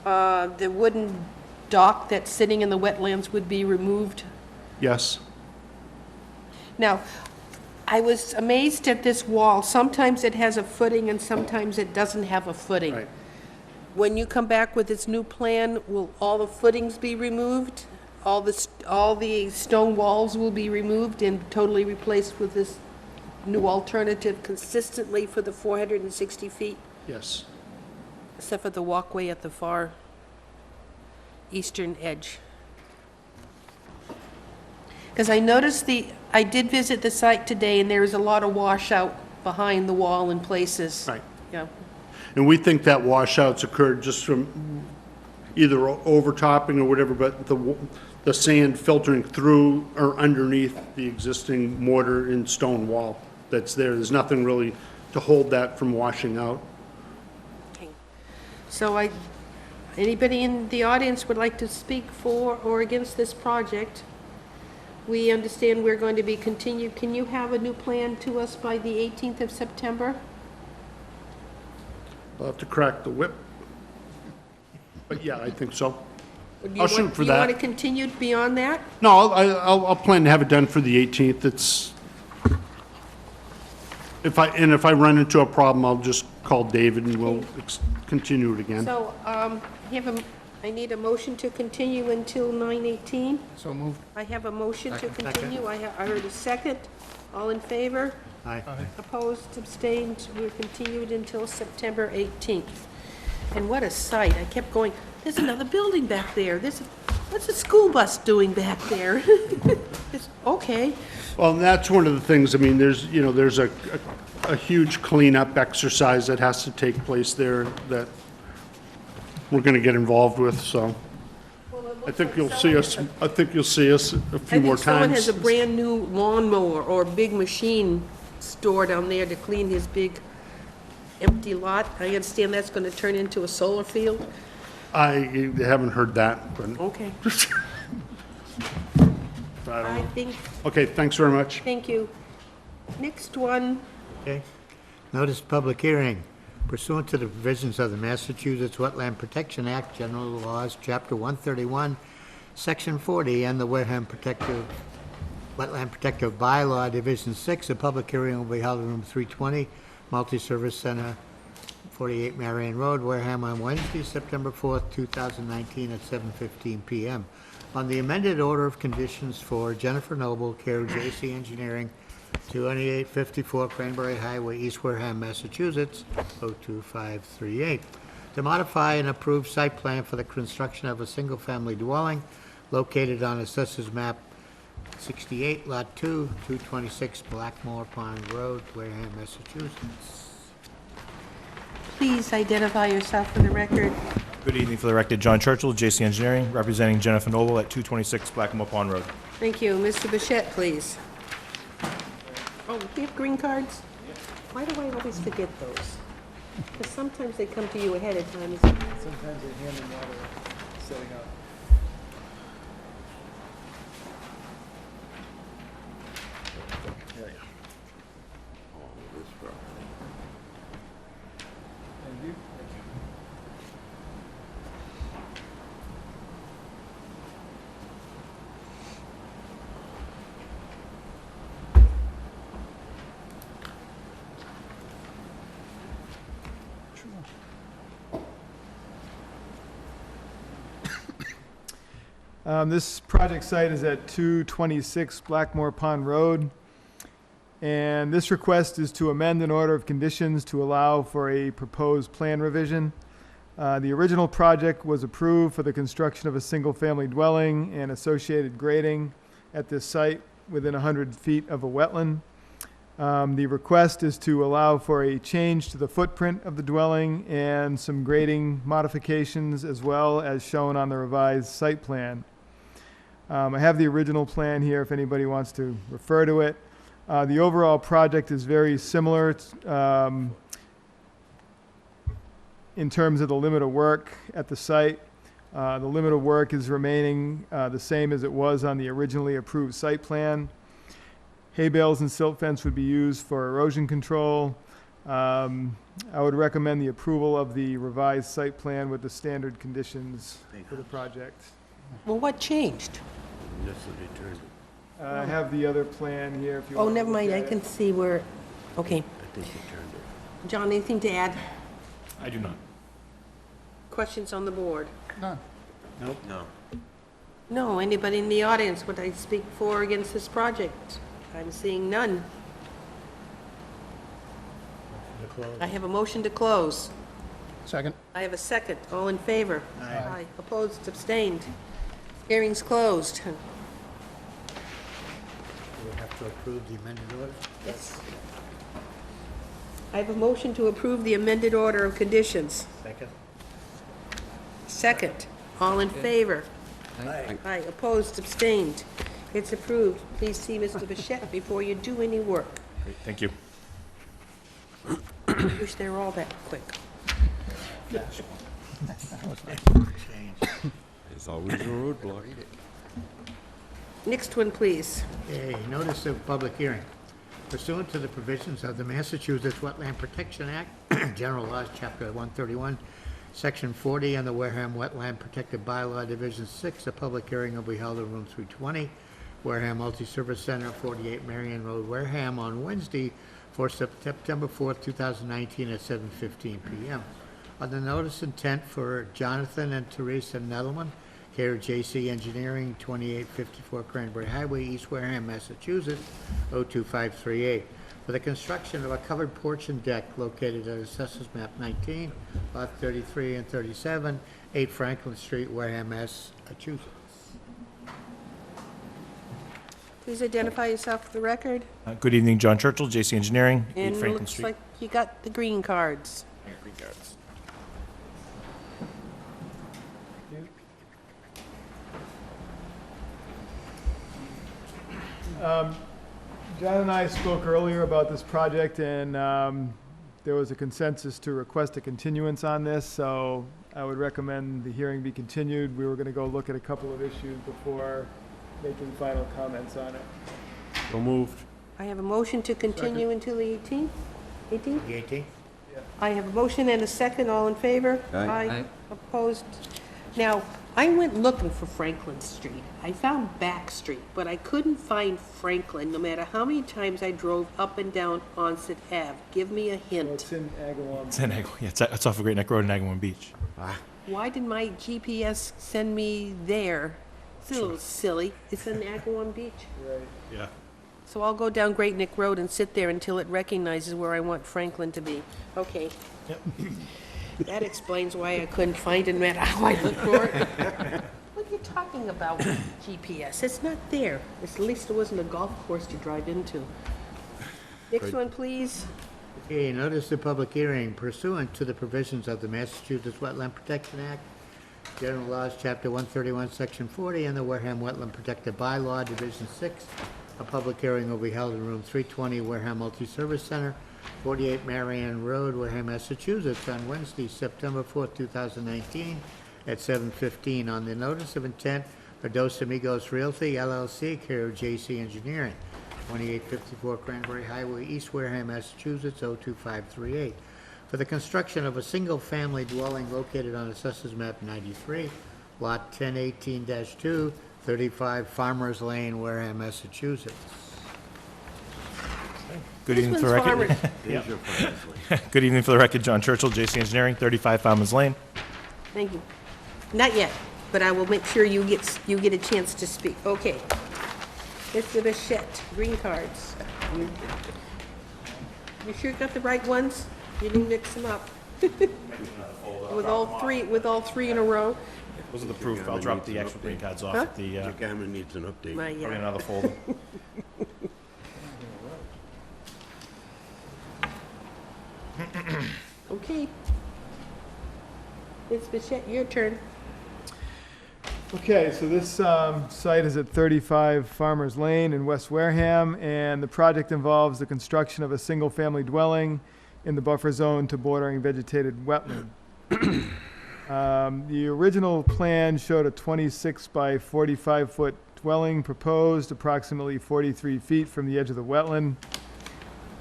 The wooden dock that's sitting in the wetlands would be removed? Yes. Now, I was amazed at this wall. Sometimes it has a footing and sometimes it doesn't have a footing. Right. When you come back with this new plan, will all the footings be removed? All the stone walls will be removed and totally replaced with this new alternative consistently for the 460 feet? Yes. Except for the walkway at the far eastern edge. Because I did visit the site today, and there is a lot of washout behind the wall in places. Right. Yeah. And we think that washouts occurred just from either overtopping or whatever, but the sand filtering through or underneath the existing mortar and stone wall that's there. There's nothing really to hold that from washing out. Okay. So anybody in the audience would like to speak for or against this project? We understand we're going to be continued. Can you have a new plan to us by the 18th of September? I'll have to crack the whip. But yeah, I think so. Or do you I'll shoot want- for Do you want that. to continue beyond that? No, I'll plan to have it done for the 18th. If I run into a problem, I'll just call David and we'll continue it again. So, I need a motion to continue until 9:18. So moved. I have a motion to Second. continue. I heard a second. All in favor? Aye. Opposed, abstained, we're continued until September 18th. And what a sight, I kept going, there's another building back there, what's a school bus doing back there? Okay, Well, and that's one of the things, I mean, there's a huge cleanup exercise that has to take place there that we're gonna get involved with, so. I think you'll see us a few more I think someone has times. a brand-new lawnmower or big machine stored down there to clean his big empty lot. I understand that's gonna turn into a solar field? I haven't heard that, but, Okay, I don't I know. think, Okay, thanks very much. thank you. Next one, Okay. Notice public hearing pursuant to the provisions of the Massachusetts Wetland Protection Act, General Laws, Chapter 131, Section 40, and the Wareham Wetland Protective Bylaw, Division 6. A public hearing will be held in room 320, Multi-Service Center, 48 Marion Road, Wareham, on Wednesday, September 4th, 2019, at 7:15 p.m. On the amended order of conditions for Jennifer Noble, care of J.C. Engineering, 2854 Cranberry Highway, East Wareham, Massachusetts, 02538, to modify an approved site plan for the construction of a single-family dwelling located on Assessors Map 68, Lot 2, 226 Blackmore Pond Road, Wareham, Massachusetts. please identify yourself for the record. Good evening. For the record, John Churchill, J.C. Engineering, representing Jennifer Noble at 226 Blackmore Pond Road. Thank you. Mr. Bichette, please. Oh, do you have green cards? Why do I always forget those? Because sometimes they come to you ahead of time. Sometimes they hand them while they're setting up. Thank you. This project site is at 226 Blackmore Pond Road. And this request is to amend an order of conditions to allow for a proposed plan revision. The original project was approved for the construction of a single-family dwelling and associated grading at this site within 100 feet of a wetland. The request is to allow for a change to the footprint of the dwelling and some grading modifications as well as shown on the revised site plan. I have the original plan here if anybody wants to refer to it. The overall project is very similar in terms of the limit of work at the site. The limit of work is remaining the same as it was on the originally approved site plan. Hay bales and silt fence would be used for erosion control. I would recommend the approval of the revised site plan with the standard conditions for the project. Well, what changed? That's what they turned it. I have the other plan here if you Oh, want to never look mind, at I it. can see where, okay. I think they turned it. John, anything to add? I do not. Questions on the board? None. No. No, anybody in the audience, would I speak for or against this project? I'm seeing none. I have a motion to close. Second? I have a second. All in favor? Aye. Opposed, abstained. Hearing's closed. Do we have to approve the amended order? Yes. I have a motion to approve the amended order of conditions. Second? Second. All in favor? Aye. Aye. Opposed, abstained. It's approved. Please see Mr. Bichette before you do any work. Great, thank you. I wish they were all that quick. There's always a roadblock. Next one, please. Okay, notice of public hearing. Pursuant to the provisions of the Massachusetts Wetland Protection Act, General Laws, Chapter 131, Section 40, and the Wareham Wetland Protected Bylaw, Division 6, a public hearing will be held in Room 320, Wareham Multi-Service Center, 48 Marion Road, Wareham, on Wednesday, September 4th, 2019, at 7:15 p.m. On the notice intent for Jonathan and Teresa Nettleman, care of J.C. Engineering, 2854 Cranberry Highway, East Wareham, Massachusetts, 02538, for the construction of a covered porch and deck located at Assessors Map 19, Lot 33 and 37, 8 Franklin Street, Wareham, Massachusetts. Please identify yourself for the record. Good evening, John Churchill, JC Engineering, 8 And Franklin looks Street. like you got the green cards. Regards. John and I spoke earlier about this project, and there was a consensus to request a continuance on this, so I would recommend the hearing be continued. We were going to go look at a couple of issues before making final comments on it. So moved. I have a motion to continue until the 18th? 18th? The 18th? I have a motion and a second. All in favor? Aye. Aye. Opposed? Now, I went looking for Franklin Street. I found Back Street, but I couldn't find Franklin, no matter how many times I drove up and down Onset Ave. Give me a So hint. it's in Agawam. It's in Agawam, yeah, it's off of Great Neck Road in Agawam Beach. Why did my GPS send me there? It's a little silly. It's in Agawam Beach. Right. Yeah. So I'll go down Great Neck Road and sit there until it recognizes where I want Franklin to be. Okay. That explains why I couldn't find it no matter how I looked for it. What are you talking about, GPS? It's not there. At least it wasn't a golf course to drive into. Next one, please. Okay, notice the public hearing pursuant to the provisions of the Massachusetts Wetland Protection Act, General Laws, Chapter 131, Section 40, and the Wareham Wetland Protected Bylaw, Division 6. A public hearing will be held in Room 320, Wareham Multi-Service Center, 48 Marion Road, Wareham, Massachusetts, on Wednesday, September 4th, 2019, at 7:15. On the notice of intent for Dos Amigos Realty LLC, care of J.C. Engineering, 2854 Cranberry Highway, East Wareham, Massachusetts, 02538, for the construction of a single-family dwelling located on Assessors Map 93, Lot 1018-2, 35 Farmers Lane, Wareham, Massachusetts. Good This evening for the one's record. farmers. There's your plan. Good evening for the record, John Churchill, J.C. Engineering, 35 Farmers Lane. Thank you. Not yet, but I will make sure you get a chance to speak. Okay. Mr. Bichette, green cards. You sure got the right ones? You didn't mix them up. With all three in a row? Those are the proof. I'll drop the extra green cards off Huh? at the, Your gammon needs an update. My, put in another folder. Okay. Ms. Bichette, your turn. Okay, so this site is at 35 Farmers Lane in West Wareham, and the project involves the construction of a single-family dwelling in the buffer zone to bordering vegetated wetland. The original plan showed a 26 by 45-foot dwelling proposed, approximately 43 feet from the edge of the wetland.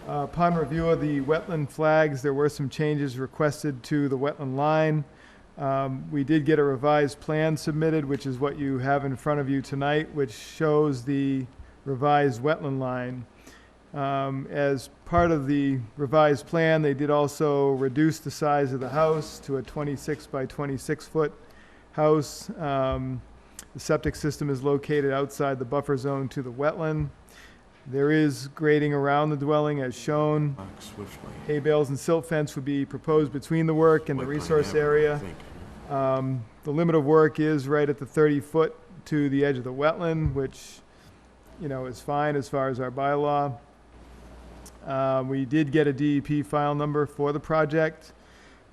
Upon review of the wetland flags, there were some changes requested to the wetland line. We did get a revised plan submitted, which is what you have in front of you tonight, which shows the revised wetland line. As part of the revised plan, they did also reduce the size of the house to a 26 by 26 foot house. The septic system is located outside the buffer zone to the wetland. There is grading around the dwelling as shown. Hay bales and silt fence would be proposed between the work and the resource area. The limit of work is right at the 30 foot to the edge of the wetland, which, you know, is fine as far as our bylaw. We did get a DEP file number for the project,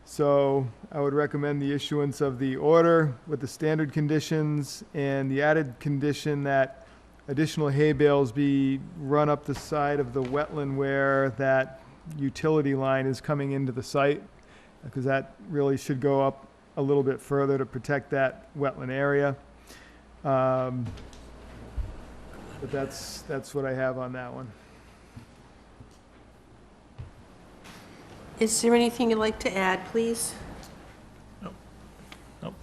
so I would recommend the issuance of the order with the standard conditions and the added condition that additional hay bales be run up the side of the wetland where that utility line is coming into the site, because that really should go up a little bit further to protect that wetland area. But that's what I have on that one. Is there anything you'd like to add, please? Nope.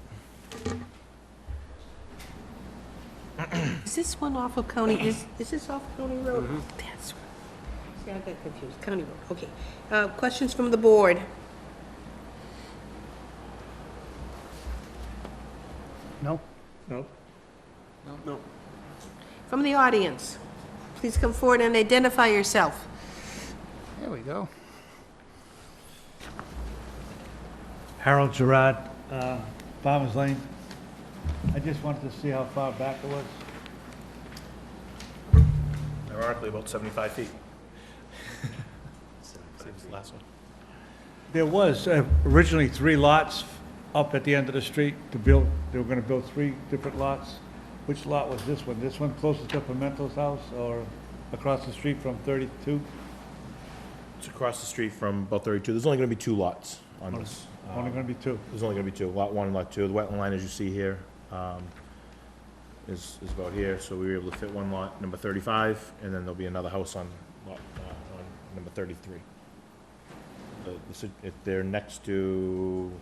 Is this one off of County, is this off County Road? That's, see, I got confused. County Road, okay. Questions from the board? No? No? From the audience? Please come forward and identify yourself. There we go. Harold Gerard, Farmers Lane. I just wanted to see how far back it was. Ironically, about 75 feet. Same as the last one. There was originally 3 lots up at the end of the street to build. They were going to build 3 different lots. Which lot was this one? This one closest to Pimento's house or across the street from 32? It's across the street from about 32. There's only going to be 2 lots on this. Only going to be 2. There's only going to be 2, Lot 1 and Lot 2. The wetland line, as you see here, is about here, so we were able to fit one lot, number 35, and then there'll be another house on lot, on number 33. They're next to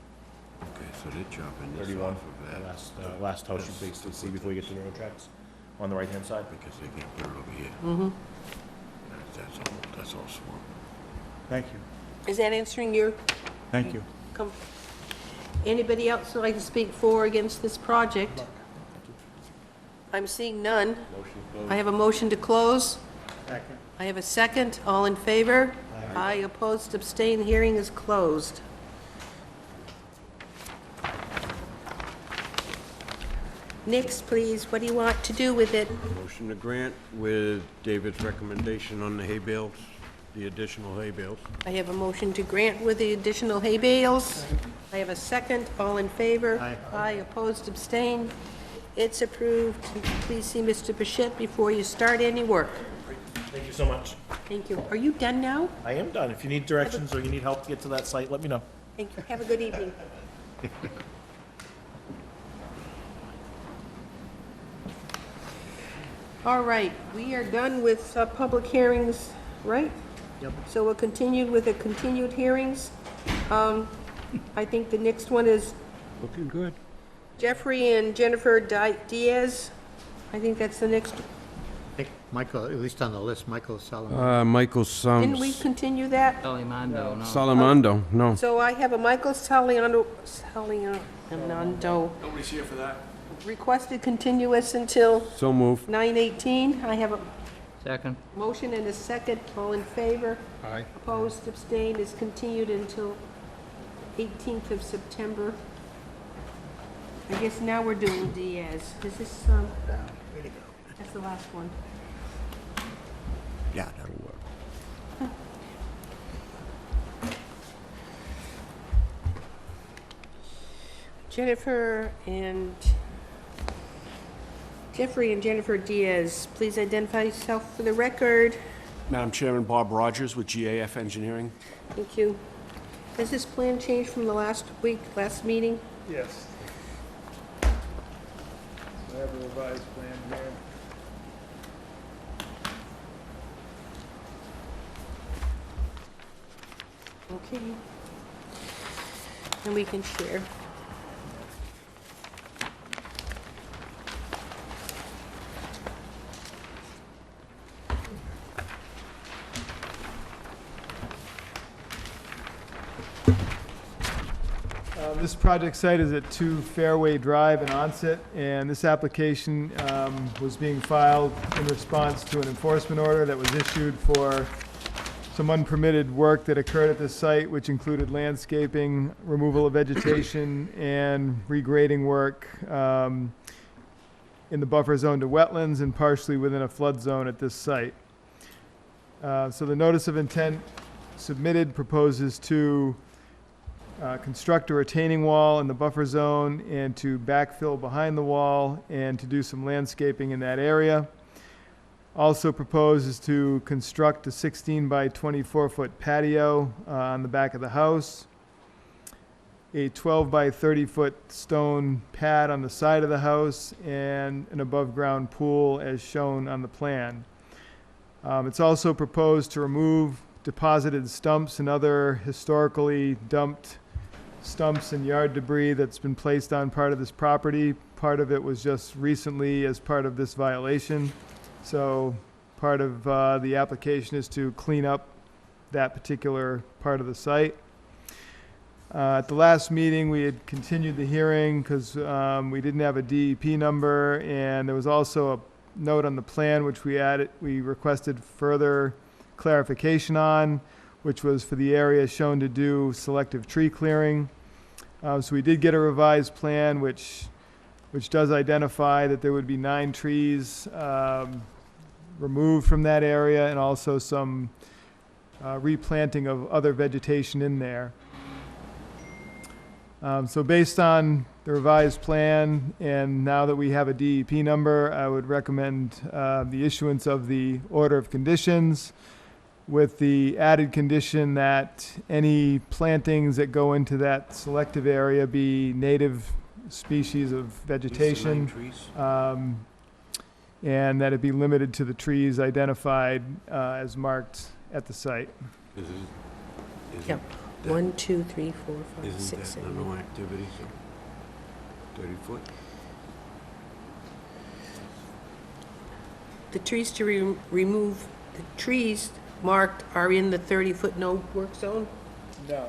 Okay, so they're chopping this 31, off of the that. last house you basically see before you get to the railroad tracks, on the right-hand side. Because they can't put it over here. That's all swamp. Thank you. Is that answering your, Thank you. anybody else would like to speak for or against this project? I'm seeing none. I have a motion to close. Second. I have a second. All in favor? Aye. Opposed, abstained. Hearing is closed. Next, please, what do you want to do with it? Motion to grant with David's recommendation on the hay bales, the additional hay bales. I have a motion to grant with the additional hay bales. I have a second. All in favor? Aye. Aye. Opposed, abstained. It's approved. Please see Mr. Bichette before you start any work. Thank you so much. Thank you. Are you done now? I am done. If you need directions or you need help to get to that site, let me know. Thank you. Have a good evening. All right, we are done with public hearings, right? Yep. So we'll continue with the continued hearings. I think the next one is Looking good. Jeffrey and Jennifer Diaz. I think that's the next. I think Michael, at least on the list, Michael Solomon. Michael Didn't we continue that? Salimando, no. Salamando, no. So I have a Michael Saliano, Nobody's here for that. requested continuous until So move. 9/18. I have a Second. motion and a second. All in favor? Aye. Opposed, abstained, is continued until 18th of September. I guess now we're doing Diaz. Is this, that's the last one. Yeah, that'll work. Jeffrey and Jennifer Diaz, please identify yourself for the record. Madam Chairman, Bob Rogers with GAF Engineering. Thank you. Has this plan changed from the last meeting? Yes. I have a revised plan here. Okay. And we can share. This project site is at 2 Fairway Drive in Onset, and this application was being filed in response to an enforcement order that was issued for some unpermitted work that occurred at this site, which included landscaping, removal of vegetation, and regrading work in the buffer zone to wetlands and partially within a flood zone at this site. So the notice of intent submitted proposes to construct a retaining wall in the buffer zone and to backfill behind the wall and to do some landscaping in that area. Also proposes to construct a 16 by 24 foot patio on the back of the house, a 12 by 30 foot stone pad on the side of the house, and an above ground pool as shown on the plan. It's also proposed to remove deposited stumps and other historically dumped stumps and yard debris that's been placed on part of this property. Part of it was just recently as part of this violation. So part of the application is to clean up that particular part of the site. At the last meeting, we had continued the hearing because we didn't have a DEP number, and there was also a note on the plan which we requested further clarification on, which was for the area shown to do selective tree clearing. So we did get a revised plan which does identify that there would be 9 trees removed from that area, and also some replanting of other vegetation in there. So based on the revised plan, and now that we have a DEP number, I would recommend the issuance of the order of conditions, with the added condition that any plantings that go into that selective area be native species of vegetation, and that it be limited to the trees identified as marked at the site. Yep. 1, 2, 3, 4, 5, Isn't 6, that 7. no activity, so 30 foot? The trees to remove, the trees marked are in the 30-foot no work zone? No.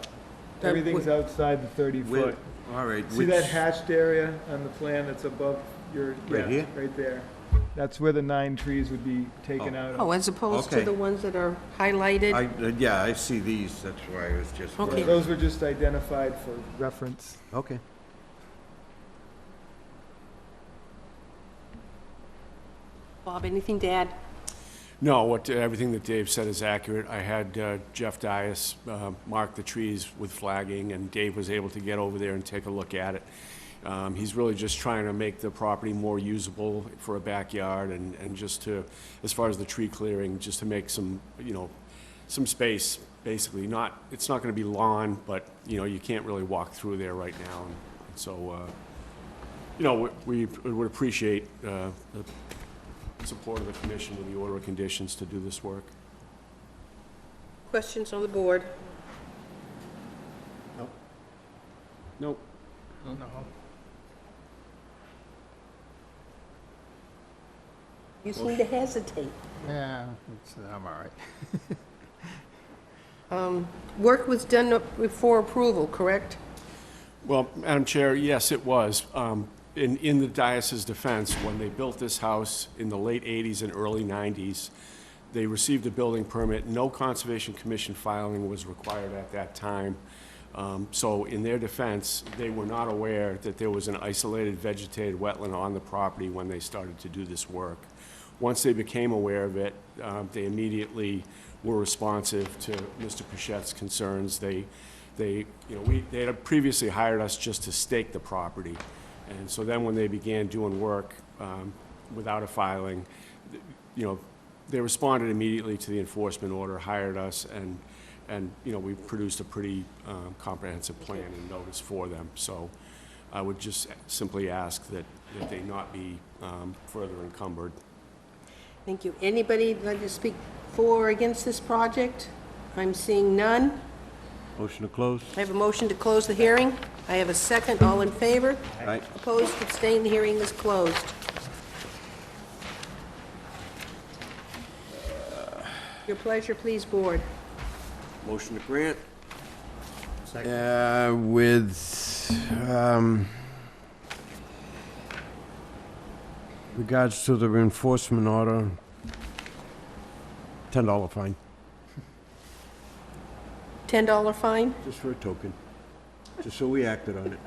That Everything's outside the 30 foot. All right. See that hatched area on the plan that's above your, Right here? right there? That's where the 9 trees would be taken out of. Oh, as opposed to Okay. the ones that are highlighted? Yeah, I see these, that's why I was just. Okay. Yeah, those were just identified for reference. Okay. Bob, anything to add? No, everything that Dave said is accurate. I had Jeff Dias mark the trees with flagging, and Dave was able to get over there and take a look at it. He's really just trying to make the property more usable for a backyard and just to, as far as the tree clearing, just to make some, some space, basically. It's not gonna be lawn, but, you can't really walk through there right now. And so, we would appreciate the support of the commission with the order of conditions to do this work. Questions on the board? Nope. You seem to hesitate. Yeah, I'm all right. Work was done before approval, correct? Well, Madam Chair, yes, it was. In the diocese's defense, when they built this house in the late 80s and early 90s, they received a building permit. No Conservation Commission filing was required at that time. So in their defense, they were not aware that there was an isolated vegetated wetland on the property when they started to do this work. Once they became aware of it, they immediately were responsive to Mr. Pichette's concerns. They had previously hired us just to stake the property. And so then when they began doing work without a filing, they responded immediately to the enforcement order, hired us, and we produced a pretty comprehensive plan and notice for them. So I would just simply ask that they not be further encumbered. Thank you. Anybody like to speak for or against this project? I'm seeing none. Motion to close? I have a motion to close the hearing. I have a second. All in favor? Aye. Opposed, abstained, the hearing is closed. Your pleasure, please, board. Motion to grant? Second. With regards to the enforcement order, $10 fine, $10 fine? just for a token, just so we acted on it.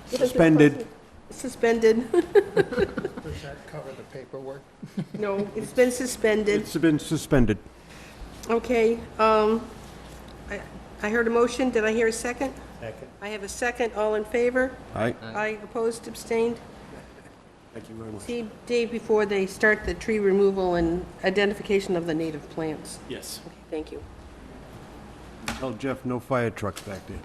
Suspended. Suspended. Does that cover the paperwork? No, it's been suspended. It's been suspended. Okay, I heard a motion. Did I hear a second? Second. I have a second. All in favor? Aye. Aye. Opposed, abstained? Thank you very much. See, Dave, before they start the tree removal and identification of the native plants. Yes. Okay, thank you. Tell Jeff, no fire trucks back there.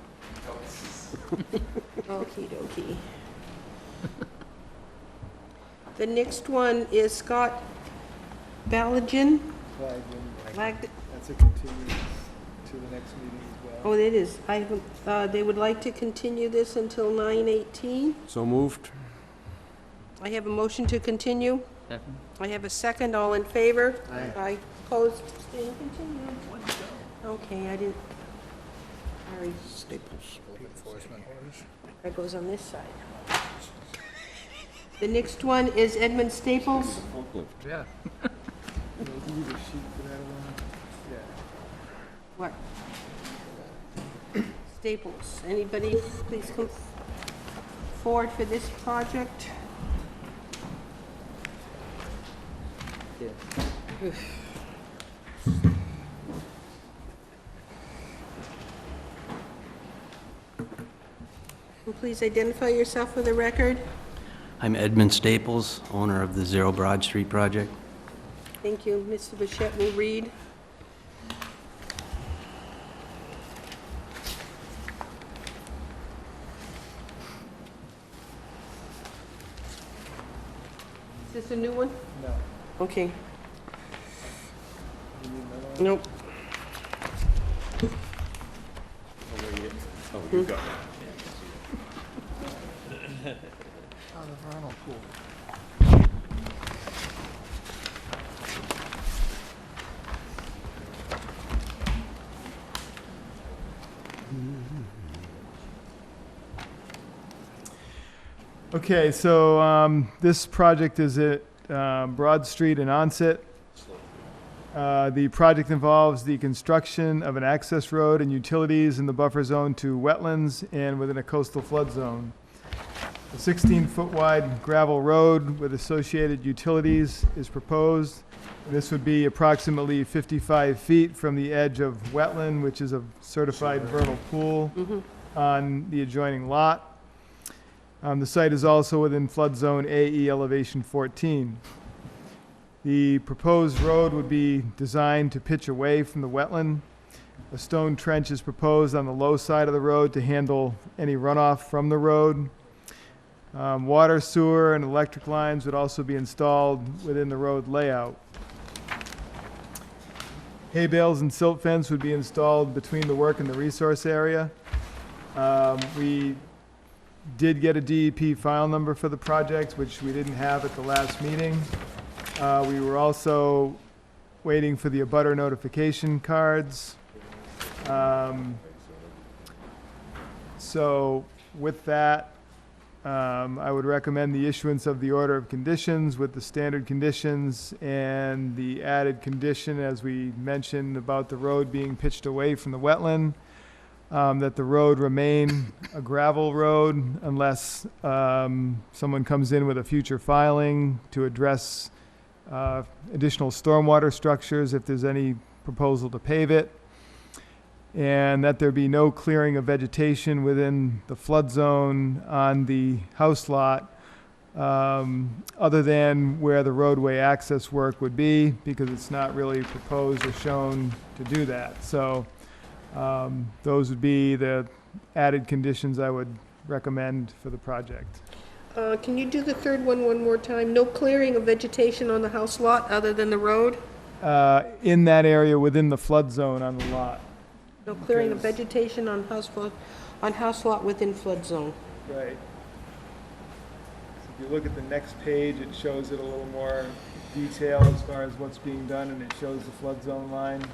Okie dokie. The next one is Scott Balagan. That's a continuance to the next meeting as well. Oh, it is. I haven't, they would like to continue this until 9/18. So moved? I have a motion to continue. Second. I have a second. All in favor? Aye. Aye. Opposed? Abstained? Continued. Okay, I didn't. Sorry. Staples. Enforcement orders. That goes on this side. The next one is Edmund Staples. Yeah. You need a sheet for that one? Yeah. What? Staples. Anybody please come forward for this project? Yeah. Please identify yourself for the record. I'm Edmund Staples, owner of the Zero Broad Street project. Thank you. Mr. Bichette will read. Is this a new one? No. Okay. You need another one? Nope. Oh, you got it. Oh, the vernal pool. Okay, so this project is at Broad Street in Onset. The project involves the construction of an access road and utilities in the buffer zone to wetlands and within a coastal flood zone. A 16-foot wide gravel road with associated utilities is proposed. This would be approximately 55 feet from the edge of wetland, which is a certified vernal pool. on the adjoining lot. The site is also within flood zone AE elevation 14. The proposed road would be designed to pitch away from the wetland. A stone trench is proposed on the low side of the road to handle any runoff from the road. Water, sewer, and electric lines would also be installed within the road layout. Hay bales and silt fence would be installed between the work and the resource area. We did get a DEP file number for the project, which we didn't have at the last meeting. We were also waiting for the abutter notification cards. So with that, I would recommend the issuance of the order of conditions with the standard conditions and the added condition, as we mentioned, about the road being pitched away from the wetland, that the road remain a gravel road unless someone comes in with a future filing to address additional stormwater structures if there's any proposal to pave it, and that there be no clearing of vegetation within the flood zone on the house lot other than where the roadway access work would be, because it's not really proposed or shown to do that. So those would be the added conditions I would recommend for the project. Can you do the third one more time? No clearing of vegetation on the house lot other than the road? In that area within the flood zone on the lot. No clearing of vegetation on house lot within flood zone. Right. So if you look at the next page, it shows it a little more detail as far as what's being done, and it shows the flood zone line.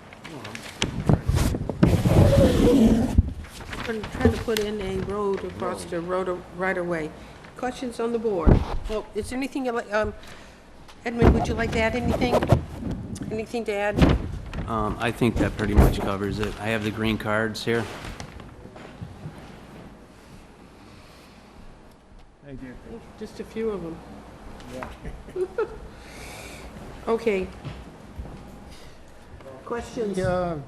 I'm trying to put in a road across the road right away. Questions on the board? Well, is there anything you like, Edmund, would you like to add anything? Anything to add? I think that pretty much covers it. I have the green cards here. Thank you. Just a few of them. Yeah. Okay. Questions? The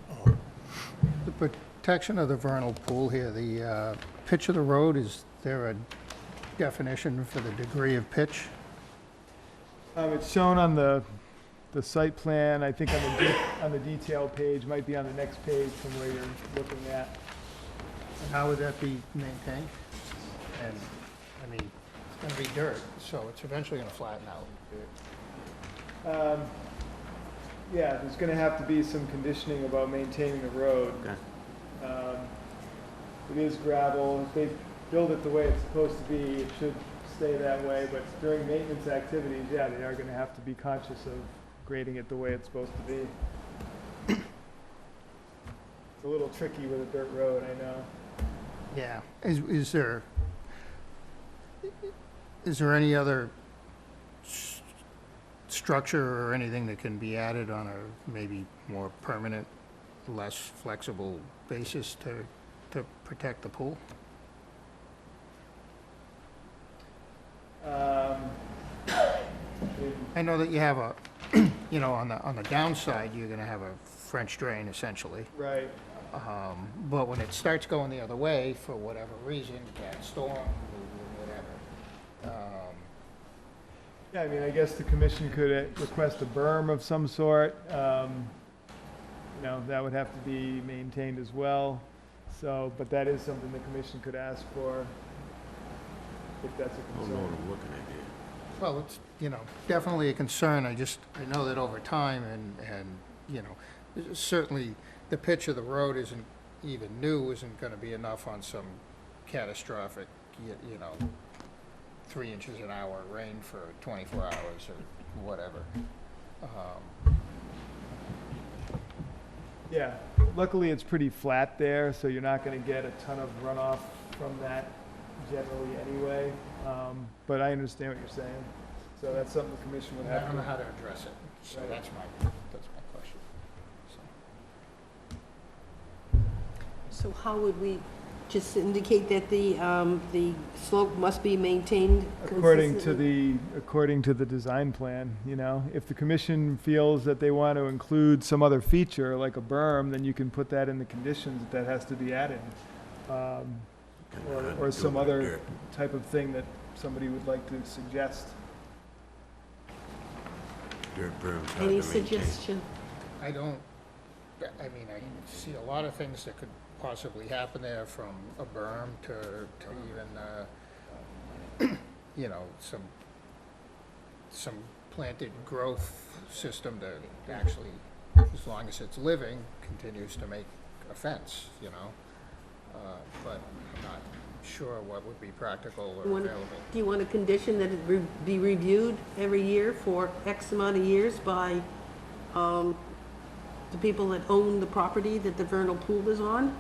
protection of the vernal pool here, the pitch of the road, is there a definition for the degree of pitch? It's shown on the site plan, I think on the detail page, might be on the next page from where you're looking at. And how would that be maintained? And, I mean, it's gonna be dirt, so it's eventually gonna flatten out. Yeah, there's gonna have to be some conditioning about maintaining the road. Okay. It is gravel. If they build it the way it's supposed to be, it should stay that way, but during maintenance activities, yeah, they are gonna have to be conscious of grading it the way it's supposed to be. It's a little tricky with a dirt road, I know. Yeah. Is there any other structure or anything that can be added on a maybe more permanent, less flexible basis to protect the pool? I know that you have a, you know, on the downside, you're gonna have a French drain essentially. Right. But when it starts going the other way, for whatever reason, cat storm, whatever, Yeah, I mean, I guess the commission could request a berm of some sort. You know, that would have to be maintained as well. So, but that is something the commission could ask for, if that's a I don't concern. know what I'm looking at here. well, it's, you know, definitely a concern. I know that over time and, you know, certainly the pitch of the road isn't even new, isn't gonna be enough on some catastrophic, you know, 3 inches an hour rain for 24 hours or whatever. Yeah, luckily it's pretty flat there, so you're not gonna get a ton of runoff from that generally anyway. But I understand what you're saying. So that's something the commission would I have don't know to. how to address it, so Right. that's my question. So how would we just indicate that the slope must be maintained consistently? According to the design plan, you know, if the commission feels that they want to include some other feature like a berm, then you can put that in the conditions that has to be added. or some other type of thing that somebody would like to suggest. Dirt berms hard to Any maintain. suggestion? I don't, I mean, I see a lot of things that could possibly happen there, from a berm to even, you know, some planted growth system that actually, as long as it's living, continues to make a fence, you know? But I'm not sure what would be practical or available. Do you want a condition that it be reviewed every year for X amount of years by the people that own the property that the vernal pool is on?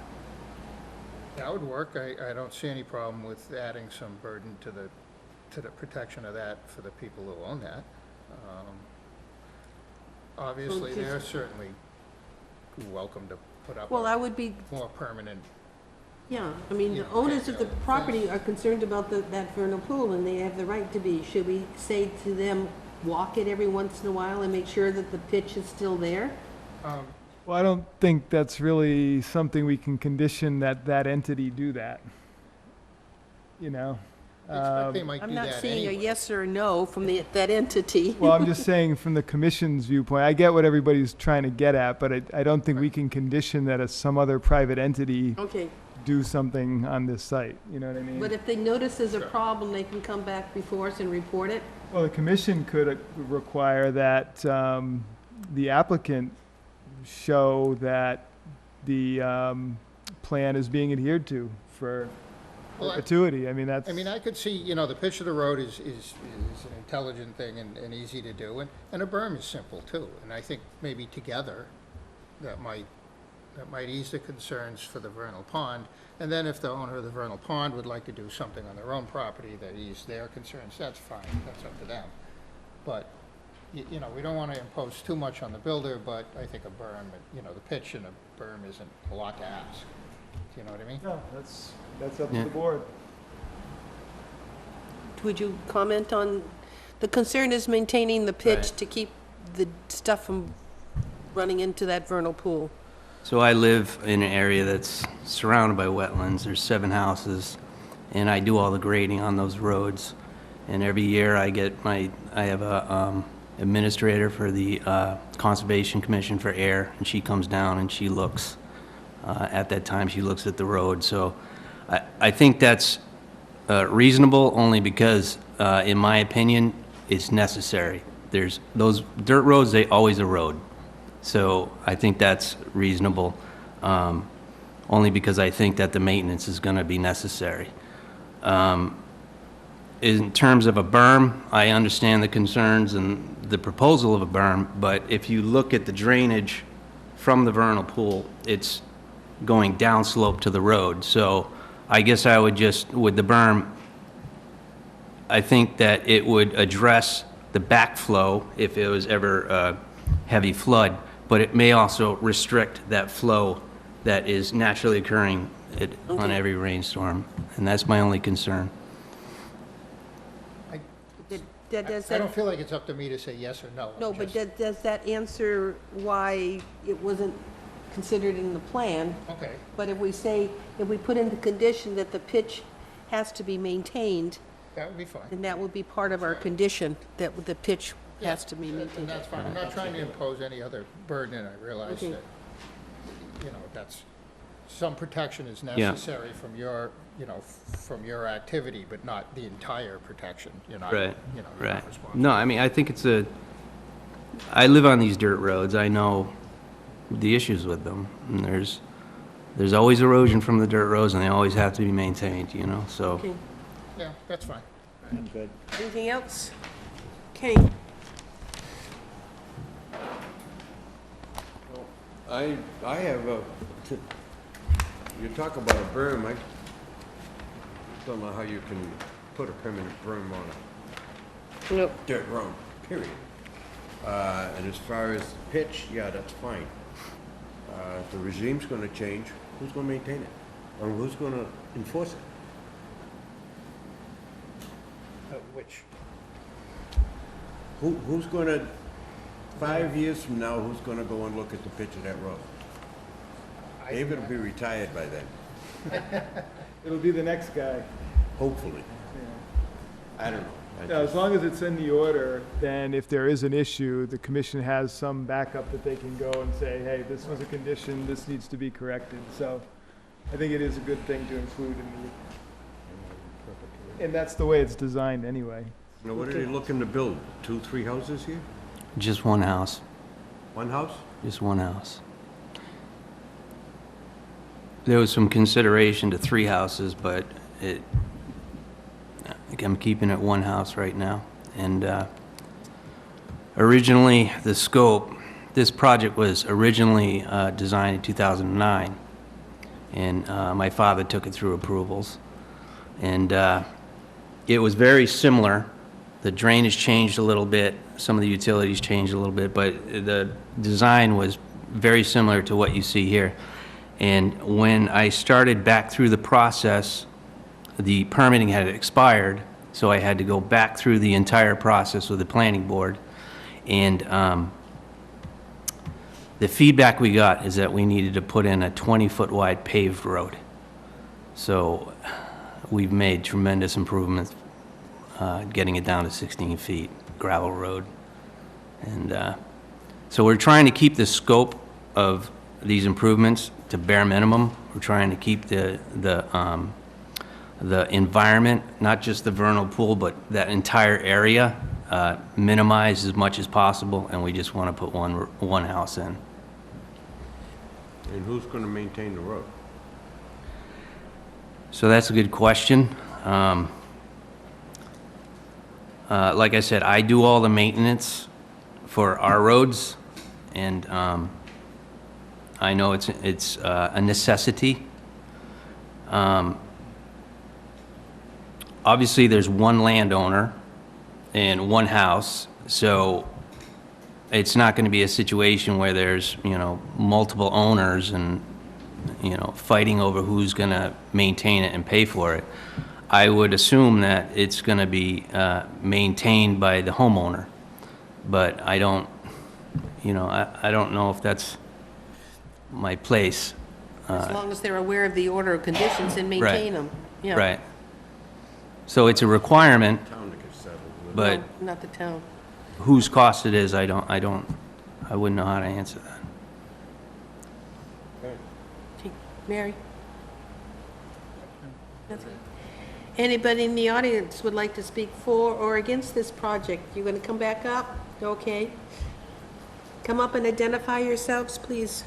That would work. I don't see any problem with adding some burden to the protection of that for the people who own that. Obviously, they're certainly welcome to put up Well, I a would be, more permanent. yeah, I mean, the owners of the property are concerned about that vernal pool, and they have the right to be. Should we say to them, walk it every once in a while and make sure that the pitch is still there? Well, I don't think that's really something we can condition that entity do that. You know? I expect they might do I'm not that seeing a anyway. yes or a no from that entity. Well, I'm just saying from the commission's viewpoint, I get what everybody's trying to get at, but I don't think we can condition that some other private entity Okay, do something on this site, you know what I mean? but if they notice there's a problem, they can come back before us and report it? Well, the commission could require that the applicant show that the plan is being adhered to for Well, perpetuity. I mean, that's. I mean, I could see, you know, the pitch of the road is an intelligent thing and easy to do, and a berm is simple too. And I think maybe together, that might ease the concerns for the vernal pond. And then if the owner of the vernal pond would like to do something on their own property that ease their concerns, that's fine, that's up to them. But, you know, we don't want to impose too much on the builder, but I think a berm, you know, the pitch in a berm isn't a lot to ask. Do you know what I mean? No, that's up to Yeah. the board. Would you comment on, the concern is maintaining the pitch Right. to keep the stuff from running into that vernal pool? So I live in an area that's surrounded by wetlands. There's 7 houses, and I do all the grading on those roads. And every year I have a administrator for the Conservation Commission for Air, and she comes down and she looks. At that time, she looks at the road. So I think that's reasonable, only because, in my opinion, it's necessary. There's those dirt roads, they always erode. So I think that's reasonable, only because I think that the maintenance is going to be necessary. In terms of a berm, I understand the concerns and the proposal of a berm, but if you look at the drainage from the vernal pool, it's going downslope to the road. So I guess I would just, with the berm, I think that it would address the backflow if it was ever a heavy flood, but it may also restrict that flow that is naturally occurring on every rainstorm, and that's my only concern. Does I that, don't feel like it's up to me to say yes or no. no, I'm but just- does that answer why it wasn't considered in the plan? Okay, But if we say, if we put in the condition that the pitch has to be maintained, that would be fine. then that would be part of our condition, that the pitch has to be And maintained. that's fine. I'm not trying to impose any other burden, and I realize Okay. that, you know, that's, some protection is Yeah. necessary from your, you know, from your activity, but not the entire protection. You're not, Right, you know, you're right. not responsible. No, I mean, I think I live on these dirt roads. I know the issues with them. And there's always erosion from the dirt roads, and they always have to be maintained, you know, so. Okay. Yeah, that's fine. I'm good. Anything else? Okay, I have you talk about a berm, I don't know how you can put a permanent berm on no, a dirt road, period. And as far as pitch, yeah, that's fine. If the regime's gonna change, who's gonna maintain it? Or who's gonna enforce it? Which, Who's gonna, 5 years from now, who's gonna go and look at the pitch of that road? David will be retired by then. It'll be the next guy. Hopefully. Yeah. I don't know. No, as long as it's in the order, then if there is an issue, the commission has some backup that they can go and say, hey, this was a condition, this needs to be corrected. So I think it is a good thing to include in the, and that's the way it's designed anyway. Now, what are they looking to build? 2, 3 houses here? Just one house, One house? just one house. There was some consideration to 3 houses, but I'm keeping it one house right now. And originally, the scope, this project was originally designed in 2009. And my father took it through approvals. And it was very similar. The drainage changed a little bit, some of the utilities changed a little bit, but the design was very similar to what you see here. And when I started back through the process, the permitting had expired, so I had to go back through the entire process with the planning board. And the feedback we got is that we needed to put in a 20-foot wide paved road. So we've made tremendous improvements getting it down to 16 feet, gravel road. And so we're trying to keep the scope of these improvements to bare minimum. We're trying to keep the environment, not just the vernal pool, but that entire area minimized as much as possible, and we just want to put one house in. And who's going to maintain the road? So that's a good question. Like I said, I do all the maintenance for our roads, and I know it's a necessity. Obviously, there's one landowner and one house, so it's not going to be a situation where there's, multiple owners and, fighting over who's going to maintain it and pay for it. I would assume that it's going to be maintained by the homeowner, but I don't, I don't know if that's my place. As long as they're aware of the order of conditions and maintain them. Yeah. Right. So it's a requirement, but No, not the town. whose cost it is, I wouldn't know how to answer that. Okay, Mary? Nothing. Anybody in the audience would like to speak for or against this project? You going to come back up? Okay. Come up and identify yourselves, please.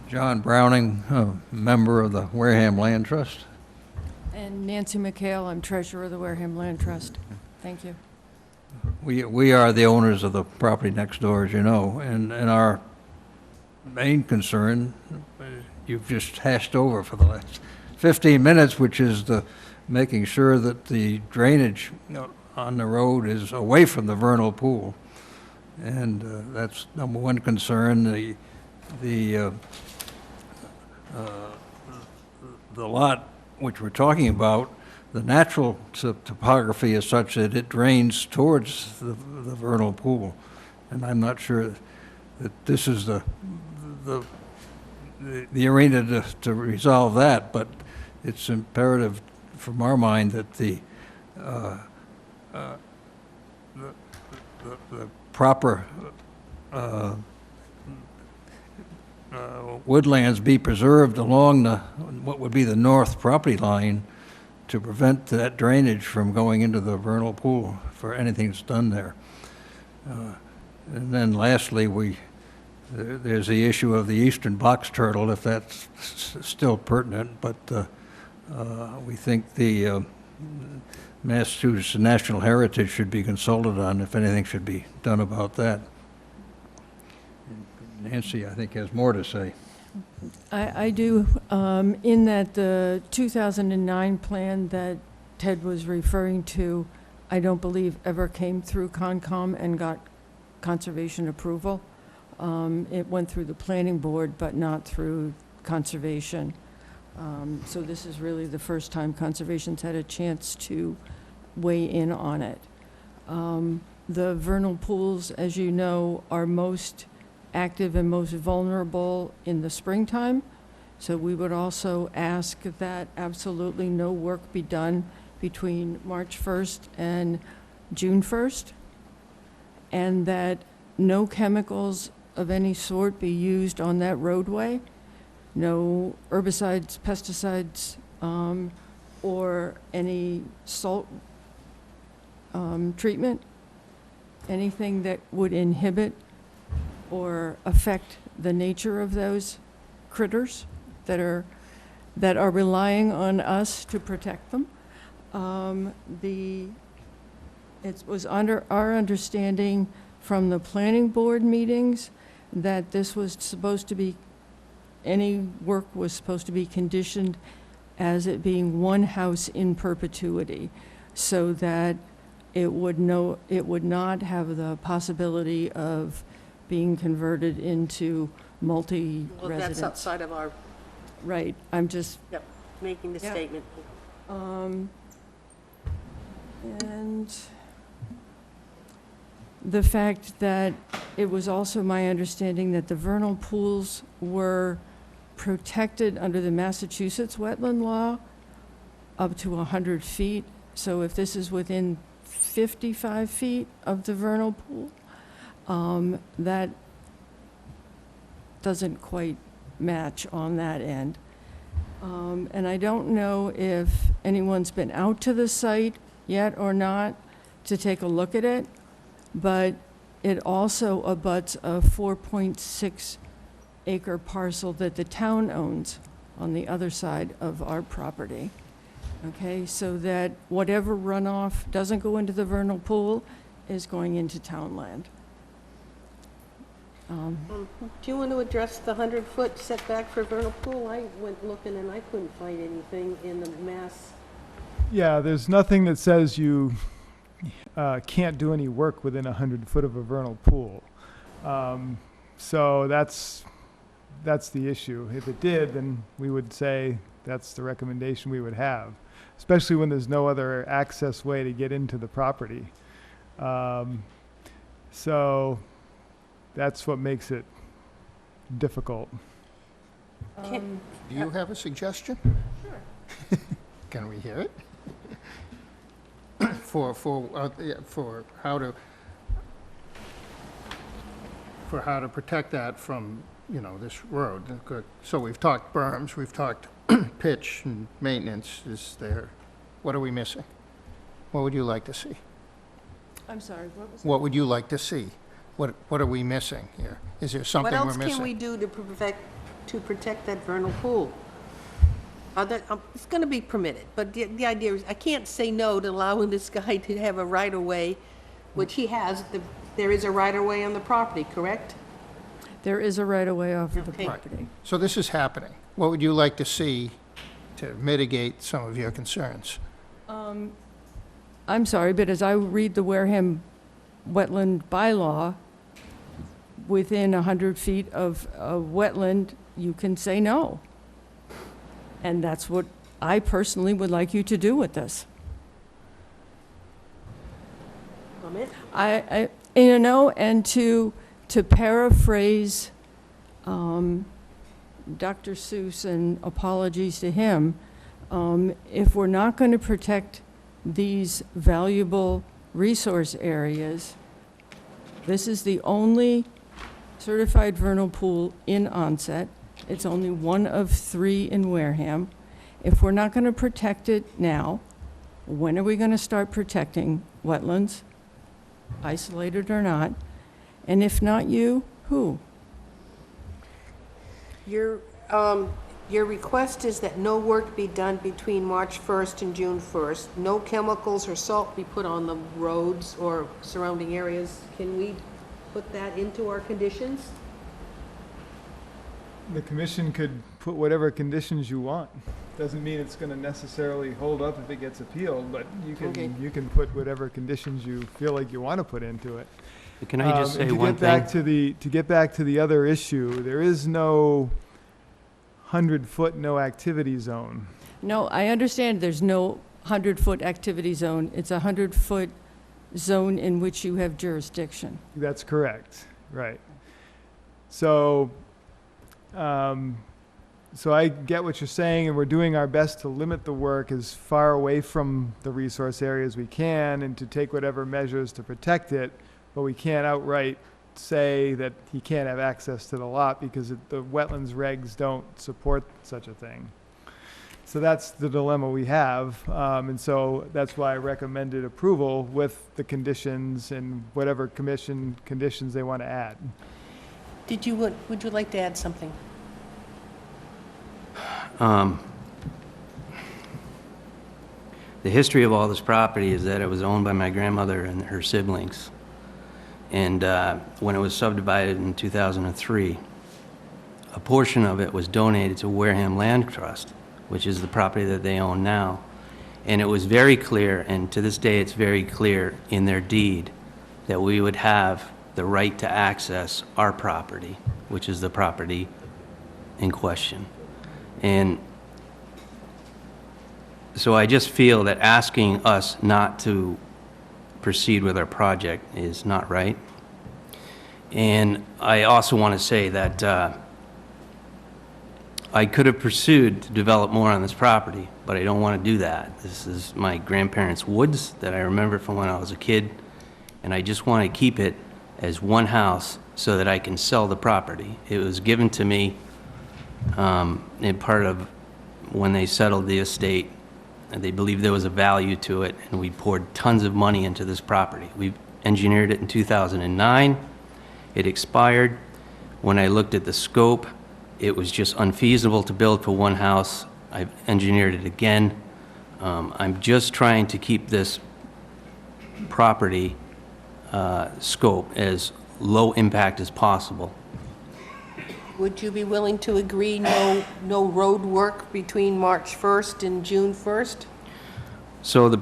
John Browning, member of the Wareham Land Trust. And Nancy McHale, I'm treasurer of the Wareham Land Trust. Thank you. We are the owners of the property next door, as you know, and our main concern, you've just hashed over for the last 15 minutes, which is making sure that the drainage on the road is away from the vernal pool. And that's number one concern. The lot which we're talking about, the natural topography is such that it drains towards the vernal pool. And I'm not sure that this is the arena to resolve that, but it's imperative from our mind that the proper woodlands be preserved along what would be the north property line to prevent that drainage from going into the vernal pool for anything that's done there. And then lastly, there's the issue of the eastern box turtle, if that's still pertinent, but we think the Massachusetts National Heritage should be consulted on if anything should be done about that. Nancy, I think, has more to say. I do, in that the 2009 plan that Ted was referring to, I don't believe ever came through Concom and got conservation approval. It went through the planning board, but not through conservation. So this is really the first time Conservation's had a chance to weigh in on it. The vernal pools, as you know, are most active and most vulnerable in the springtime. So we would also ask that absolutely no work be done between March 1st and June 1st, and that no chemicals of any sort be used on that roadway. No herbicides, pesticides, or any salt treatment, anything that would inhibit or affect the nature of those critters that are relying on us to protect them. It was under our understanding from the planning board meetings that this was supposed to be, any work was supposed to be conditioned as it being one house in perpetuity, so that it would not have the possibility of being converted into multi-residence. Well, that's outside of our, Right, I'm just, yep, making the Yep. statement. and the fact that it was also my understanding that the vernal pools were protected under the Massachusetts wetland law up to 100 feet. So if this is within 55 feet of the vernal pool, that doesn't quite match on that end. And I don't know if anyone's been out to the site yet or not to take a look at it, but it also abuts a 4.6 acre parcel that the town owns on the other side of our property. Okay, so that whatever runoff doesn't go into the vernal pool is going into town land. Do you want to address the 100-foot setback for vernal pool? I went looking and I couldn't find anything in the mass. Yeah, there's nothing that says you can't do any work within 100 foot of a vernal pool. So that's the issue. If it did, then we would say that's the recommendation we would have, especially when there's no other access way to get into the property. So that's what makes it difficult. Do you have a suggestion? Sure. Can we hear it? For how to protect that from, this road. So we've talked berms, we've talked pitch and maintenance. What are we missing? What would you like to see? I'm sorry, what was that? What would you like to see? What are we missing here? Is there something we're missing? What else can we do to protect that vernal pool? It's going to be permitted, but the idea is, I can't say no to allowing this guy to have a right-of-way, which he has. There is a right-of-way on the property, correct? There is a right-of-way off of the Okay. property. So this is happening. What would you like to see to mitigate some of your concerns? I'm sorry, but as I read the Wareham wetland bylaw, within 100 feet of a wetland, you can say no. And that's what I personally would like you to do with this. Comment? And to paraphrase Dr. Seuss, and apologies to him, if we're not going to protect these valuable resource areas, this is the only certified vernal pool in Onset. It's only one of 3 in Wareham. If we're not going to protect it now, when are we going to start protecting wetlands, isolated or not? And if not you, who? Your request is that no work be done between March 1st and June 1st. No chemicals or salt be put on the roads or surrounding areas. Can we put that into our conditions? The commission could put whatever conditions you want. Doesn't mean it's going to necessarily hold up if it gets appealed, but Okay. you can put whatever conditions you feel like you want to put into it. Can I just say And one to get thing? back to the other issue, there is no 100-foot no-activity zone. No, I understand there's no 100-foot activity zone. It's a 100-foot zone in which you have jurisdiction. That's correct, right. So, so I get what you're saying, and we're doing our best to limit the work as far away from the resource area as we can and to take whatever measures to protect it, but we can't outright say that he can't have access to the lot because the wetlands regs don't support such a thing. So that's the dilemma we have, and so that's why I recommended approval with the conditions and whatever commission conditions they want to add. Would you like to add something? The history of all this property is that it was owned by my grandmother and her siblings. And when it was subdivided in 2003, a portion of it was donated to Wareham Land Trust, which is the property that they own now. And it was very clear, and to this day it's very clear in their deed, that we would have the right to access our property, which is the property in question. And so I just feel that asking us not to proceed with our project is not right. And I also want to say that I could have pursued to develop more on this property, but I don't want to do that. This is my grandparents' woods that I remember from when I was a kid, and I just want to keep it as one house so that I can sell the property. It was given to me in part of when they settled the estate, and they believed there was a value to it, and we poured tons of money into this property. We engineered it in 2009. It expired. When I looked at the scope, it was just unfeasible to build for one house. I've engineered it again. I'm just trying to keep this property scope as low impact as possible. Would you be willing to agree no road work between March 1st and June 1st? So the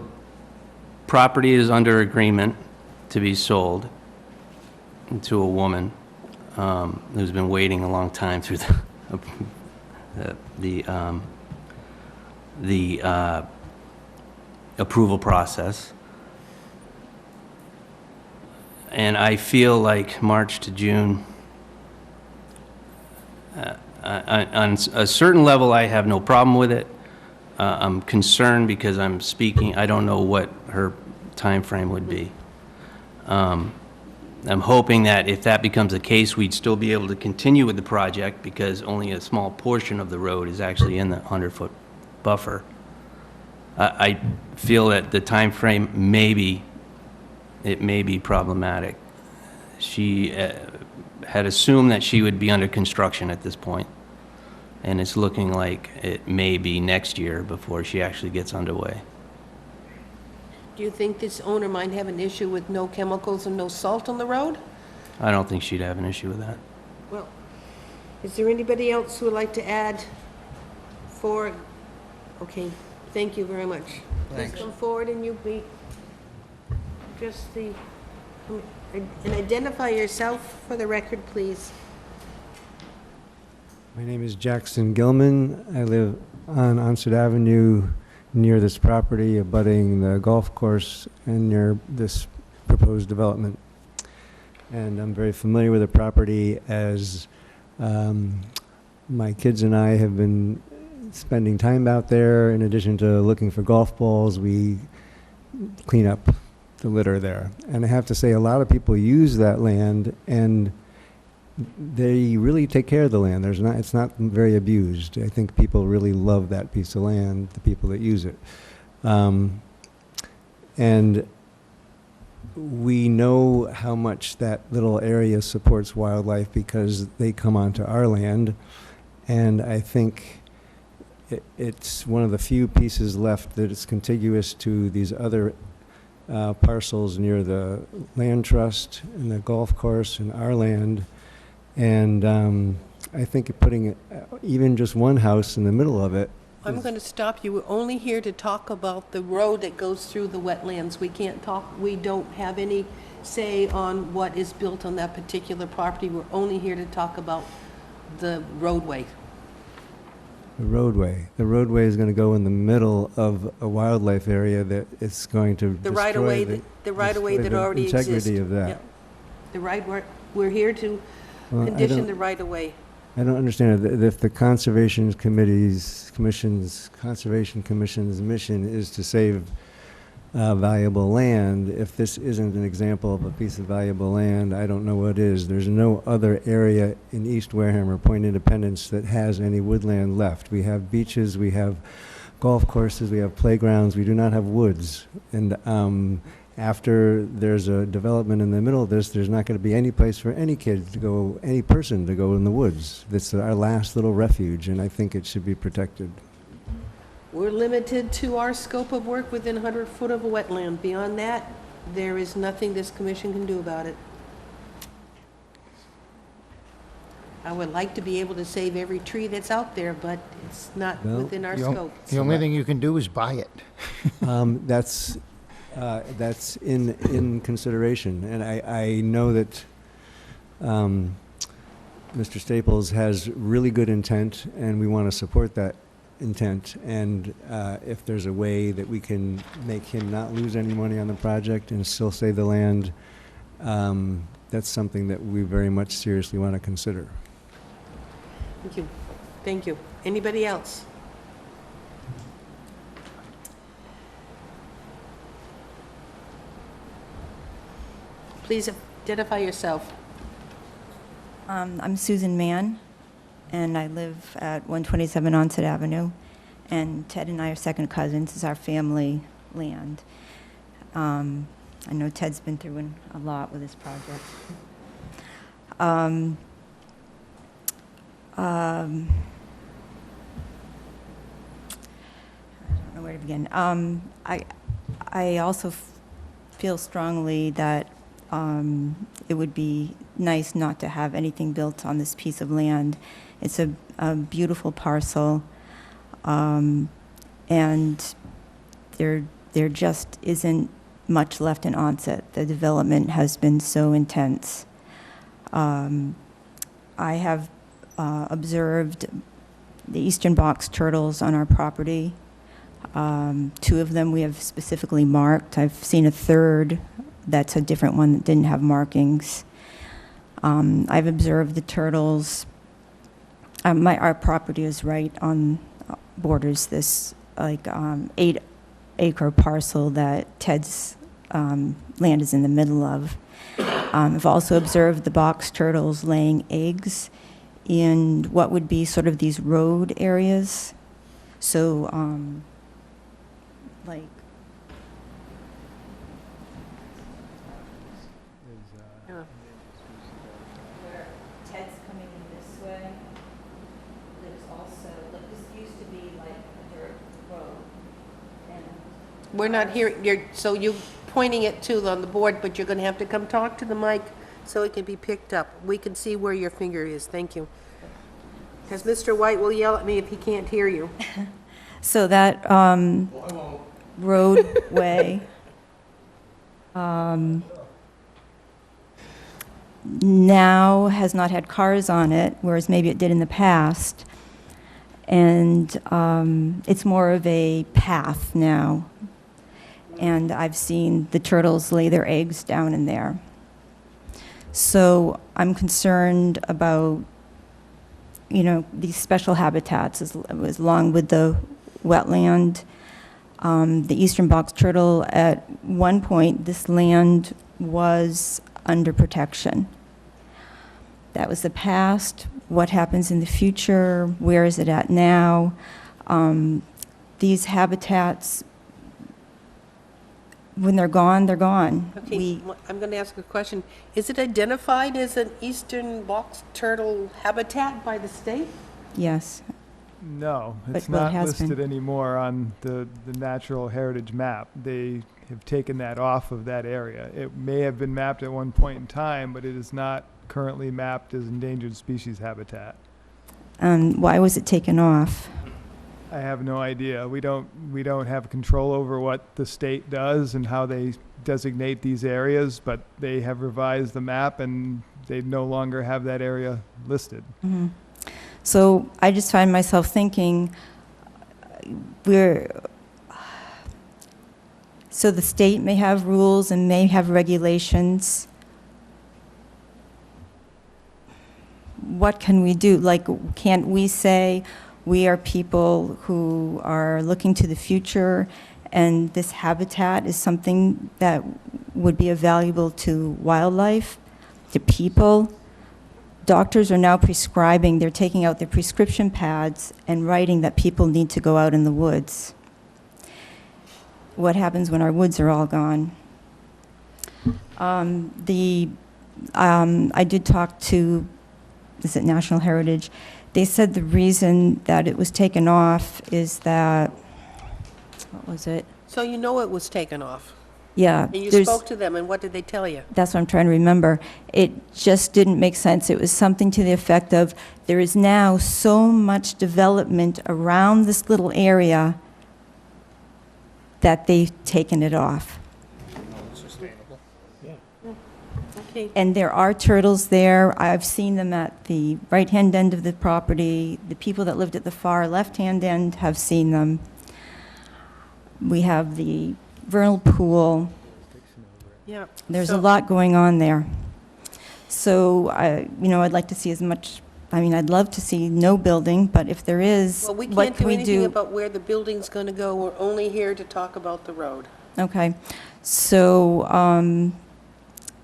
property is under agreement to be sold to a woman who's been waiting a long time through the approval process. And I feel like March to June, on a certain level, I have no problem with it. I'm concerned because I'm speaking, I don't know what her time frame would be. I'm hoping that if that becomes the case, we'd still be able to continue with the project because only a small portion of the road is actually in the 100-foot buffer. I feel that the time frame may be problematic. She had assumed that she would be under construction at this point, and it's looking like it may be next year before she actually gets underway. Do you think this owner might have an issue with no chemicals and no salt on the road? I don't think she'd have an issue with that. Well, is there anybody else who would like to add for? Okay, thank you very much. Thanks. Please come forward and you be just and identify yourself for the record, please. My name is Jackson Gilman. I live on Onset Avenue near this property, abutting the golf course and near this proposed development. And I'm very familiar with the property as my kids and I have been spending time out there. In addition to looking for golf balls, we clean up the litter there. And I have to say, a lot of people use that land, and they really take care of the land. It's not very abused. I think people really love that piece of land, the people that use it. And we know how much that little area supports wildlife because they come onto our land. And I think it's one of the few pieces left that is contiguous to these other parcels near the land trust and the golf course and our land. And I think putting even just one house in the middle of it. I'm going to stop you. We're only here to talk about the road that goes through the wetlands. We can't talk, we don't have any say on what is built on that particular property. We're only here to talk about the roadway. The roadway. The roadway is going to go in the middle of a wildlife area that is going to The right-of-way, destroy the right-of-way destroy that the already exists. integrity of that. Yeah. The right, we're here to Well, I condition don't- the right-of-way. I don't understand if the Conservation Commission's mission is to save valuable land. If this isn't an example of a piece of valuable land, I don't know what is. There's no other area in East Wareham or Point Independence that has any woodland left. We have beaches, we have golf courses, we have playgrounds, we do not have woods. And after there's a development in the middle of this, there's not going to be any place for any kid to go, any person to go in the woods. That's our last little refuge, and I think it should be protected. We're limited to our scope of work within 100 foot of a wetland. Beyond that, there is nothing this commission can do about it. I would like to be able to save every tree that's out there, but it's not Well, within our The on- scope. The only thing you can do is buy it. That's in consideration, and I know that Mr. Staples has really good intent, and we want to support that intent. And if there's a way that we can make him not lose any money on the project and still save the land, that's something that we very much seriously want to consider. Thank you. Thank you. Anybody else? Please identify yourself. I'm Susan Mann, and I live at 127 Onset Avenue, and Ted and I are second cousins. It's our family land. I know Ted's been through a lot with this project. I don't know where to begin. I also feel strongly that it would be nice not to have anything built on this piece of land. It's a beautiful parcel, and there just isn't much left in Onset. The development has been so intense. I have observed the eastern box turtles on our property. 2 of them we have specifically marked. I've seen a third that's a different one that didn't have markings. I've observed the turtles. Our property is right on borders this 8-acre parcel that Ted's land is in the middle of. I've also observed the box turtles laying eggs in what would be sort of these road areas. So, like, where Ted's coming in this way, there's also, like, this used to be like a dirt road. And We're not hearing, so you're pointing it to on the board, but you're going to have to come talk to the mic so it can be picked up. We can see where your finger is. Thank you. Because Mr. White will yell at me if he can't hear you. So that roadway now has not had cars on it, whereas maybe it did in the past. And it's more of a path now. And I've seen the turtles lay their eggs down in there. So I'm concerned about, these special habitats as along with the wetland. The eastern box turtle, at one point, this land was under protection. That was the past. What happens in the future? Where is it at now? These habitats, when they're gone, they're gone. Okay, I'm going to ask a question. Is it identified as an eastern box turtle habitat by the state? Yes. No, But- it's well, it not has listed been. anymore on the natural heritage map. They have taken that off of that area. It may have been mapped at one point in time, but it is not currently mapped as endangered species habitat. Why was it taken off? I have no idea. We don't have control over what the state does and how they designate these areas, but they have revised the map and they no longer have that area listed. Mhm. So I just find myself thinking, so the state may have rules and may have regulations. What can we do? Like, can't we say we are people who are looking to the future, and this habitat is something that would be valuable to wildlife, to people? Doctors are now prescribing, they're taking out their prescription pads and writing that people need to go out in the woods. What happens when our woods are all gone? I did talk to, is it National Heritage? They said the reason that it was taken off is that, what was it? So you know it was taken off? Yeah. And you there's- spoke to them, and what did they tell you? That's what I'm trying to remember. It just didn't make sense. It was something to the effect of, there is now so much development around this little area that they've taken it off. Okay. And there are turtles there. I've seen them at the right-hand end of the property. The people that lived at the far left-hand end have seen them. We have the vernal pool. Yeah. There's a So- lot going on there. So, I'd like to see as much, I'd love to see no building, but if there is, Well, we what can't can do we anything do? about where the building's going to go. We're only here to talk about the road. Okay, so,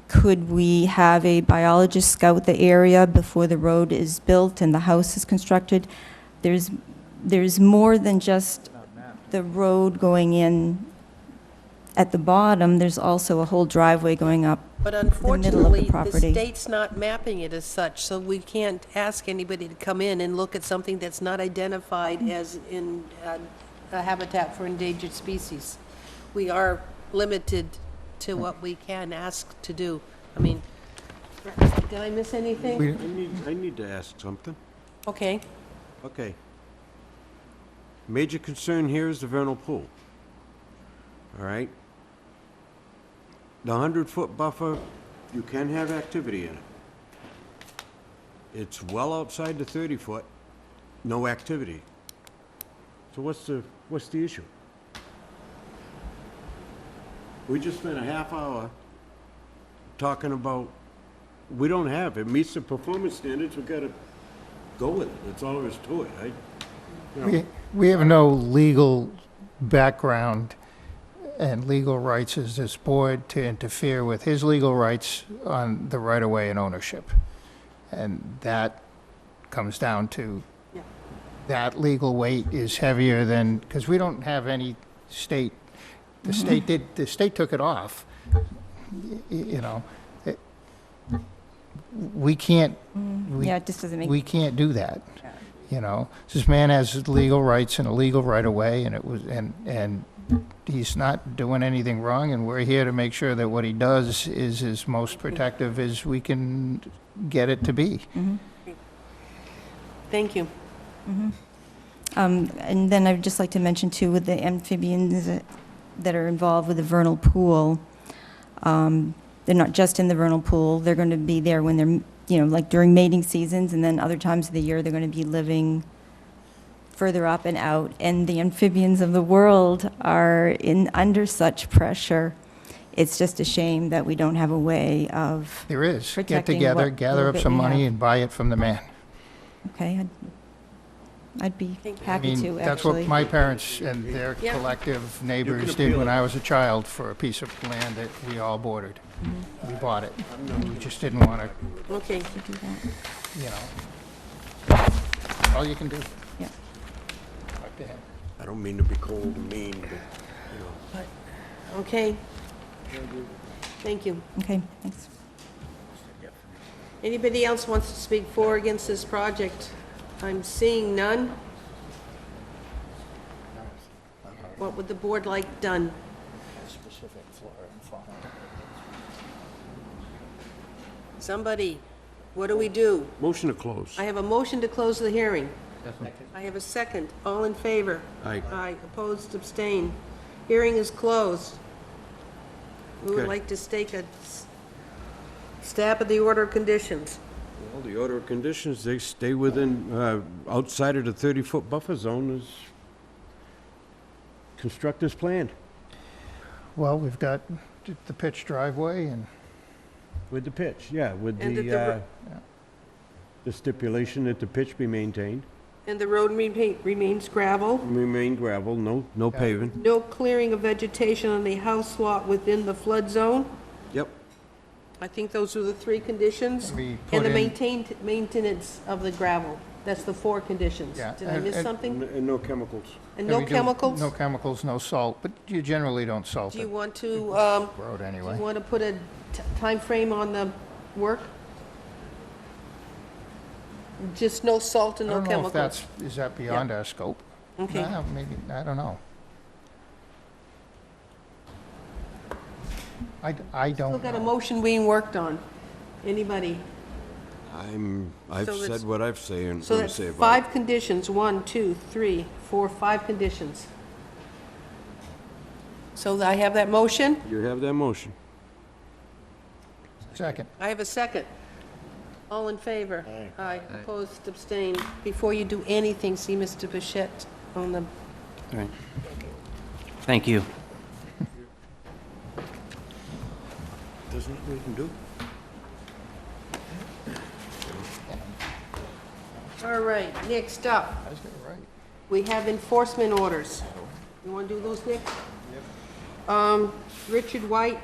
could we have a biologist scout the area before the road is built and the house is constructed? There's more than just the road going in at the bottom. There's also a whole driveway going up But the middle of unfortunately, the the property. state's not mapping it as such, so we can't ask anybody to come in and look at something that's not identified as in a habitat for endangered species. We are limited to what we can ask to do. I mean, did I miss anything? I need to ask something. Okay. Okay. Major concern here is the vernal pool. All right? The 100-foot buffer, you can have activity in it. It's well outside the 30-foot, no activity. So what's the issue? We just spent a half hour talking about, we don't have, it meets the performance standards, we gotta go with it, that's all there is to it. We have no legal background and legal rights as this board to interfere with his legal rights on the right-of-way and ownership. And that comes down to, that legal weight is heavier than, because we don't have any state, the state took it off. We can't, Yeah, it just doesn't make. we can't do that. This man has legal rights and a legal right-of-way, and it was, and he's not doing anything wrong, and we're here to make sure that what he does is as most protective as we can get it to be. Thank you. And then I'd just like to mention too, with the amphibians that are involved with the vernal pool, they're not just in the vernal pool, they're going to be there when they're, like during mating seasons, and then other times of the year, they're going to be living further up and out, and the amphibians of the world are under such pressure. It's just a shame that we don't have a way of There is. Get protecting together, what gather little up bit some we money have. and buy it from the man. Okay, I'd be happy to, actually. That's what my parents and their Yeah. collective neighbors did when I was a child for a piece of land that we all bordered. We bought it. We just didn't want to, Okay. all you can do. Yeah. Talk to him. I don't mean to be cold and mean, but, Okay. Thank you. Okay, thanks. Anybody else wants to speak for or against this project? I'm seeing none. What would the board like done? Specific flora and fauna. Somebody, what do we do? motion to close. I have a motion to close the hearing. I have a second. All in favor? Aye. Aye. Opposed, abstain. Hearing is closed. We would Okay. like to take a stab at the order of conditions. Well, the order of conditions, they stay within, outside of the 30-foot buffer zone is construct as planned. Well, we've got the pitch driveway and With the pitch, yeah, with And that the stipulation that the pitch be maintained, And the road remains gravel. remain gravel, no paving. No clearing of vegetation on the house lot within the flood zone. Yep. I think those are the three conditions. we And put the in, maintenance of the gravel. That's the four conditions. Yeah, Did I miss something? And no chemicals. And and no we do- chemicals? No chemicals, no salt, but you generally don't salt Do you it. want to, Road do anyway. you want to put a time frame on the work? Just no salt and I no don't know if chemicals? is that beyond our scope? Okay. Maybe, I don't know. I Still don't got a know. motion being worked on. Anybody? I've So that's- said what I've say and So want to that's say about it. 5 conditions, 1, 2, 3, 4, 5 conditions. So I have that motion? You have that motion. Second. I have a second. All in favor? Aye. Opposed, abstained. Before you do anything, see Mr. Bichette on the, All right. Thank you. There's nothing we can do. all right, next up, I was gonna write. we have enforcement orders. You want to do those, Nick? Richard White,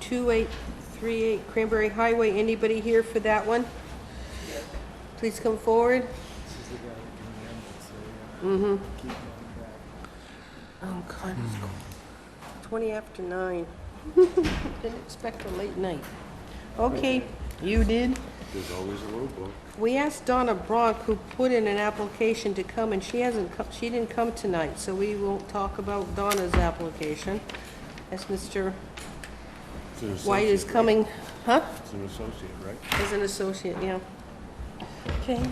2838 Cranberry Highway. Anybody here for that one? Please come forward. Mm-hmm. Oh, God. 20 after 9. Didn't expect a late night. Okay, you did. There's always a roadblock. We asked Donna Bronk, who put in an application to come, and she didn't come tonight, so we won't talk about Donna's application. As Mr. It's an White is associate, coming, huh? right? It's an associate, right? As an associate, yeah. Okay.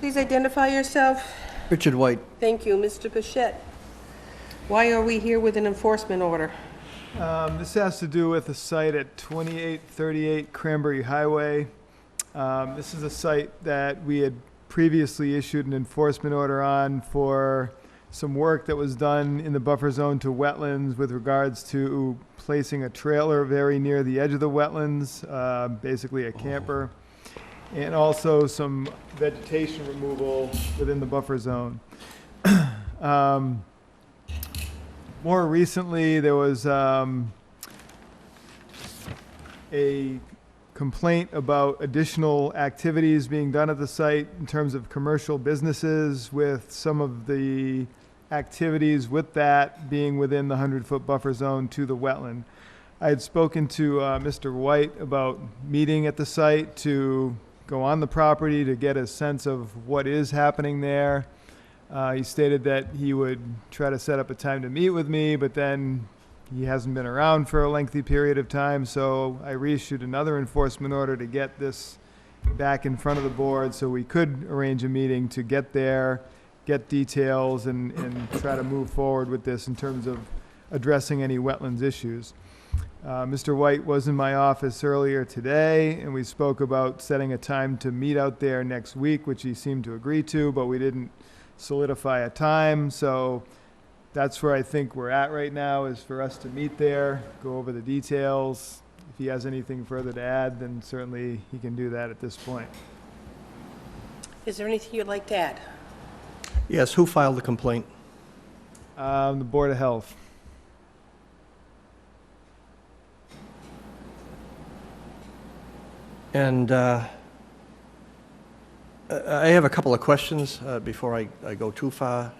Please identify yourself. Richard White. Thank you, Mr. Bichette. Why are we here with an enforcement order? This has to do with a site at 2838 Cranberry Highway. This is a site that we had previously issued an enforcement order on for some work that was done in the buffer zone to wetlands with regards to placing a trailer very near the edge of the wetlands, basically a camper, and also some vegetation removal within the buffer zone. More recently, there was a complaint about additional activities being done at the site in terms of commercial businesses, with some of the activities with that being within the 100-foot buffer zone to the wetland. I had spoken to Mr. White about meeting at the site to go on the property to get a sense of what is happening there. He stated that he would try to set up a time to meet with me, but then he hasn't been around for a lengthy period of time, so I reissued another enforcement order to get this back in front of the board so we could arrange a meeting to get there, get details, and try to move forward with this in terms of addressing any wetlands issues. Mr. White was in my office earlier today, and we spoke about setting a time to meet out there next week, which he seemed to agree to, but we didn't solidify a time. So that's where I think we're at right now, is for us to meet there, go over the details. If he has anything further to add, then certainly he can do that at this point. Is there anything you'd like to add? Yes, who filed the complaint? The Board of Health. And I have a couple of questions before I go too far.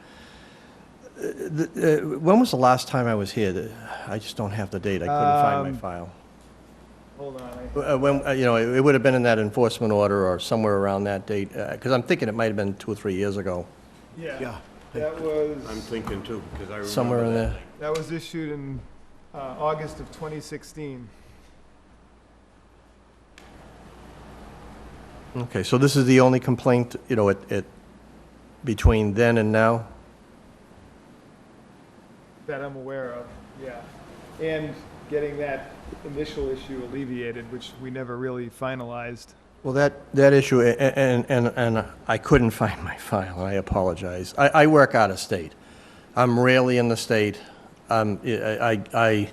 When was the last time I was here? I just don't have the date. I couldn't find my file. Hold on. When, it would have been in that enforcement order or somewhere around that date, because I'm thinking it might have been 2 or 3 years ago. Yeah. That was, I'm thinking too, because I remember Somewhere in that. there. that was issued in August of 2016. Okay, so this is the only complaint, between then and now? That I'm aware of, yeah. And getting that initial issue alleviated, which we never really finalized. Well, that issue, and I couldn't find my file, I apologize. I work out of state. I'm rarely in the state. I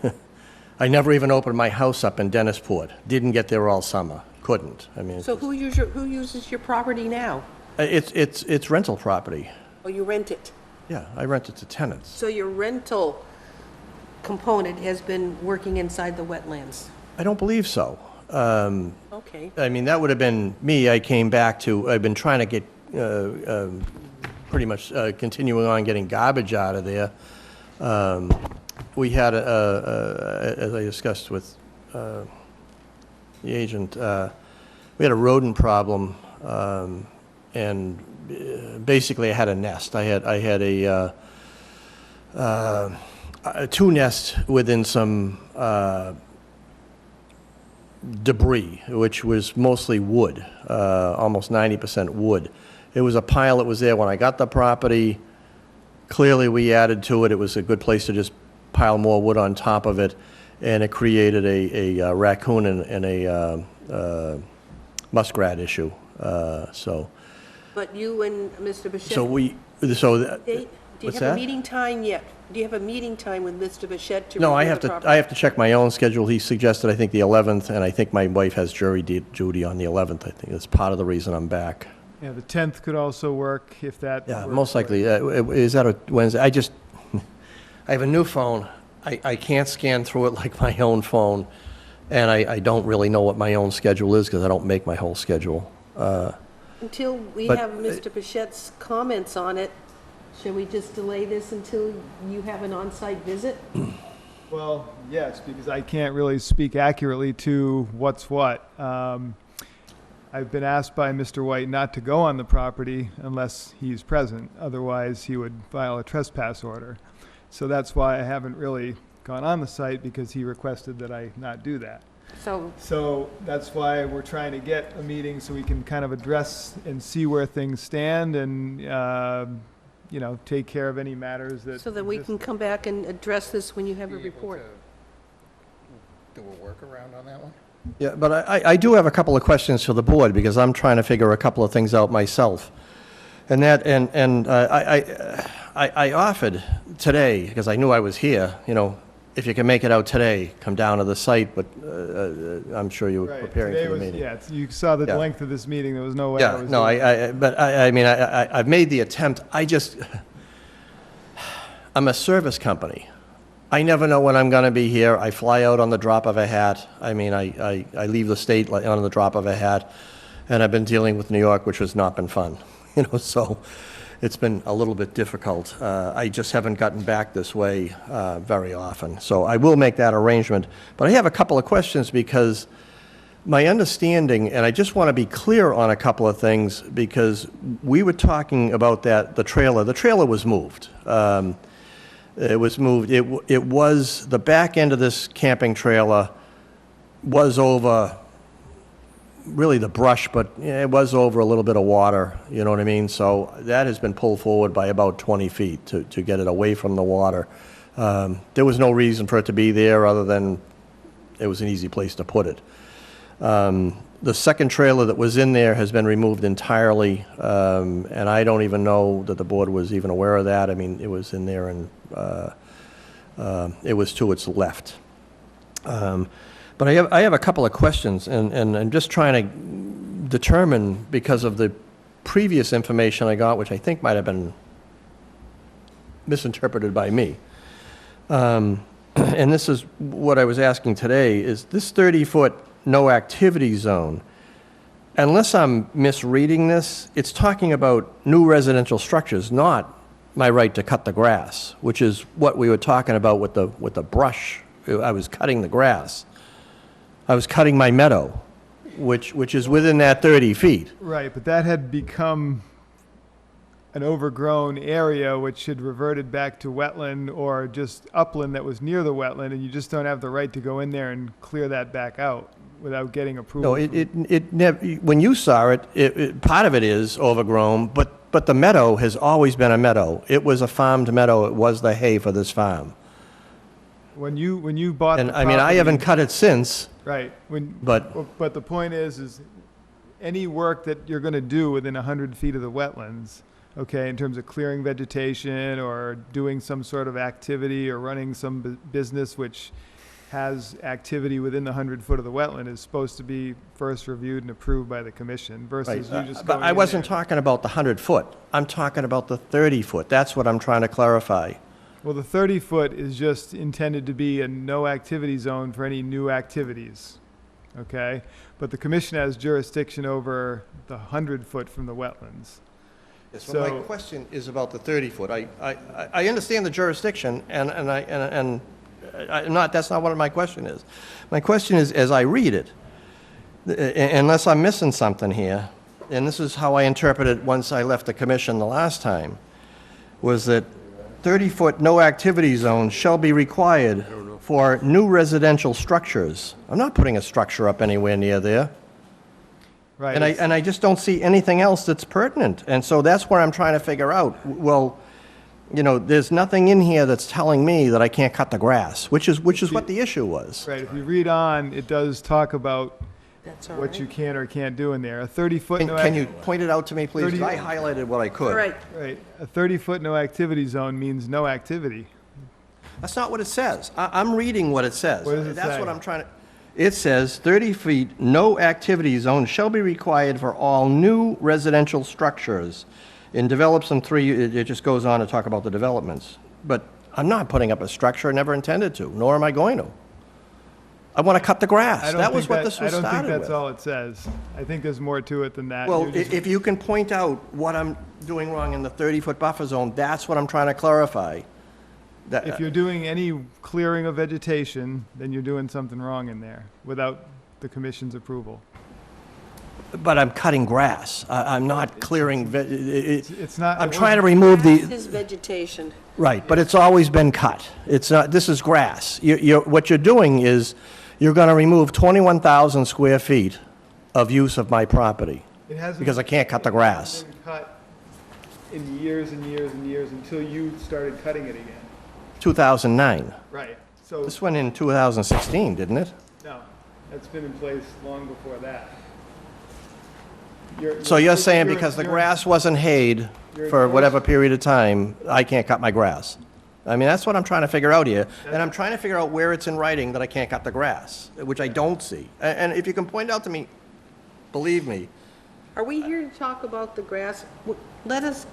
never even opened my house up in Dennisport. Didn't get there all summer. Couldn't. I mean, So who uses your property now? it's rental property. Oh, you rent it? Yeah, I rent it to tenants. So your rental component has been working inside the wetlands? I don't believe so. Okay. I mean, that would have been me. I've been trying to get, pretty much continuing on getting garbage out of there. We had, as I discussed with the agent, we had a rodent problem, and basically I had a nest. I had two nests within some debris, which was mostly wood, almost 90% wood. It was a pile that was there when I got the property. Clearly, we added to it. It was a good place to just pile more wood on top of it, and it created a raccoon and a muskrat issue. But you and Mr. Bichette... Do you have a meeting time yet? Do you have a meeting time with Mr. Bichette to No, review the property? I have to check my own schedule. He suggested, I think, the 11th, and I think my wife has jury duty on the 11th. I think that's part of the reason I'm back. Yeah, the 10th could also work if that. Yeah, works. most likely. Is that a Wednesday? I have a new phone. I can't scan through it like my own phone, and I don't really know what my own schedule is because I don't make my whole schedule. Until we but- have Mr. Bichette's comments on it, should we just delay this until you have an on-site visit? Well, yes, because I can't really speak accurately to what's what. I've been asked by Mr. White not to go on the property unless he's present. Otherwise, he would file a trespass order. So that's why I haven't really gone on the site, because he requested that I not do that. So that's why we're trying to get a meeting so we can kind of address and see where things stand and, take care of any matters that. So that we can come back and address this when you have a report. Do a workaround on that one? Yeah, but I do have a couple of questions for the board because I'm trying to figure a couple of things out myself. And I offered today, because I knew I was here, if you can make it out today, come down to the site, but I'm sure you were preparing for the meeting. Yeah, you saw the Yeah. length of this meeting. There was no way I Yeah, was. no, I've made the attempt. I'm a service company. I never know when I'm going to be here. I fly out on the drop of a hat. I leave the state on the drop of a hat, and I've been dealing with New York, which has not been fun, so it's been a little bit difficult. I just haven't gotten back this way very often. So I will make that arrangement. But I have a couple of questions because my understanding, and I just want to be clear on a couple of things, because we were talking about the trailer. The trailer was moved. It was moved. It was, the back end of this camping trailer was over really the brush, but it was over a little bit of water, you know what I mean? So that has been pulled forward by about 20 feet to get it away from the water. There was no reason for it to be there other than it was an easy place to put it. The second trailer that was in there has been removed entirely, and I don't even know that the board was even aware of that. I mean, it was in there and it was to its left. But I have a couple of questions, and I'm just trying to determine, because of the previous information I got, which I think might have been misinterpreted by me. And this is what I was asking today, is this 30-foot no activity zone, unless I'm misreading this, it's talking about new residential structures, not my right to cut the grass, which is what we were talking about with the brush. I was cutting the grass. I was cutting my meadow, which is within that 30 feet. Right, but that had become an overgrown area which had reverted back to wetland or just upland that was near the wetland, and you just don't have the right to go in there and clear that back out without getting approval. No, it never, when you saw it, part of it is overgrown, but the meadow has always been a meadow. It was a farmed meadow. It was the hay for this farm. When you bought the And, I mean, I haven't property- cut it since, Right, but the point is any work that you're gonna do within 100 feet of the wetlands, okay, in terms of clearing vegetation or doing some sort of activity or running some business which has activity within the 100 foot of the wetland is supposed to be first reviewed and approved by the commission right, versus you just but going I in wasn't there. talking about the 100-foot. I'm talking about the 30-foot. That's what I'm trying to clarify. Well, the 30 foot is just intended to be a no activity zone for any new activities, okay? But the commission has jurisdiction over the 100 foot from the wetlands. Yes, well, my question is about the 30-foot. I understand the jurisdiction, and that's not what my question is. My question is, as I read it, unless I'm missing something here, and this is how I interpreted it once I left the commission the last time, was that 30-foot no activity zone shall be required for new residential structures. I'm not putting a structure up anywhere near there. Right. And I just don't see anything else that's pertinent. And so that's where I'm trying to figure out, well, you know, there's nothing in here that's telling me that I can't cut the grass, which is what the issue was. Right, if you read on, it does talk about That's all what right. you can or can't do in there. A 30-foot no Can you point it out to me, please? 'Cause 30 I highlighted what I could. Right. Right, a 30-foot no activity zone means no activity. That's not what it says. I'm reading what it says. What does it That's say? what I'm trying to... It says 30 feet, no activity zone shall be required for all new residential structures. And develops them it just goes on to talk about the developments. But I'm not putting up a structure, I never intended to, nor am I going to. I want to cut the grass. That was what this was I don't started think with. that's all it says. I think there's more to it than that. Well, You're just- if you can point out what I'm doing wrong in the 30-foot buffer zone, that's what I'm trying to clarify. That- If you're doing any clearing of vegetation, then you're doing something wrong in there without the commission's approval. But I'm cutting grass. I'm not clearing, It's not. I'm trying to remove the... This is vegetation. Right, but it's always been cut. It's not, this is grass. What you're doing is, you're gonna remove 21,000 square feet of use of my property, It hasn't- because I can't cut the grass. It hasn't been cut in years and years and years until you started cutting it again. 2009. Right, so, This went in 2016, didn't it? no, that's been in place long before that. So you're saying because the grass wasn't hayed for whatever period of time, I can't cut my grass? I mean, that's what I'm trying to figure out here. And I'm trying to figure out where it's in writing that I can't cut the grass, which I don't see. And if you can point out to me, believe me, Are we here to talk about the grass? Let us,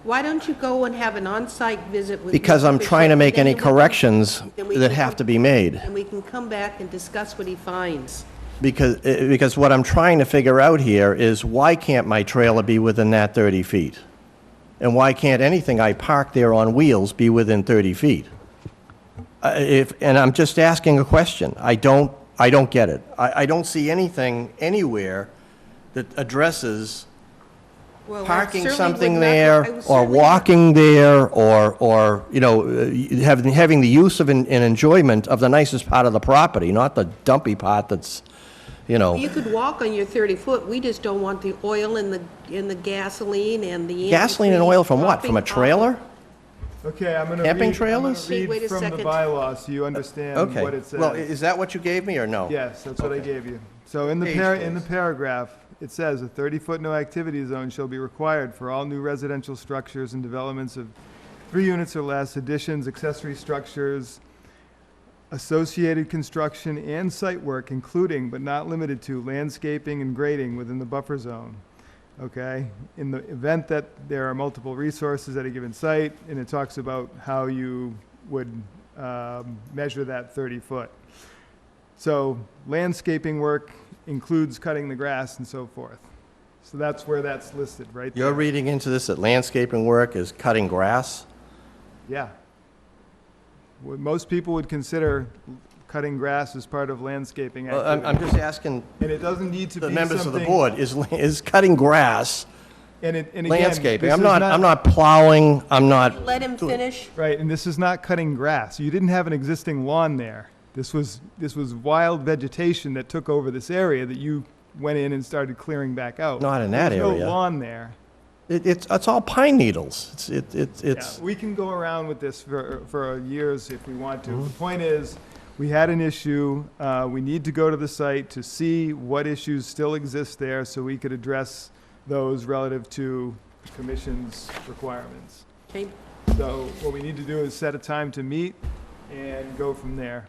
why don't you go and have an on-site visit with because Mr. I'm trying to Bishop, make and any then we can- corrections then we that can have come- to be made. And we can come back and discuss what he finds. Because what I'm trying to figure out here is why can't my trailer be within that 30 feet? And why can't anything I park there on wheels be within 30 feet? And I'm just asking a question. I don't get it. I don't see anything anywhere that addresses Well, I parking certainly something would not- I there, would or certainly- walking there, or you know, having the use of and enjoyment of the nicest part of the property, not the dumpy part that's, you know. You could walk on your 30-foot, we just don't want the oil and the gasoline and the... Gasoline and oil from what? From a dropping trailer? Okay, I'm gonna Camping read, trailers? Wait read a from the second. bylaw so you understand Okay. what it says. Well, is that what you gave me, or no? Yes, that's what I gave you. So in the Page, in the please. paragraph, it says, "A 30-foot no activity zone shall be required for all new residential structures and developments of 3 units or less, additions, accessory structures, associated construction and site work, including but not limited to landscaping and grading within the buffer zone." Okay? In the event that there are multiple resources at a given site, and it talks about how you would measure that 30 foot. So landscaping work includes cutting the grass and so forth. So that's where that's listed, right? You're there. reading into this that landscaping work is cutting grass? Yeah. What most people would consider cutting grass as part of landscaping Well, activity. I'm just asking And it doesn't need to the be members of the something- board, is cutting grass and again, landscaping? this I'm is not plowing, I'm not, Let him finish. Right, and this is not cutting grass. You didn't have an existing lawn there. This was wild vegetation that took over this area that you went in and started clearing back out. Not in that There's area. no lawn there. It's all pine needles. It's Yeah, we can go around with this for years if we want to. The point is, we had an issue. We need to go to the site to see what issues still exist there so we could address those relative to the commission's requirements. Okay. So what we need to do is set a time to meet and go from there.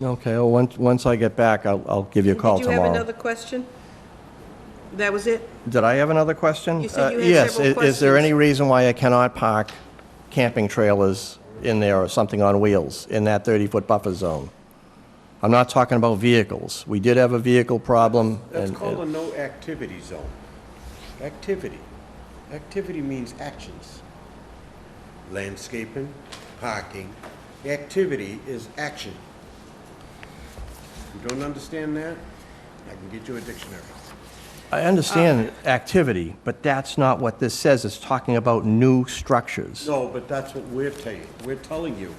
Okay, well, once I get back, I'll give you a call Did you tomorrow. have another question? That was it? Did I have another question? You said you had Yes, several is there questions. any reason why I cannot park camping trailers in there or something on wheels in that 30-foot buffer zone? I'm not talking about vehicles. We did have a vehicle problem. That's and called a no activity zone. Activity. Activity means actions. Landscaping, parking. Activity is action. You don't understand that? I can get you a dictionary. I understand activity, but that's not what this says. It's talking about new structures. No, but that's what we're telling. We're telling you.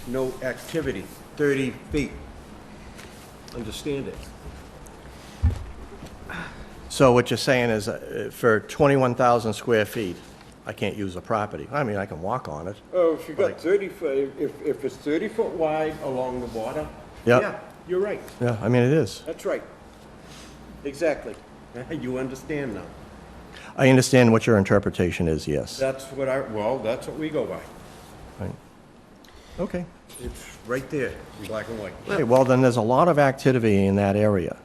No activity, 30 feet. Understand it. So what you're saying is for 21,000 square feet, I can't use the property. I mean, I can walk on it. Oh, if you got 30 foot, if it's 30 foot wide along the water, Yep. yeah, you're right. Yeah, I mean, it is. That's right. Exactly. You understand now. I understand what your interpretation is, yes. That's what that's what we go by. Right. Okay. It's right there, in black and white. Okay, well, then there's a lot of activity in that area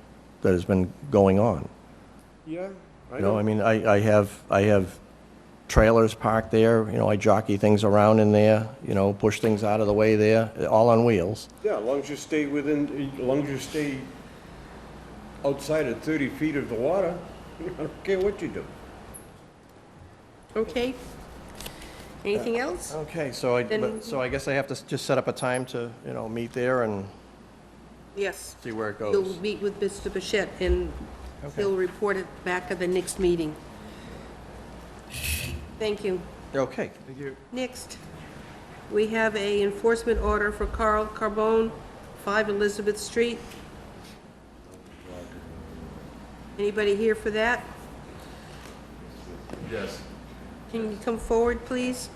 that has been going on. Yeah, I You know, know. I mean, I have trailers parked there, you know, I jockey things around in there, you know, push things out of the way there, all on wheels. Yeah, as long as you stay outside of 30 feet of the water, I don't care what you do. Okay. Anything else? Okay, so Then- so I guess I have to just set up a time to, you know, meet there and Yes. see where it goes. You'll meet with Mr. Bichette, and he'll report it back at the next meeting. Thank you. Okay. Thank you. Next, we have a enforcement order for Carl Carbone, 5 Elizabeth Street. Anybody here for that? Yes. Can you come forward, please?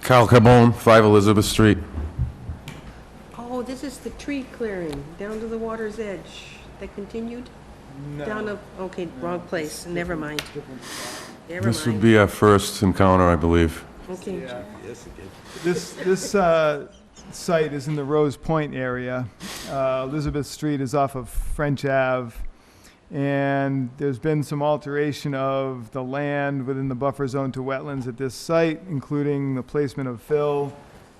Carl Carbone, 5 Elizabeth Street. Oh, this is the tree clearing down to the water's edge. That continued? Down to, okay, wrong place. Never mind. Never This would mind. be our first encounter, I believe. Okay. Yes, it did. This site is in the Rose Point area. Elizabeth Street is off of French Ave. And there's been some alteration of the land within the buffer zone to wetlands at this site, including the placement of fill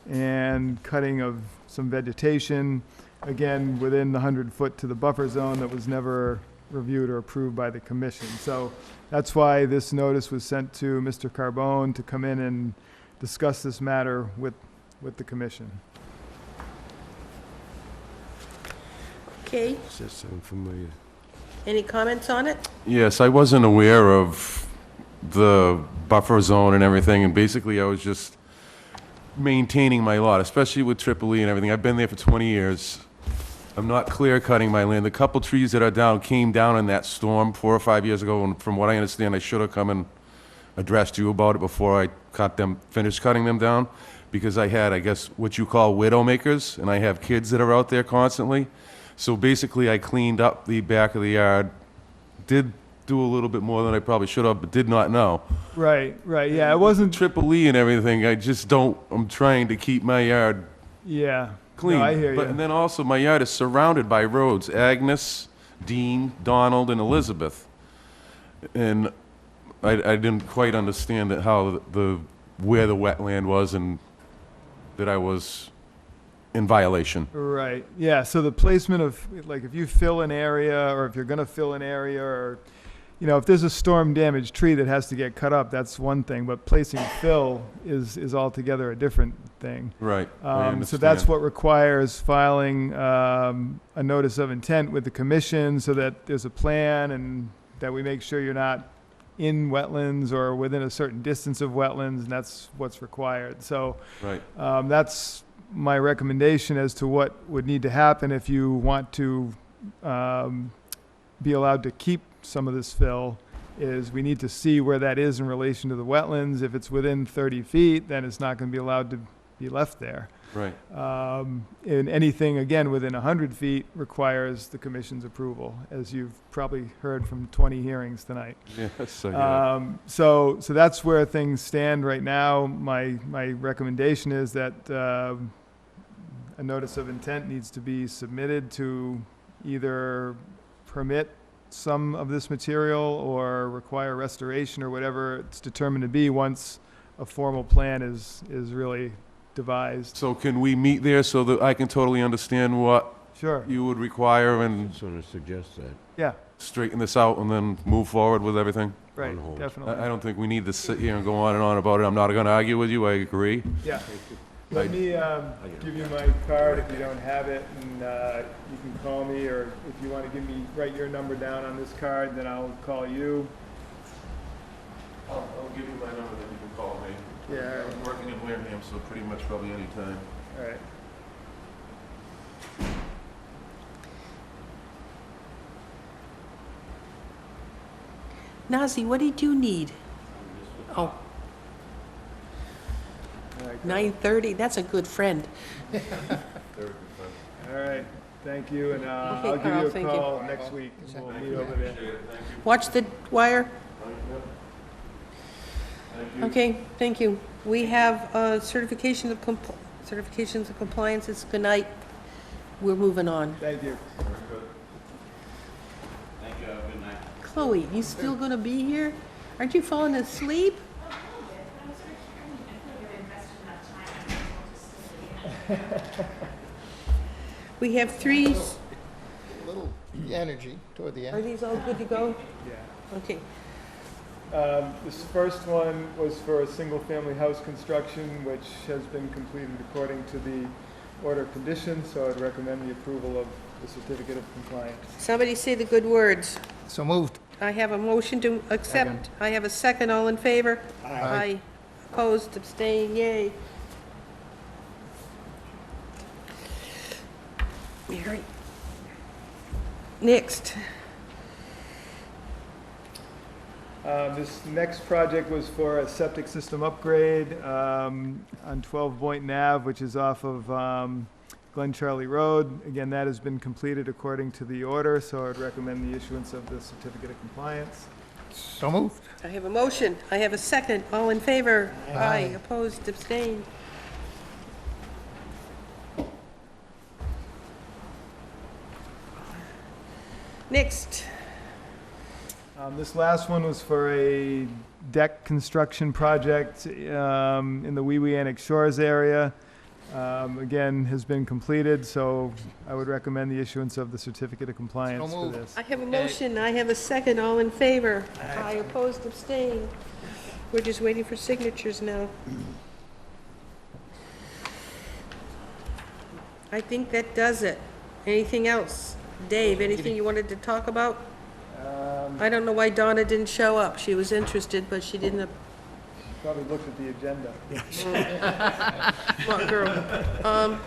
and cutting of some vegetation, again, within the 100-foot to the buffer zone that was never reviewed or approved by the commission. So that's why this notice was sent to Mr. Carbone to come in and discuss this matter with the commission. Okay. Does that sound familiar? Any comments on it? Yes, I wasn't aware of the buffer zone and everything, and basically I was just maintaining my lot, especially with Tripoli and everything. I've been there for 20 years. I'm not clear cutting my land. The couple trees that are down came down in that storm 4 or 5 years ago, and from what I understand, I should have come and addressed you about it before I finished cutting them down, because I had, I guess, what you call widow makers, and I have kids that are out there constantly. So basically, I cleaned up the back of the yard, did do a little bit more than I probably should have, but did not know. Right, yeah, it wasn't, Tripoli and everything, I'm trying to keep my yard yeah. clean. No, I hear you. And then also, my yard is surrounded by roads, Agnes, Dean, Donald, and Elizabeth. And I didn't quite understand where the wetland was and that I was in violation. Right, yeah, so the placement of, like, if you fill an area, or if you're gonna fill an area, or, you know, if there's a storm-damaged tree that has to get cut up, that's one thing, but placing fill is altogether a different thing. Right, I So that's understand. what requires filing a notice of intent with the commission, so that there's a plan, and that we make sure you're not in wetlands or within a certain distance of wetlands, and that's what's required. So Right. that's my recommendation as to what would need to happen if you want to be allowed to keep some of this fill is we need to see where that is in relation to the wetlands. If it's within 30 feet, then it's not going to be allowed to be left there. Right. And anything, again, within 100 feet requires the commission's approval, as you've probably heard from 20 hearings tonight. Yes, so, yeah. So that's where things stand right now. My recommendation is that a notice of intent needs to be submitted to either permit some of this material or require restoration or whatever it's determined to be once a formal plan is really devised. So can we meet there so that I can totally understand what Sure. you would require and Sort of suggest that. Yeah, straighten this out and then move forward with everything? right, definitely. I don't think we need to sit here and go on and on about it. I'm not going to argue with you, I agree. Yeah. Let me give you my card if you don't have it, and you can call me, or if you want to write your number down on this card, then I'll call you. I'll give you my number, then you can call me. Yeah. I'm working in Wareham, so pretty much probably any time. All right. Nazi, what did you need? Oh. 9:30, that's a good friend. All right, thank you, and I'll give Carl, you a thank call next week. We'll meet over there. Watch the wire. Okay, thank you. We have certifications of compliance. It's good night. We're moving on. Thank you. Thank you, good night. Chloe, you still gonna be here? Aren't you falling asleep? We have three. A little energy toward the Are end. these all good to go? Yeah. Okay. This first one was for a single-family house construction, which has been completed according to the order of conditions, so I'd recommend the approval of the certificate of compliance. Somebody say the good words. So moved. I have a motion to accept. I have a second. All in favor? Aye. Opposed, abstained, yay. Mary. Next. This next project was for a septic system upgrade on 12 Boynton Ave, which is off of Glen Charlie Road. Again, that has been completed according to the order, so I would recommend the issuance of the certificate of compliance. So moved. I have a motion. I have a second. All in favor? Aye. Opposed, abstained. Next. This last one was for a deck construction project in the Wee Wee Annex Shores area. Again, has been completed, so I would recommend the issuance of the certificate of compliance for this. I have a motion. I have a second. All in favor? Aye. Opposed, abstained. We're just waiting for signatures now. I think that does it. Anything else? Dave, anything you wanted to talk about? I don't know why Donna didn't show up. She was interested, but she didn't. Probably looked at the agenda. Smart girl.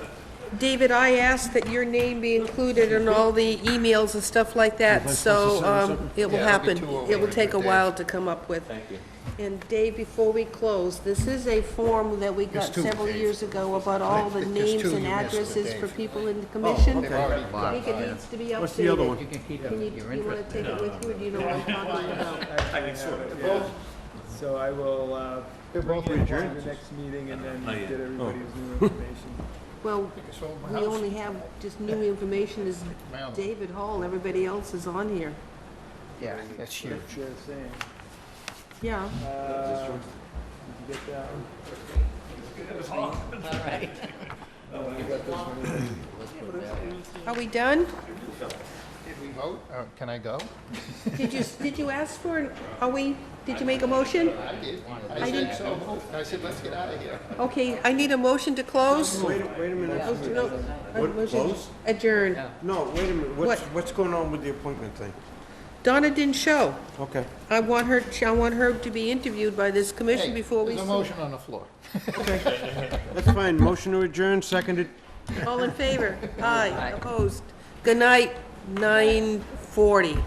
David, I asked that your name be included in all the emails and stuff like that, so it will happen. It will take a while to come up with. Thank you. And Dave, before we close, this is a form that we got several years ago about all the names and addresses for people in the commission. I think it needs to be updated. What's the other one? You can keep You it. want to take it with you, or do you know what I'm talking about? So I will bring it to your next meeting and then get everybody's new information. Well, we only have just new information as David Hall. Everybody else is on here. Yeah, that's huge. That's what they're saying. Yeah. Did you get that one? All right. You got this one. Are we done? Did we vote? Can I go? Did you ask for an, did you make a motion? I did. I I didn't- said so moved. I said, let's get out of here. Okay, I need a motion to close. Wait a minute. No, a What, motion to close? Adjourn. No, wait a minute. What? What's going on with the appointment thing? Donna didn't show. Okay. I want her to be interviewed by this commission before we... There's a motion on the floor. That's fine. Motion to adjourn, seconded. All in favor? Aye. Opposed? Good night, 9:40.